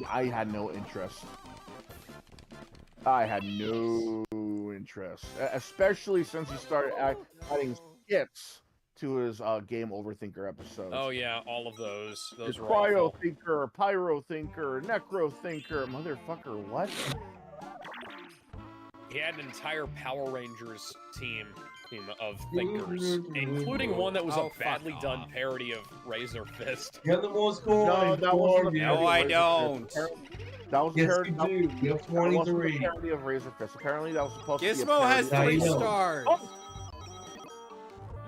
I had no interest. I had no interest, especially since he started adding skits to his game Overthinker episodes. Oh yeah, all of those. Those were Cryo Thinker, Pyro Thinker, Necro Thinker, motherfucker, what? He had an entire Power Rangers team of thinkers, including one that was a badly done parody of Razor Fist. You have the most cool. No, that wasn't a No, I don't. That was a parody. Yes, you do. You have 23. That wasn't a parody of Razor Fist. Apparently, that was supposed to be a Gizmo has parody 3 of... stars.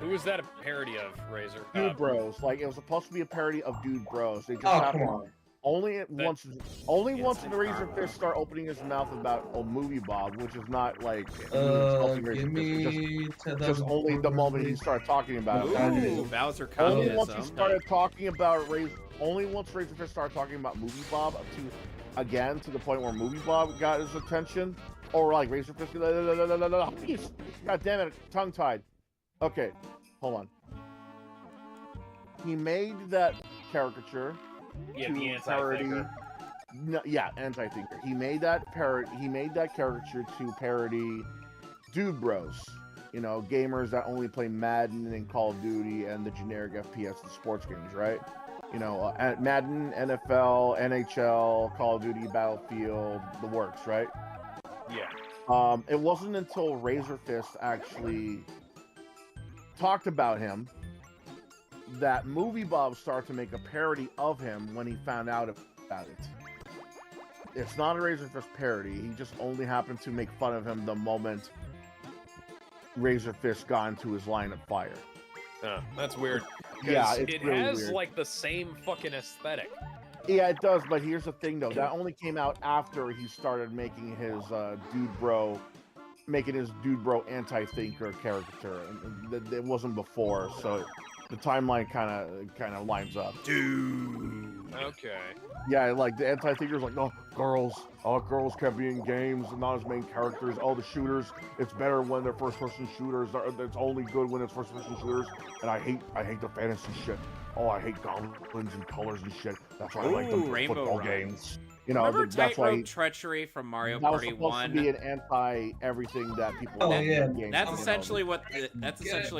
Who was that a parody of, Razor? Dude Bros. Like, it was supposed to be a parody of Dude Bros. They just come on. Only once the Razor Fist start opening his mouth about Movie Bob, which is not like give me just only the moment he started talking about it. Ooh, Bowser Only communism. once he started talking about only once Razor Fist started talking about Movie Bob to the point where Movie Bob got his attention, or like Razor Fist, God damn it, tongue tied. Okay, hold on. He made that caricature. Yeah, the anti-thinker. No, yeah, anti-thinker. He made that caricature to parody Dude Bros. You know, gamers that only play Madden and Call of Duty and the generic FPS and sports games, right? You know, Madden, NFL, NHL, Call of Duty, Battlefield, the works, right? Yeah. It wasn't until Razor Fist actually talked about him that Movie Bob started to make a parody of him when he found out about it. It's not a Razor Fist parody. He just only happened to make fun of him the moment Razor Fist got into his line of fire. That's weird. Yeah, it's it really has weird. like the same fucking aesthetic. Yeah, it does, but here's the thing though. That only came out after he started making his Dude Bro anti-thinker caricature. It wasn't before, so the timeline kind of lines up. Dude. Okay. Yeah, like the anti-thinkers, like, no, girls can't be in games, not as main characters. Oh, the shooters, it's better when they're first-person shooters. It's only good when it's first-person shooters. And I hate the fantasy shit. Oh, I hate goblins and colors and shit. That's why I like them Rainbow football Run. games. You know, Remember that's why Tightrope Treachery from Mario that was Party supposed 1? to be an anti-everything that people. Oh, love yeah. in games, That's you know. essentially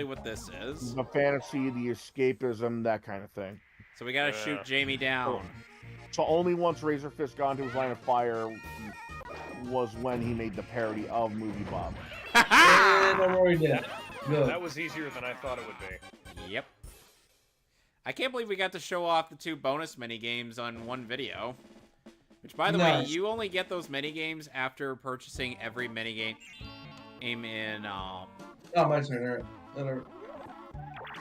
what this is. The fantasy, the escapism, that kind of thing. So we gotta shoot Jamie down. So only once Razorfist got into his line of fire was when he made the parody of Movie Bob. And I'm already dead. Good. That was easier than I thought it would be. Yep. I can't believe we got to show off the 2 bonus minigames on one video. Which, by the way, Nice. you only get those minigames after purchasing every minigame in, Oh, my turn. Alright.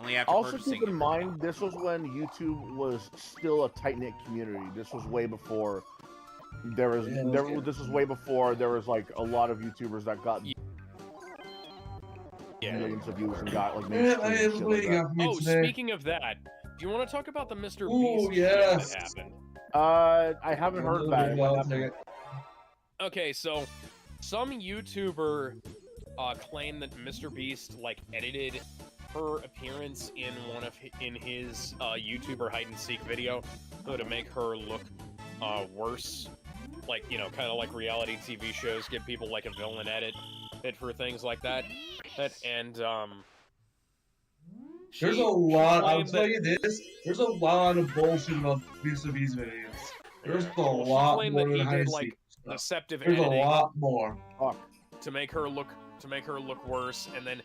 only after Also purchasing. keep in mind, this was when YouTube was still a tight-knit community. This was way before there was this was way before there was like a lot of YouTubers that got millions of views and got like Yeah, mainstream shit what like you that. got for me Oh, today? speaking of that, do you want to talk about the Mr. Ooh, Beast yes. shit that happened? I haven't heard about it. I'll take it. Okay, so some YouTuber claimed that Mr. Beast like edited her appearance in his YouTuber hide and seek video to make her look worse, like, you know, kind of like reality TV shows give people like a villain edit for things like that. There's a lot. I'll tell you this. There's a lot of bullshit about Mr. Beast videos. There's a lot claimed more that than he hide did and like seek stuff. deceptive There's a editing lot more. to make her look worse, and then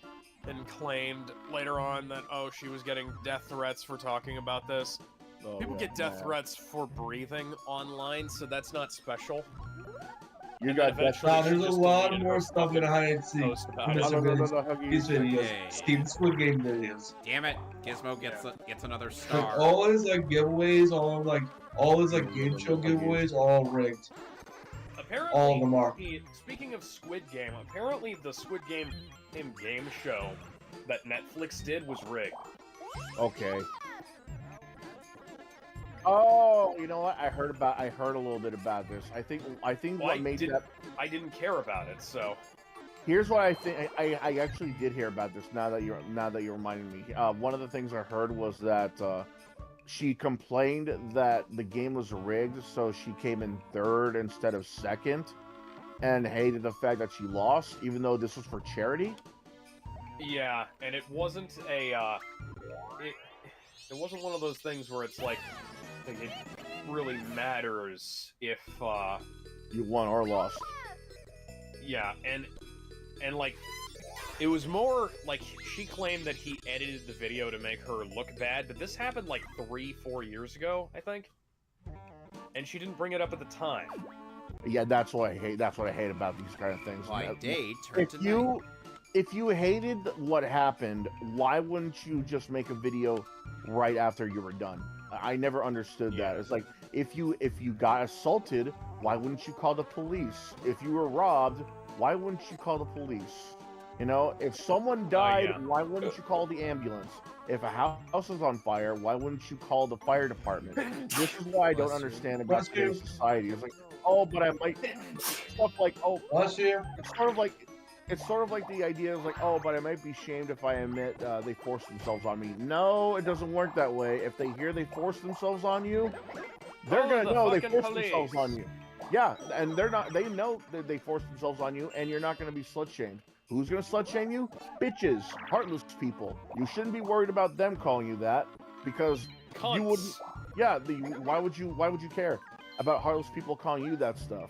claimed later on that, oh, she was getting death threats for talking about this. Oh, People yeah, get death man. threats for breathing online, so that's not special. You And got then death eventually Nah, she there's a just lot deleted more her stuff in fucking hide and seek. post about in it. Mr. Beast videos. Okay. Steam Squid Game videos. Damn it, Gizmo gets another Like, star. all his like giveaways, all his like game show giveaways, all rigged. Apparently, All of them are. Speaking of Squid Game, apparently the Squid Game game show that Netflix did was rigged. Okay. Oh, you know what? I heard a little bit about this. I think Well, what made that. I didn't care about it, so Here's what I think. I actually did hear about this. Now that you're reminding me, one of the things I heard was that she complained that the game was rigged, so she came in third instead of second, and hated the fact that she lost, even though this was for charity. yeah, and it wasn't it wasn't one of those things where it's like it really matters if You won or lost. yeah, and like it was more like she claimed that he edited the video to make her look bad, but this happened like 3-4 years ago, I think. And she didn't bring it up at the time. Yeah, that's what I hate. That's what I hate about these kind of things. Why day turned If to night. if you hated what happened, why wouldn't you just make a video right after you were done? I never understood that. It's like if you got assaulted, why wouldn't you call the police? If you were robbed, why wouldn't you call the police? You know, if someone died, yeah. why wouldn't you call the ambulance? If a house is on fire, why wouldn't you call the fire department? This is why I don't understand about Bless you. today's society. It's like, oh, but I might stuff like, oh, Last year, it's sort of like the idea of like, oh, but I might be shamed if I admit they forced themselves on me. No, it doesn't work that way. If they hear they forced themselves on you, they're Oh, gonna the know they fucking forced themselves police. on you. Yeah, and they're not. They know that they forced themselves on you, and you're not gonna be slut shamed. Who's gonna slut shame you? Bitches, heartless people. You shouldn't be worried about them calling you that because Cunts. you wouldn't. Yeah, why would you care about heartless people calling you that stuff?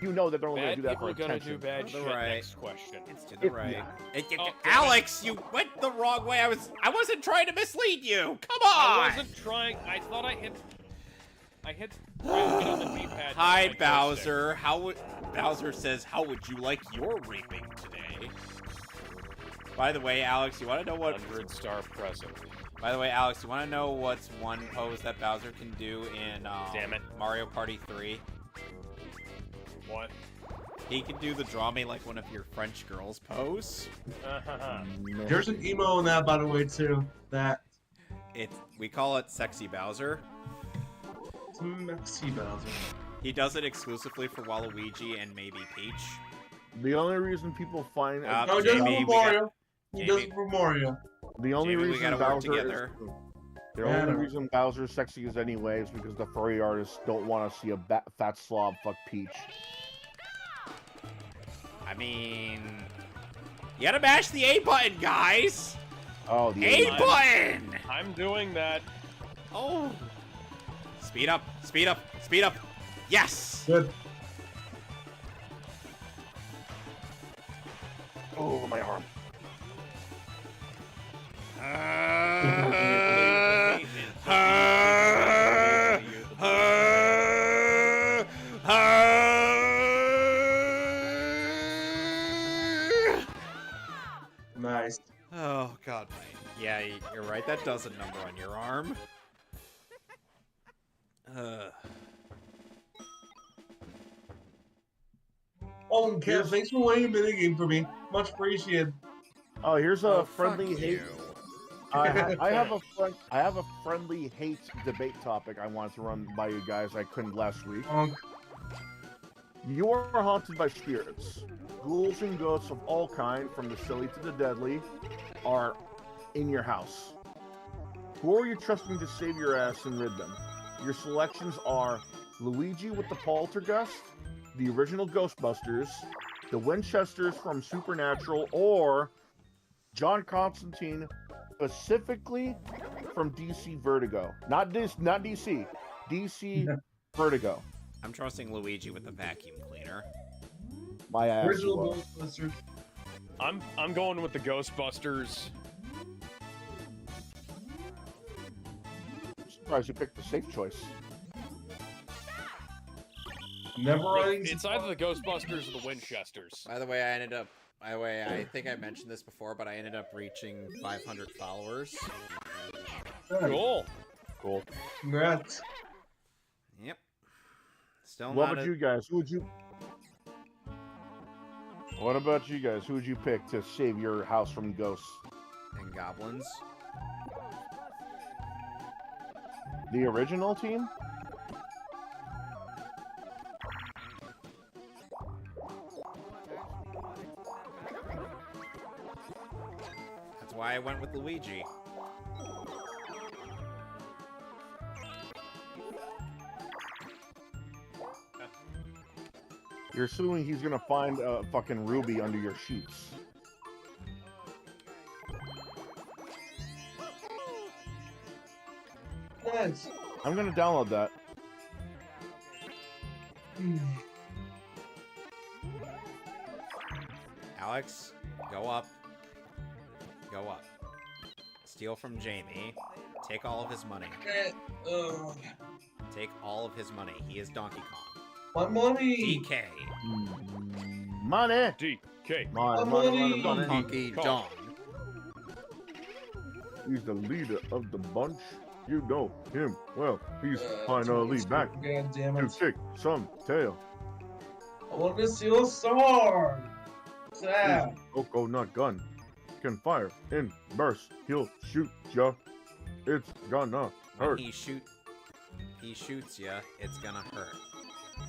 You know that they're only gonna Bad do that people for are gonna attention. do bad The shit. right. Next question. It's to the right. Oh, Alex, you went the wrong way. I wasn't trying to mislead you. Come I on. wasn't trying. I thought I hit right on the D-pad. Hi, like Bowser. Bowser says, "How would you like your raping today?" By the way, Alex, you want to know what? 100-star present. By the way, Alex, you want to know what's one pose that Bowser can do in Damn it. Mario Party 3? What? He can do the draw me like one of your French girls pose. there's an emo in that, by the way, too. That We call it Sexy Bowser. Sexy Bowser. He does it exclusively for Waluigi and maybe Peach. The only reason people find No, he does it Jamie, for Mario. He Jamie. does it for Mario. the only Jamie, we reason gotta work Bowser together. The only reason Bowser's sexy is anyway is because the furry artists don't want to see a fat slob fuck Peach. I mean, you gotta mash the A button, guys. Oh, the A button. I'm doing that. Oh. Speed up, speed up, speed up. Yes. Good. Oh, my arm. Nice. Oh, God. Yeah, you're right. That does a number on your arm. Oh, and Kev, thanks for winning a minigame for me. Much appreciated. Oh, here's a Oh, friendly fuck hate. you. I have a friendly hate debate topic I wanted to run by you guys. I couldn't last week. You are haunted by spirits. Ghouls and ghosts of all kind, from the silly to the deadly, are in your house. Who are you trusting to save your ass and rid them? Your selections are Luigi with the Poltergeist, the original Ghostbusters, the Winchesters from Supernatural, or John Constantine, specifically from DC Vertigo. Not DC. DC Vertigo. I'm trusting Luigi with the vacuum cleaner. My ass. Original Ghostbusters. I'm going with the Ghostbusters. I'm surprised you picked the safe choice. Never running. It's either the Ghostbusters or the Winchesters. By the way, I think I mentioned this before, but I ended up reaching 500 followers. Cool. Cool. Congrats. Yep. Still What not about you guys? What about you guys? Who would you pick to save your house from ghosts? and goblins. The original team? That's why I went with Luigi. You're assuming he's gonna find a fucking ruby under your sheets. Nice. I'm gonna download that. Alex, go up. Go up. Steal from Jamie. Take all of his money. Take all of his money. He is Donkey Kong. My money. DK. Money! DK. Money. Donkey Kong. He's the leader of the bunch. You know him well. He's finally back God damn to it. kick some tail. I want to see a sword. Sad. Coconut gun can fire in bursts. He'll shoot ya. It's gonna When hurt. he shoots ya, it's gonna hurt.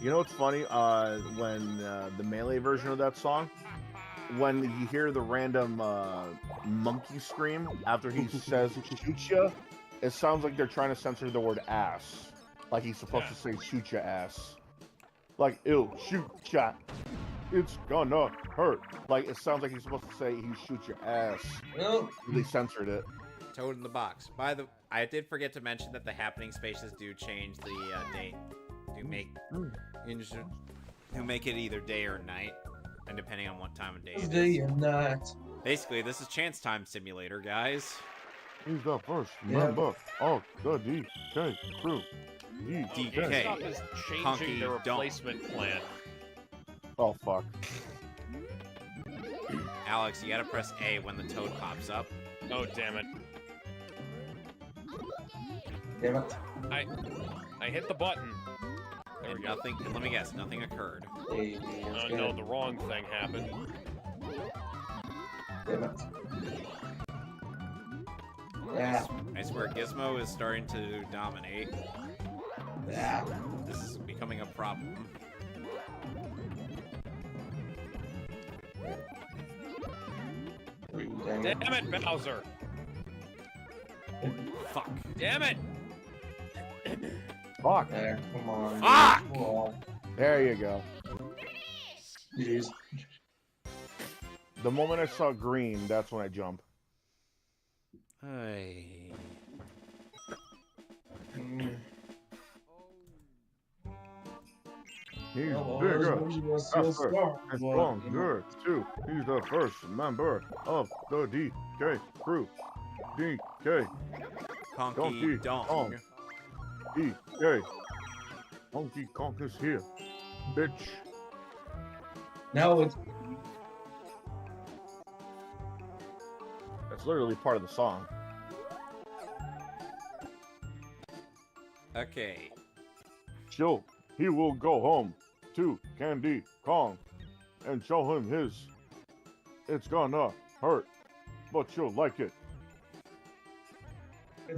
You know what's funny? When the Melee version of that song, when you hear the random monkey scream after he says shoot ya, it sounds like they're trying to censor the word ass. Like he's supposed to say shoot ya ass. Like, ew, shoot ya. It's gonna hurt. Like, it sounds like he's supposed to say he shoots your ass. Well, They censored it. Toad in the box. I did forget to mention that the happening spaces do change the date. Do make it either day or night, and depending on what time of day this it day is. you're not. Basically, this is Chance Time Simulator, guys. Who's the first Yeah. member of the DK crew? DK. GameStop is changing Hunky their donk. replacement plan. Oh, fuck. Alex, you gotta press A when the toad pops up. Oh, damn it. Damn it. I hit the button. There And we go. nothing, let me guess, nothing occurred. Hey, No, the wrong thing happened. Damn it. Yeah. I swear, Gizmo is starting to dominate. Yeah. This is becoming a problem. Damn it, Bowser! Fuck. Damn it! Fuck. There, come on. Fuck! Oh, There you go. jeez. The moment I saw green, that's when I jump. Hey. Mm. He's Oh, bigger, well, faster, and stronger, too. He's the first member of the DK crew. DK. Conky Donkey Dong. Kong. DK. Donkey Kong is here, bitch. Now it's That's literally part of the song. Okay. So he will go home to Candy Kong and show him his. It's gonna hurt, but you'll like it.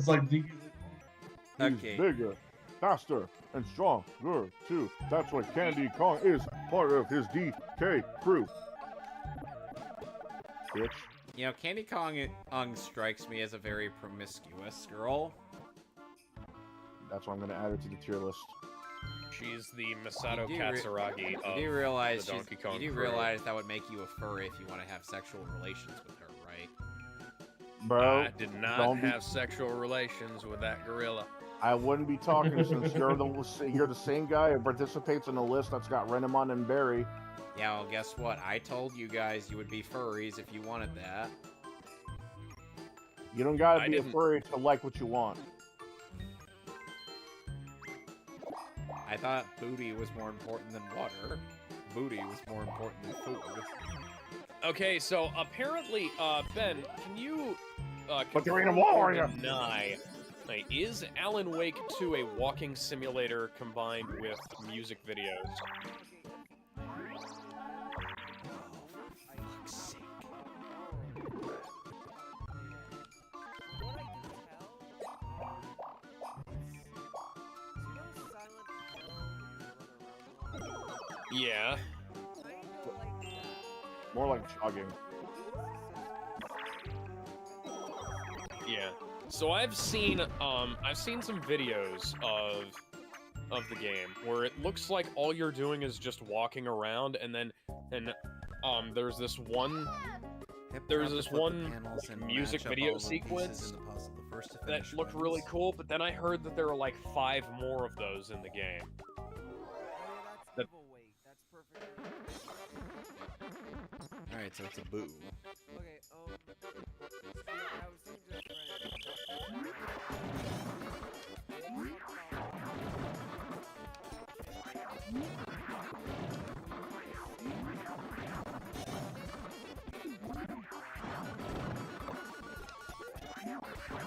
like He's Okay. bigger, faster, and stronger too. That's why Candy Kong is part of his DK crew. Bitch. You know, Candy Kong strikes me as a very promiscuous girl. That's why I'm gonna add it to the tier list. She's the Masato You do re- Katsuragi You of do realize the Donkey Kong you do crew. realize that would make you a furry if you want to have sexual relations with her, right? Bro, I did not don't be- have sexual relations with that gorilla. I wouldn't be talking since you're the same guy who participates in a list that's got Renamon and Barry. Yeah, well, guess what? I told you guys you would be furries if you wanted that. You don't gotta I be a didn't- furry to like what you want. I thought booty was more important than water. Booty was more important than food. Okay, so apparently, Ben, can you But there ain't a confirm wall or here. deny, like, is Alan Wake 2 a walking simulator combined with music videos? Fuck's sake. Yeah. More like jogging. Yeah. So I've seen some videos of the game where it looks like all you're doing is just walking around, and there's this one music video sequence that looked really cool, but then I heard that there are like 5 more of those in the game. That's giveaway. That's perfect. Alright, so it's a boo. Okay, yeah, I was thinking just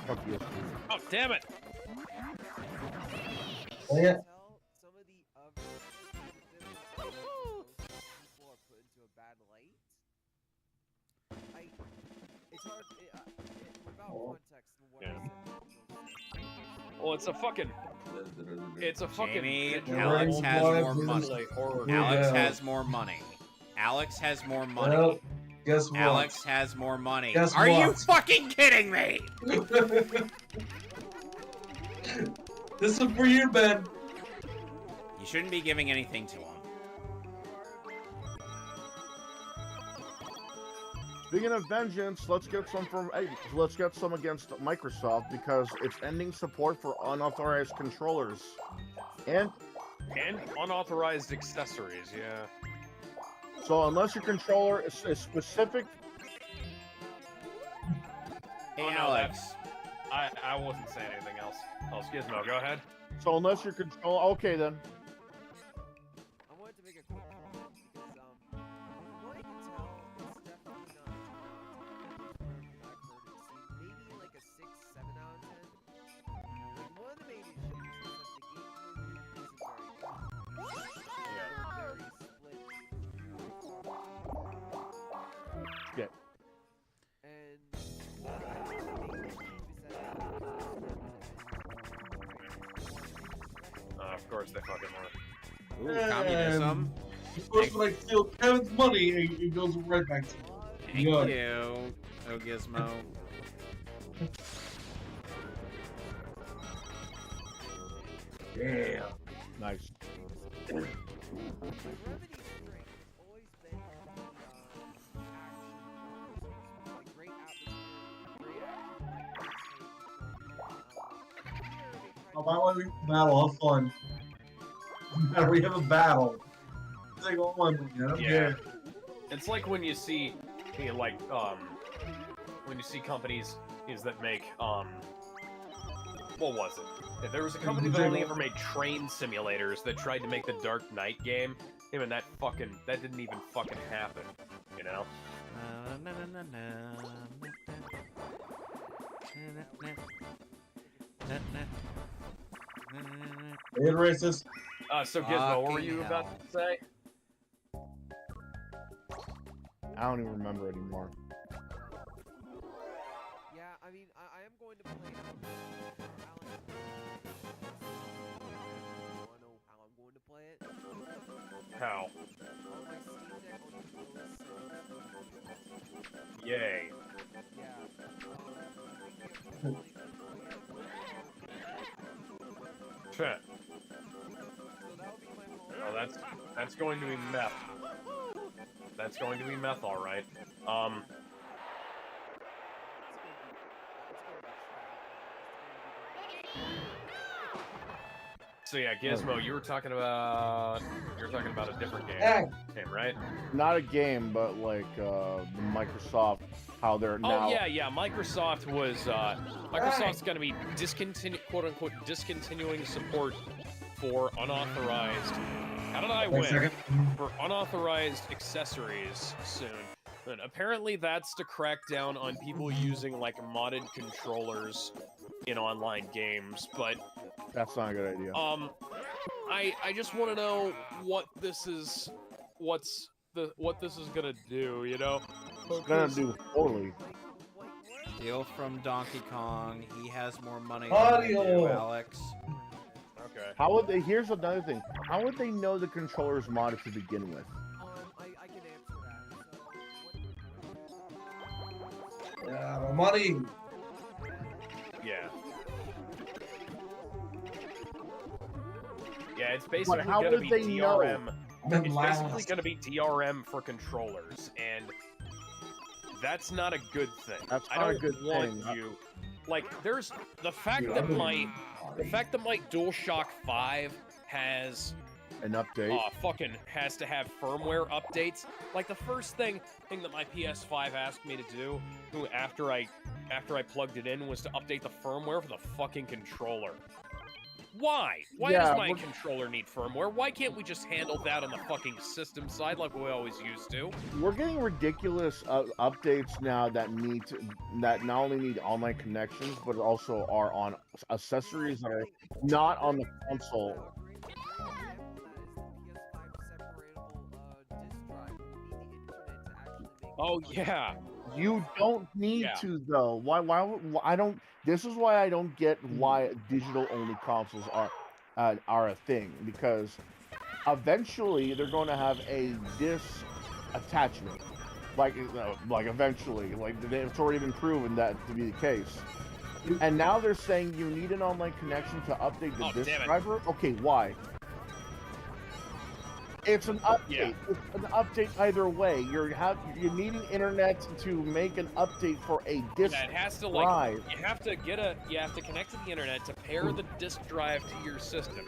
Fuck you. Oh, damn it! Oh, yeah. Some of the other people are put into a bad light. It's hard. Without context, what Yeah. I said. Well, it's a fucking. Jamie, it's Alex a has horror more money. horror. Alex Yeah. has more money. Alex has more money. Well, guess what? Alex has more money. Guess Are you what? fucking kidding me? This is for you, Ben. You shouldn't be giving anything to him. Speaking of vengeance, let's get some against Microsoft because it's ending support for unauthorized controllers. And unauthorized accessories. Yeah. so unless your controller is specific, Hey, Oh, no, Alex. I wasn't saying anything else. Oh, Gizmo, go ahead. so unless your controller, okay then. I wanted to make a quick comment because, from what I can tell, it's definitely not a 10 out of 10. I've heard it seem maybe like a 6, 7 out of 10. Like, one of the main issues is that the gameplay isn't very good. Yeah. They're very split. Yeah. And one of the main issues is that course they fucking were. Ooh, communism. Of course, when I steal Kevin's money, it goes right back to me. Thank Good. you, Oh Gizmo. Yeah. Nice. Remedy's great. Always been the action, like great atmosphere, great action. Oh, by the way, battle, have fun. We have a battle. It's like, oh my god, I don't care. It's like when you see, when you see companies that make, what was it? If there was a company that only ever made train simulators that tried to make the Dark Knight game, even that didn't even fucking happen, you know? You're racist. So Gizmo, what were you about to say? I don't even remember anymore. Yeah, I mean, I am going to play. I know how I'm going to play it. How? On my Steam Deck on the Yay. Shit. Oh, that's going to be meth. That's going to be meth, all right. So yeah, Gizmo, you were talking about a different game, right? Not a game, but like Microsoft, how they're now. Oh yeah. Microsoft was Microsoft's going to be quote unquote discontinuing support for unauthorized. How did I win? For unauthorized accessories soon. And apparently that's to crack down on people using like modded controllers in online games, but That's not a good idea. I just want to know what this is gonna do, you know? It's gonna do poorly. Steal from Donkey Kong. He has more money than you do, Alex. Okay. How would they? Here's another thing. How would they know the controller's modded to begin with? I can answer that. So, Yeah, my money. Yeah. Yeah, it's basically how gonna would be they DRM. know? It's basically gonna be DRM for controllers, and that's not a good thing. That's I not don't a good want thing. you. Like, there's the fact that my DualShock 5 has An update. has to have firmware updates. Like the first thing that my PS5 asked me to do after I plugged it in was to update the firmware for the fucking controller. Why? Why does my controller need firmware? Why can't we just handle that on the fucking system side like we always used to? We're getting ridiculous updates now that not only need online connections, but also are on accessories that are not on the console. Oh yeah. You don't need to though. Why I don't. This is why I don't get why digital only consoles are a thing, because eventually they're going to have a disc attachment. Like eventually, like it's already been proven that to be the case. And now they're saying you need an online connection to update the disc driver. Okay, why? It's an update. Yeah. It's an update either way. You're needing internet to make an update for a disc Yeah, it has to drive. you have to connect to the internet to pair the disk drive to your system.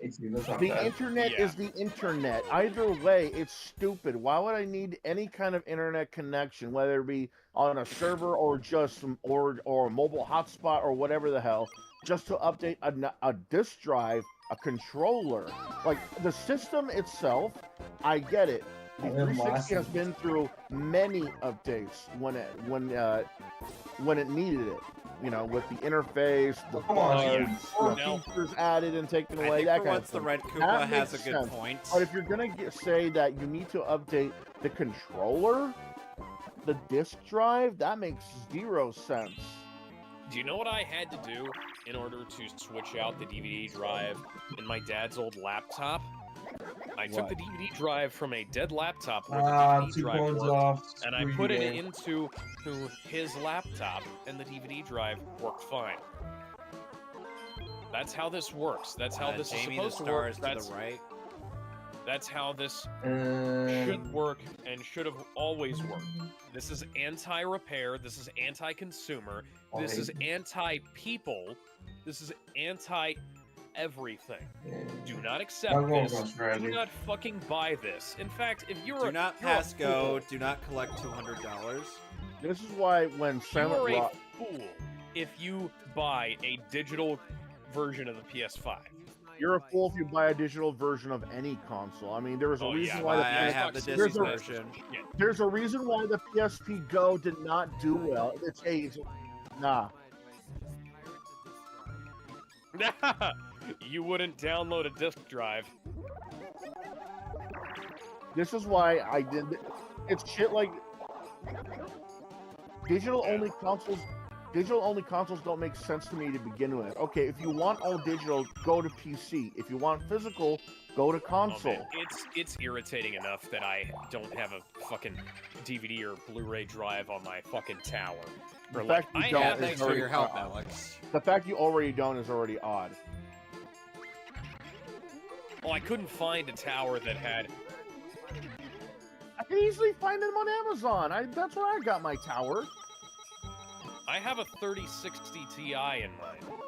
The internet is the internet. Either way, it's stupid. Why would I need any kind of internet connection, whether it be on a server or just or a mobile hotspot or whatever the hell, just to update a disk drive, a controller? Like the system itself, I get it. The 360 has been through many updates when it needed it. You know, with the interface, the features added and taken away, that kind of thing. The Red Koopa has a good point. But if you're gonna say that you need to update the controller, the disc drive, that makes 0 sense. Do you know what I had to do in order to switch out the DVD drive in my dad's old laptop? I took the DVD drive from a dead laptop where the DVD 2 drive coins worked, off. and I Screw put you, it game. into his laptop, and the DVD drive worked fine. That's how this works. That's how this is Jamie, the supposed to work. stars to the right. That's how this And should work and should have always worked. This is anti-repair. This is anti-consumer. This is anti-people. This is anti-everything. Do not accept I'm going this. with strategy. Do not fucking buy this. In fact, if you're Do not you're a pass go. fool, Do not collect $200. This is why when you Silent are a Rock... fool if you buy a digital version of the PS5. You're a fool if you buy a digital version of any console. I mean, there was a reason why I the have the Xbox disc Series X version. is there's a reason why the PSP Go did not do well. Nah. shit. You wouldn't download a disk drive. This is why I did. It's shit like digital only consoles. Digital only consoles don't make sense to me to begin with. Okay, if you want all digital, go to PC. If you want physical, go to Oh, console. man, it's irritating enough that I don't have a fucking DVD or Blu-ray drive on my fucking tower. The Or like, fact you I don't have is Thanks for already your help, odd. Alex. The fact you already don't is already odd. Well, I couldn't find a tower that had. I can easily find them on Amazon. That's where I got my tower. I have a 3060 Ti in mine.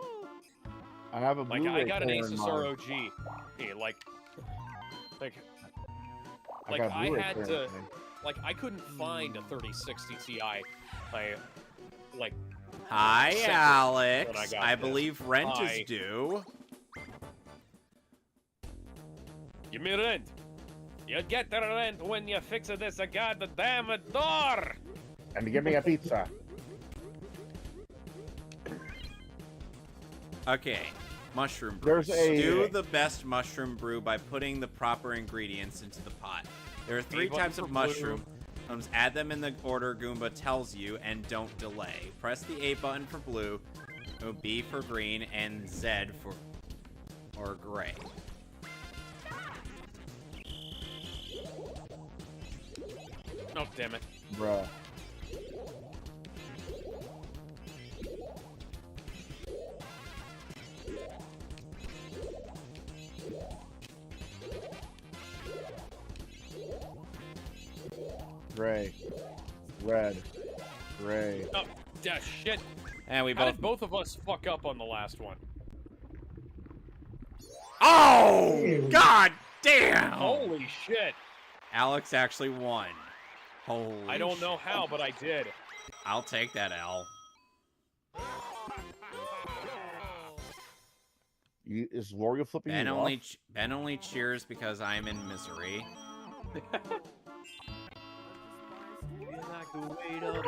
I have a Like Blu-ray I got an player in Asus mine. ROG. Hey, like I got a I Blu-ray had player to. in mine. Like I couldn't find a 3060 Ti. Like Hi, Separate Alex. when I got I this. believe rent Hi. is due. give me rent. You get the rent when you fix this goddamn door. And to give me a pizza. Okay, mushroom brew. There's a- Stew the best mushroom brew by putting the proper ingredients into the pot. There are 3 button types for of blue. mushroom. Add them in the order Goomba tells you, and don't delay. Press the A button for blue, B for green, and Z for gray. Oh damn it! Bruh. Gray. Red. Gray. Oh, yeah, shit! And we How both. did both of us fuck up on the last one? Oh! God damn! Holy shit! Alex actually won. Holy I don't know shit. how, but I did. I'll take that L. Is Wario flipping Ben you only off? Ben only cheers because I'm in misery.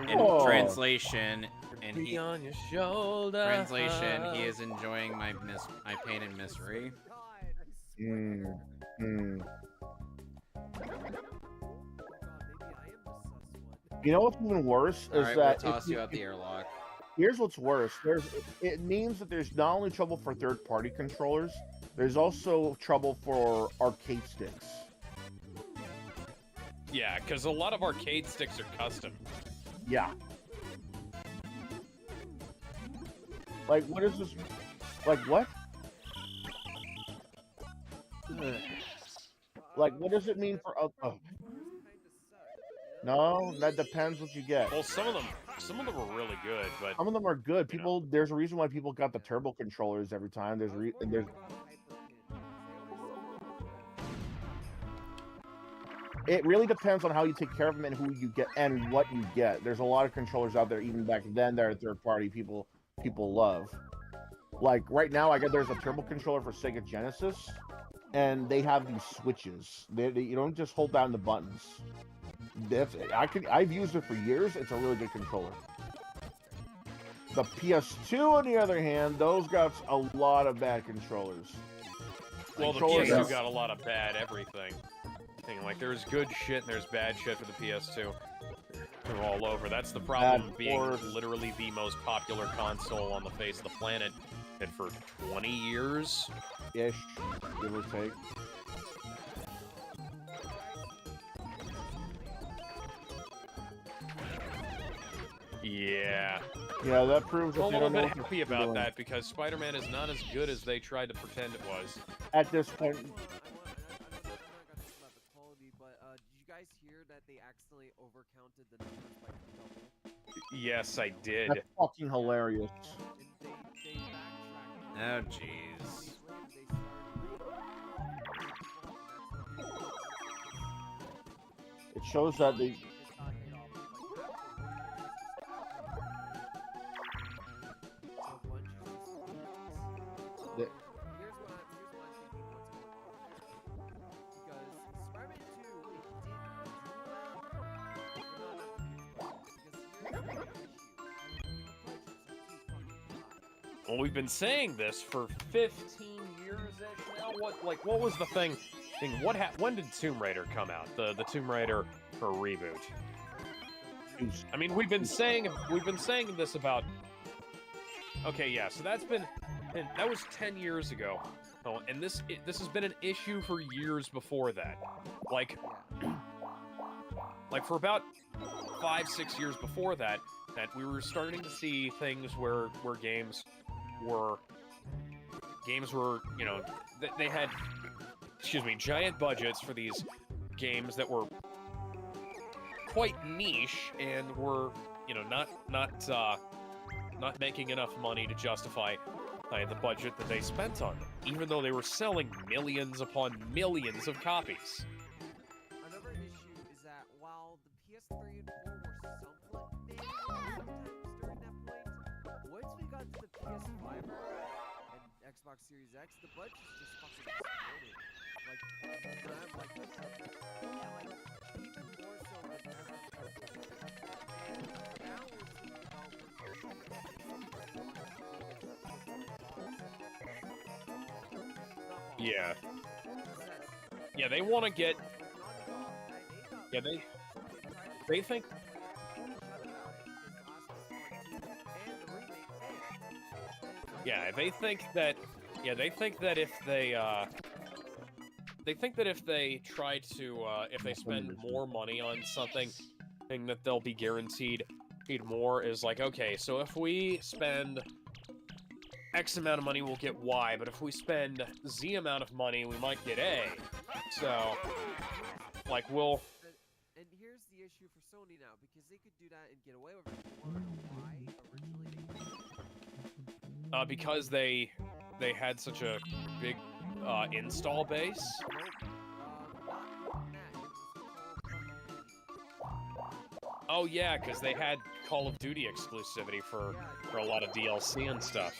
In Oh. translation, and he on your shoulder. translation, he is enjoying my pain and misery. Mm. Mm. You know what's even worse is Alright, that we'll if toss you out the airlock. here's what's worse. It means that there's not only trouble for third-party controllers, there's also trouble for arcade sticks. Yeah, because a lot of arcade sticks are custom. Yeah. Like, what is this? Like, what? Like, what does it mean for... No, that depends what you get. Well, some of them are really good, but Some of them are good. People, there's a reason why people got the turbo controllers every time. There's it really depends on how you take care of them and who you get and what you get. There's a lot of controllers out there, even back then, that are third party people love. Like right now, there's a turbo controller for Sega Genesis, and they have these switches. You don't just hold down the buttons. I've used it for years. It's a really good controller. The PS2, on the other hand, those got a lot of bad controllers. well, the Controllers PS2 have- got a lot of bad everything. Like there's good shit and there's bad shit for the PS2. They're all over. That's the problem Bad being port. literally the most popular console on the face of the planet. And for 20 years, Ish, give or take. yeah. Yeah, that proves that I'm a they little don't know bit what happy they're about doing. that because Spider-Man is not as good as they tried to pretend it was. At this point, I'm not gonna talk about the quality, but did you guys hear that they accidentally overcounted the numbers by double? Yes, I that's did. fucking hilarious. And they backtracked. Oh, jeez. Days later, they started It shows that they. just got hit off with, like, half the workers. The- Here's what I'm thinking what's going on there. Because Spider-Man 2, it didn't do well. Because here's the issue. The budgets are too fucking high. Well, we've been saying this for 15 years-ish now. What was the thing? When did Tomb Raider come out? The Tomb Raider reboot. I mean, we've been saying this about. Okay, yeah. So that was 10 years ago. Oh, and this has been an issue for years before that. Like for about 5-6 years before that we were starting to see things where games were, you know, they had, giant budgets for these games that were quite niche and were, you know, not making enough money to justify the budget that they spent on them, even though they were selling millions upon millions of copies. Another issue is that while the PS3 and 4 were somewhat big sometimes during that point, once we got to the PS5 and Xbox Series X, the budgets just fucking exploded. Like, I'm like, yeah, like, even more so than ever. And now we're seeing Yeah. Yeah, they want to get. Yeah, they think. Yeah, they think that. Yeah, they think that if they. They think that if they try to, if they spend more money on something, that they'll be guaranteed more. Is like, okay, so if we spend X amount of money, we'll get Y, but if we spend Z amount of money, we might get A. So, like, we'll... And here's the issue for Sony now, because they could do that and get away with it. You wanna know why originally they couldn't? Because they had such a big install base. Oh yeah, because they had Call of Duty exclusivity for a lot of DLC and stuff.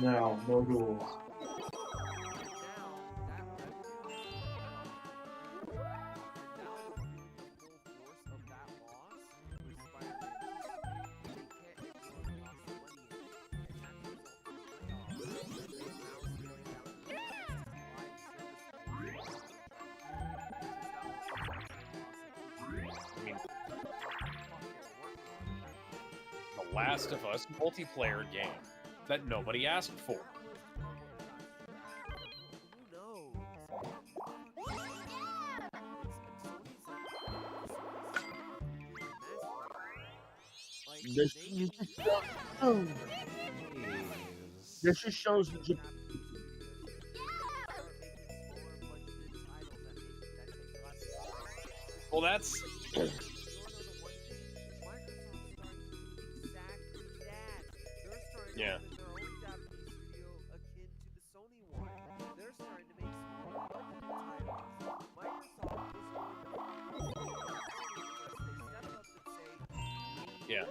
No rules. I mean, The Last of Us multiplayer game that nobody asked for. This just shows the Well, that's... Yeah. Yeah.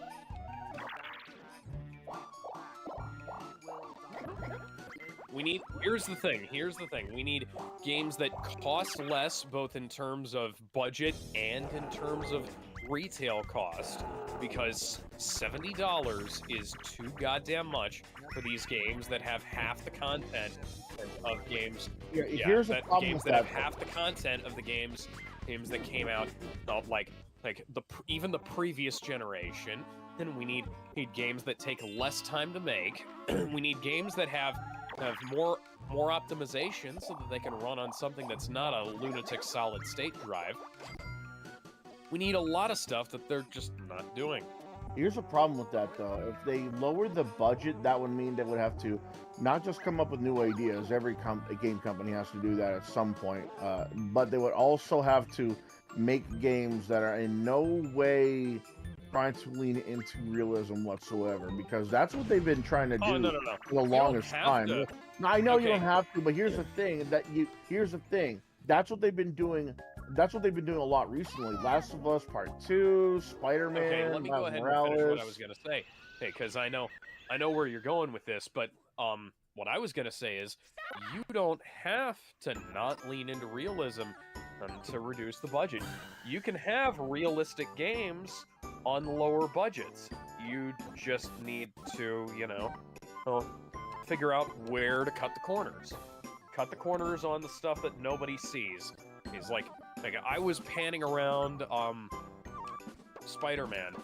We need... Here's the thing. We need games that cost less, both in terms of budget and in terms of retail cost. because $70 is too goddamn much for these games that have half the content of games. Here's the problem games with that that. have half the content of the games that came out of like even the previous generation. Then we need games that take less time to make. We need games that have more optimization so that they can run on something that's not a lunatic solid state drive. We need a lot of stuff that they're just not doing. Here's a problem with that, though. If they lower the budget, that would mean they would have to not just come up with new ideas. Every game company has to do that at some point. But they would also have to make games that are in no way trying to lean into realism whatsoever, because that's what they've been trying to do No. for the longest time. To. No, I know you Okay. don't have to, but here's the thing. Here's the thing. That's what they've been doing. That's what they've been doing a lot recently. Last of Us Part 2, Spider-Man, Okay, let me go ahead and finish what I was gonna say. Okay, because I know where you're going with this, but what I was gonna say is you don't have to not lean into realism to reduce the budget. You can have realistic games on lower budgets. You just need to, figure out where to cut the corners. Cut the corners on the stuff that nobody sees. Is like I was panning around Spider-Man,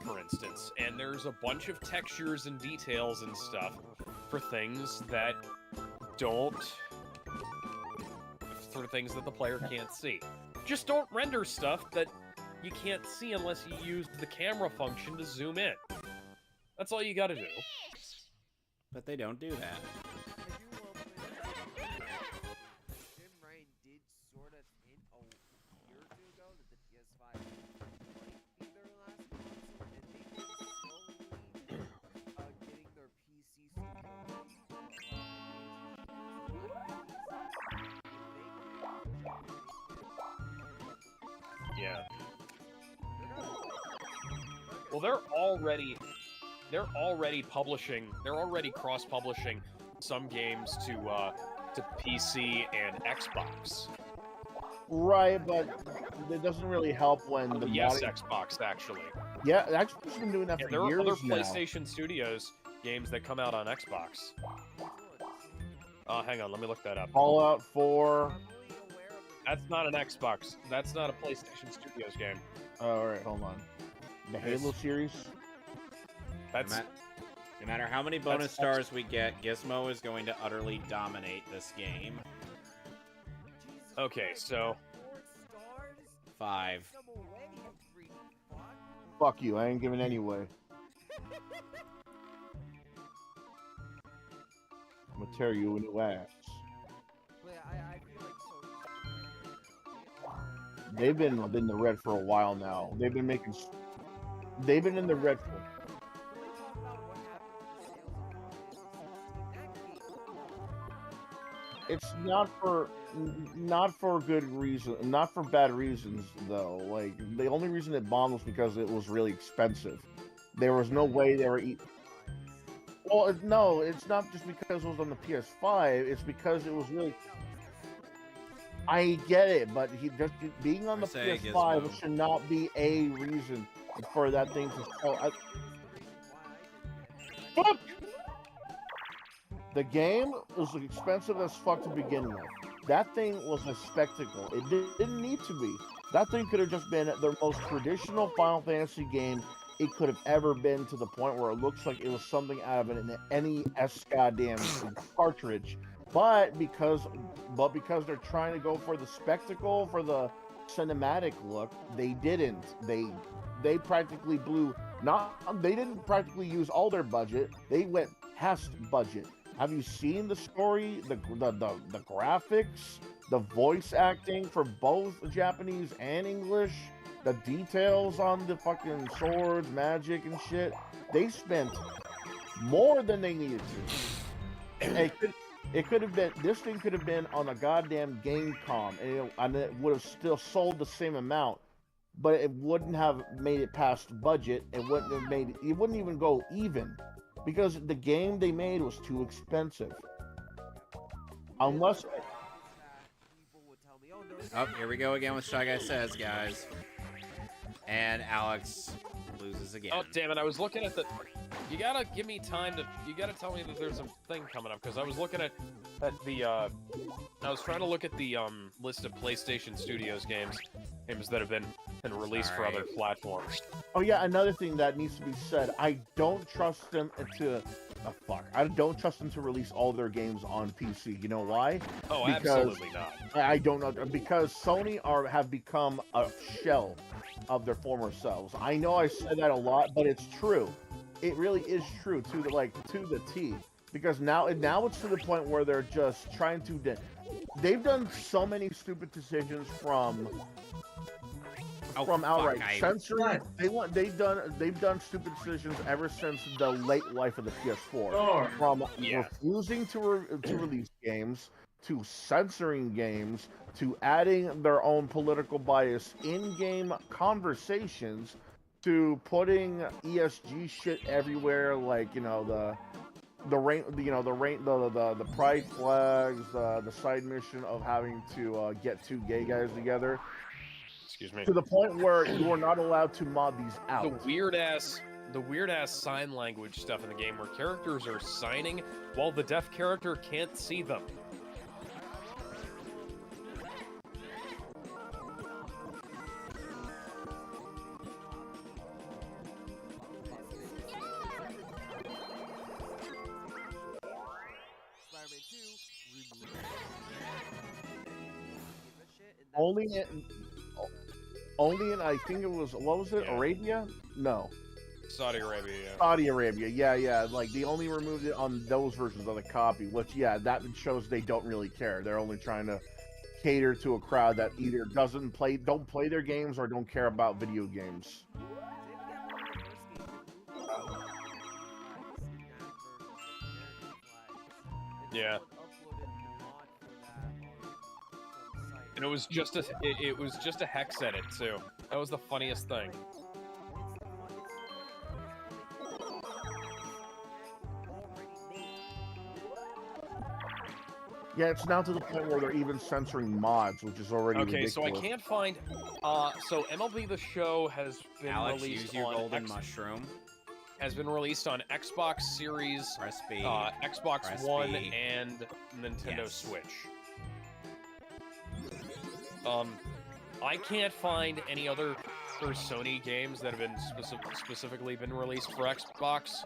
for instance, and there's a bunch of textures and details and stuff for things that the player can't see. Just don't render stuff that you can't see unless you use the camera function to zoom in. That's all you gotta do. But they don't do that. Jim Ryan did sort of hint a year or two ago that the PS5 might be their last console, and they've been slowly getting their PC Yeah. Well, they're already cross-publishing some games to PC and Xbox. Right, but it doesn't really help when the Xbox actually. Yeah, Xbox has been doing that Yeah, for there are years other now. PlayStation Studios games that come out on Xbox. Hang on, let me look that up. Fallout 4. That's not an Xbox. That's not a PlayStation Studios game. Oh, all right, hold on. The Halo series. That's No matter how many bonus stars we get, Gizmo is going to utterly dominate this game. okay. So 5. Fuck you, I ain't giving any away. I'm gonna tear you a new ass. I feel like Sony's They've been in the red for a while now. They've been in the red for. It's not for good reason, not for bad reasons though. Like the only reason it bombed was because it was really expensive. There was no way they were. Well, no, it's not just because it was on the PS5. It's because it was really. I get it, but being on the PS5 should not be a reason for that thing to sell. Fuck! The game was expensive as fuck to begin with. That thing was a spectacle. It didn't need to be. That thing could have just been the most traditional Final Fantasy game it could have ever been, to the point where it looks like it was something out of an NES goddamn cartridge. But because they're trying to go for the spectacle, for the cinematic look, they didn't. They practically they didn't practically use all their budget. They went past budget. Have you seen the story, the graphics, the voice acting for both Japanese and English, the details on the fucking swords, magic, and shit? They spent more than they needed to. It could have been. This thing could have been on a goddamn Gamecom, and it would have still sold the same amount, but it wouldn't have made it past budget. It wouldn't have made it. It wouldn't even go even. Because the game they made was too expensive. Unless... Oh, here we go again with Shy Guy Says, guys. And Alex loses again. Oh, damn it. I was looking at the... You gotta give me time to... You gotta tell me that there's a thing coming up, because I was looking at the, I was trying to look at the, list of PlayStation Studios games that have been released for other platforms. Oh yeah, another thing that needs to be said, I don't trust them to... I don't trust them to release all their games on PC. You know why? Oh, Because absolutely not. I don't know, because Sony have become a shell of their former selves. I know I said that a lot, but it's true. It really is true to the T. Because now it's to the point where they're just trying to. They've done so many stupid decisions from outright censoring. They've done stupid decisions ever since the late life of the PS4. Sure. From refusing to release games, to censoring games, to adding their own political bias in-game conversations, to putting ESG shit everywhere, like the pride flags, the side mission of having to get two gay guys together. Excuse me. To the point where you are not allowed to mod these out. The weird ass sign language stuff in the game where characters are signing while the deaf character can't see them. Spider-Man 2, remove Only in I think it was, what was it, Arabia? No. Saudi Arabia, yeah. Saudi Arabia, yeah. Like, they only removed it on those versions of the copy, which, yeah, that shows they don't really care. They're only trying to cater to a crowd that either don't play their games or don't care about video games. Yeah. And it was just a hex edit too. That was the funniest thing. Yeah, it's now to the point where they're even censoring mods, which is already ridiculous. So I can't find. So MLB The Show has been Alex, released use your on golden mushroom. Has been released on Xbox Series, Press B. Xbox Press One, B. and Nintendo Yes. Switch. I can't find any other Sony games that have been specifically been released for Xbox.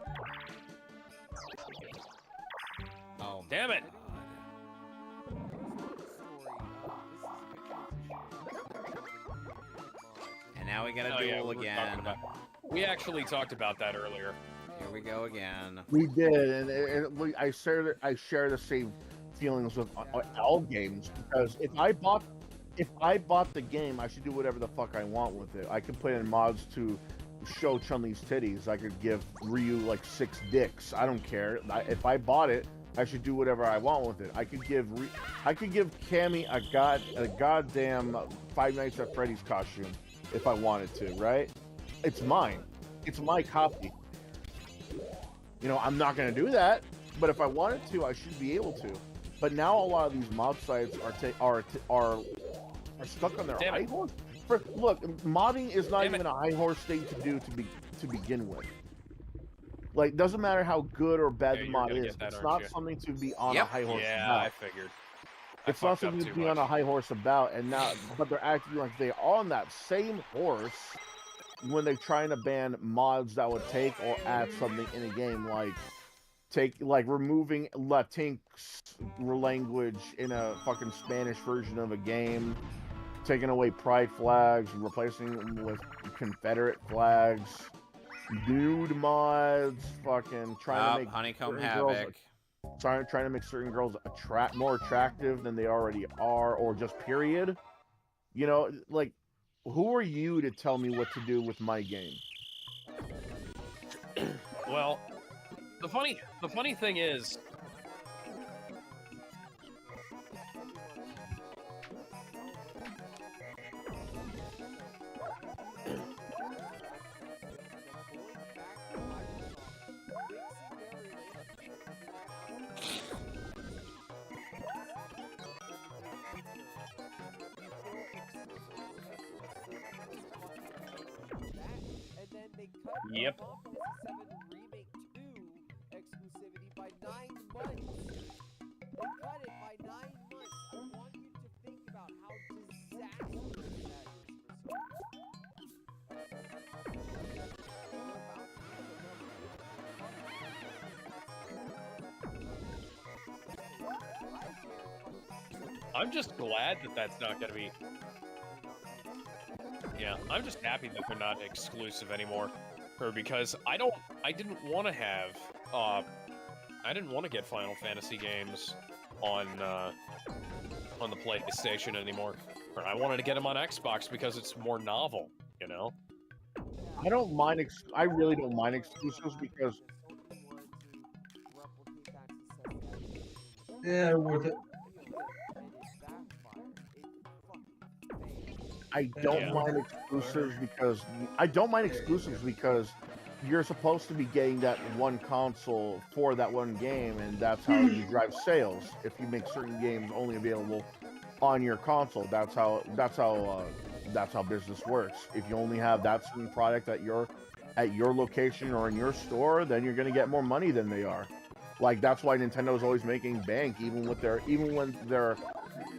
Oh, damn it! And now we got a duel again. We actually talked about that earlier. Here we go again. We did, and I share the same feelings with all games, because if I bought the game, I should do whatever the fuck I want with it. I could put in mods to show Chun-Li's titties. I could give Ryu like 6 dicks. I don't care. If I bought it, I should do whatever I want with it. I could give Cammy a goddamn Five Nights at Freddy's costume if I wanted to, right? It's mine. It's my copy. You know, I'm not gonna do that, but if I wanted to, I should be able to. But now a lot of these mod sites are stuck on their high horse. Look, modding is not even a high horse thing to do to begin with. Like, doesn't matter how good or bad the mod is. It's not something to be on a high horse about. Yeah, I figured. It's not something to be on a high horse about, and now, but they're acting like they are on that same horse when they're trying to ban mods that would take or add something in a game, like removing Latinx language in a fucking Spanish version of a game, taking away pride flags, replacing them with Confederate flags, nude mods, fucking trying to make Honeycomb Havoc. Trying to make certain girls more attractive than they already are, or just period. You know, like, who are you to tell me what to do with my game? Well, the funny thing is, Yep. Final Fantasy VII Remake 2 exclusivity by 9 months. They cut it by 9 months. I want you to think about how disastrous that is for Sony. I'm just glad that that's not going to be... Yeah, I'm just happy that they're not exclusive anymore. Or because I didn't want to have, I didn't want to get Final Fantasy games on the PlayStation anymore. Or I wanted to get them on Xbox because it's more novel, you know? I don't mind. I really don't mind exclusives because Yeah, worth it. I don't mind exclusives because you're supposed to be getting that one console for that one game, and that's how you drive sales. If you make certain games only available on your console, that's how business works. If you only have that certain product at your location or in your store, then you're going to get more money than they are. Like, that's why Nintendo's always making bank, even with their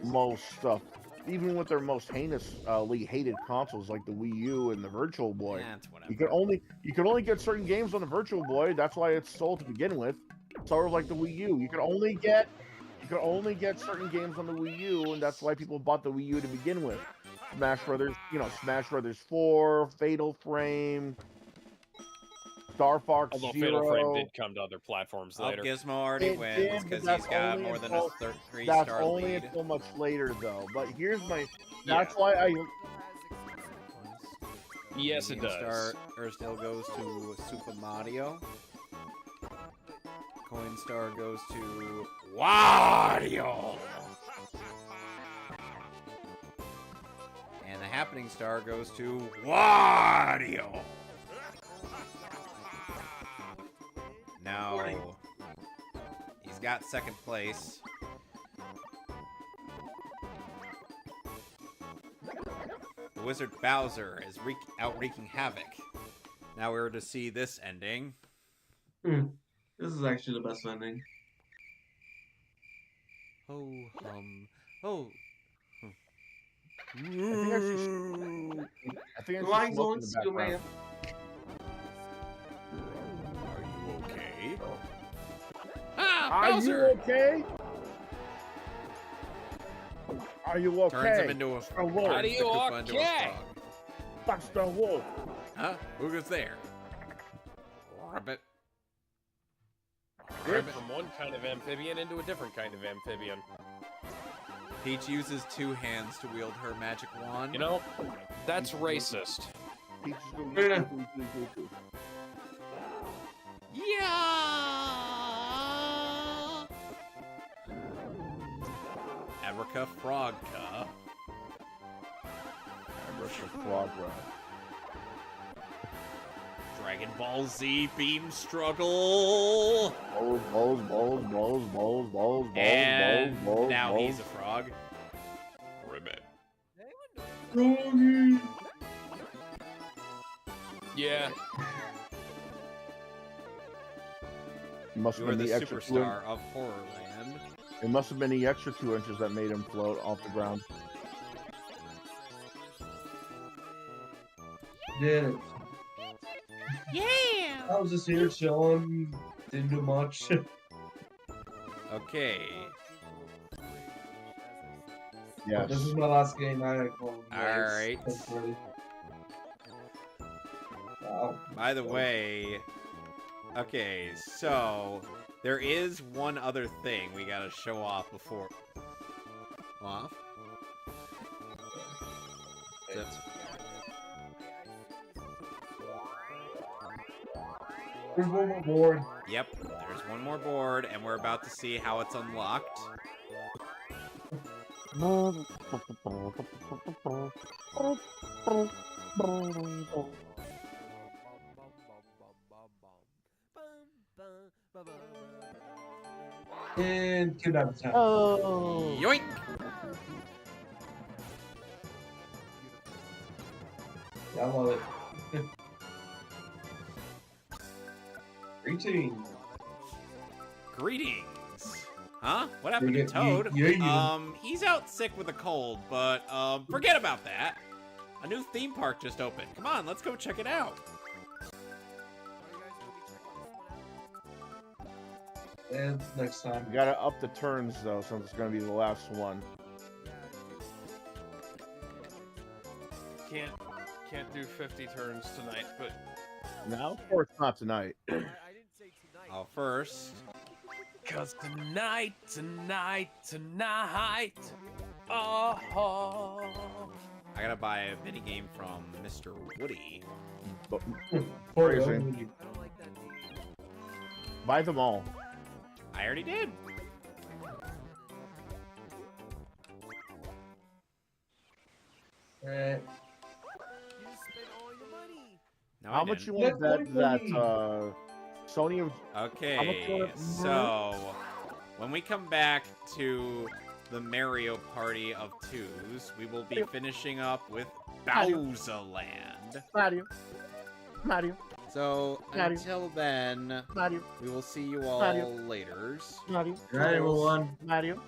most heinously hated consoles like the Wii U and the Virtual Boy. Yeah, it's whatever. You could only get certain games on the Virtual Boy. That's why it's sold to begin with. Sort of like the Wii U. You could only get certain games on the Wii U, and that's why people bought the Wii U to begin with. Smash Brothers 4, Fatal Frame, Star Fox Although Zero. Fatal Frame did come to other platforms Oh, later. Gizmo already It wins did, because but he's got more than a That's 3-star only lead. until much later, though. But here's my. Yeah. That's why I. Yes, it does. Star still goes to Super Mario. Coinstar goes to Wario! and the Happening Star goes to Wario! Now, he's got second place. The Wizard Bowser is out wreaking havoc. Now we were to see this ending. This is actually the best ending. ho hum ho. I think I The should line's smoke on in the Steel Man. background. Are you okay? Are you okay? Are you okay? Turns him into a A wolf. Are you Koopa into a okay? frog. That's the wolf. Huh? Who goes there? Rabbit. From one kind of amphibian into a different kind of amphibian. Peach uses 2 hands to wield her magic wand. You know, that's racist. Peach is going Yeah. Yeah! Abraca Frogca. Dragon Ball Z Beam Struggle! Balls. And now he's a frog. Ribbit. Yeah. Must You have are been the the extra superstar of Horrorland. It must have been the extra 2 inches that made him float off the ground. Yeah. Yeah! I was just here chilling. Didn't do much. Okay. Yes. This is my last game. Alright. Wow. By the way, okay, so there is one other thing we gotta show off before. Off? There's one more board. Yep, there's one more board, and we're about to see how it's unlocked. And Kid out of town. Oh. Yoink! Yeah, I love it. Greetings. Greetings. Huh? What happened to Toad? He's out sick with a cold, but forget about that. A new theme park just opened. Come on, let's go check it out. And next time. You gotta up the turns though, since it's gonna be the last one. Can't do 50 turns tonight, but No, of course not tonight. I didn't say tonight. Oh, first. cause tonight, oh. I gotta buy a mini game from Mr. Woody. But For you. Crazy. I don't like that name. buy them all. I already did. Alright. You just spent all your money. No, How I much you didn't. want to bet That's that Sony? How much Okay, you wanna- so when we come back to the Mario Party of Twos, we will be finishing up with Bowser Land. Mario, Mario, So Mario. until then, Mario, we will see you all Mario. later. Mario, Alright, everyone. Mario.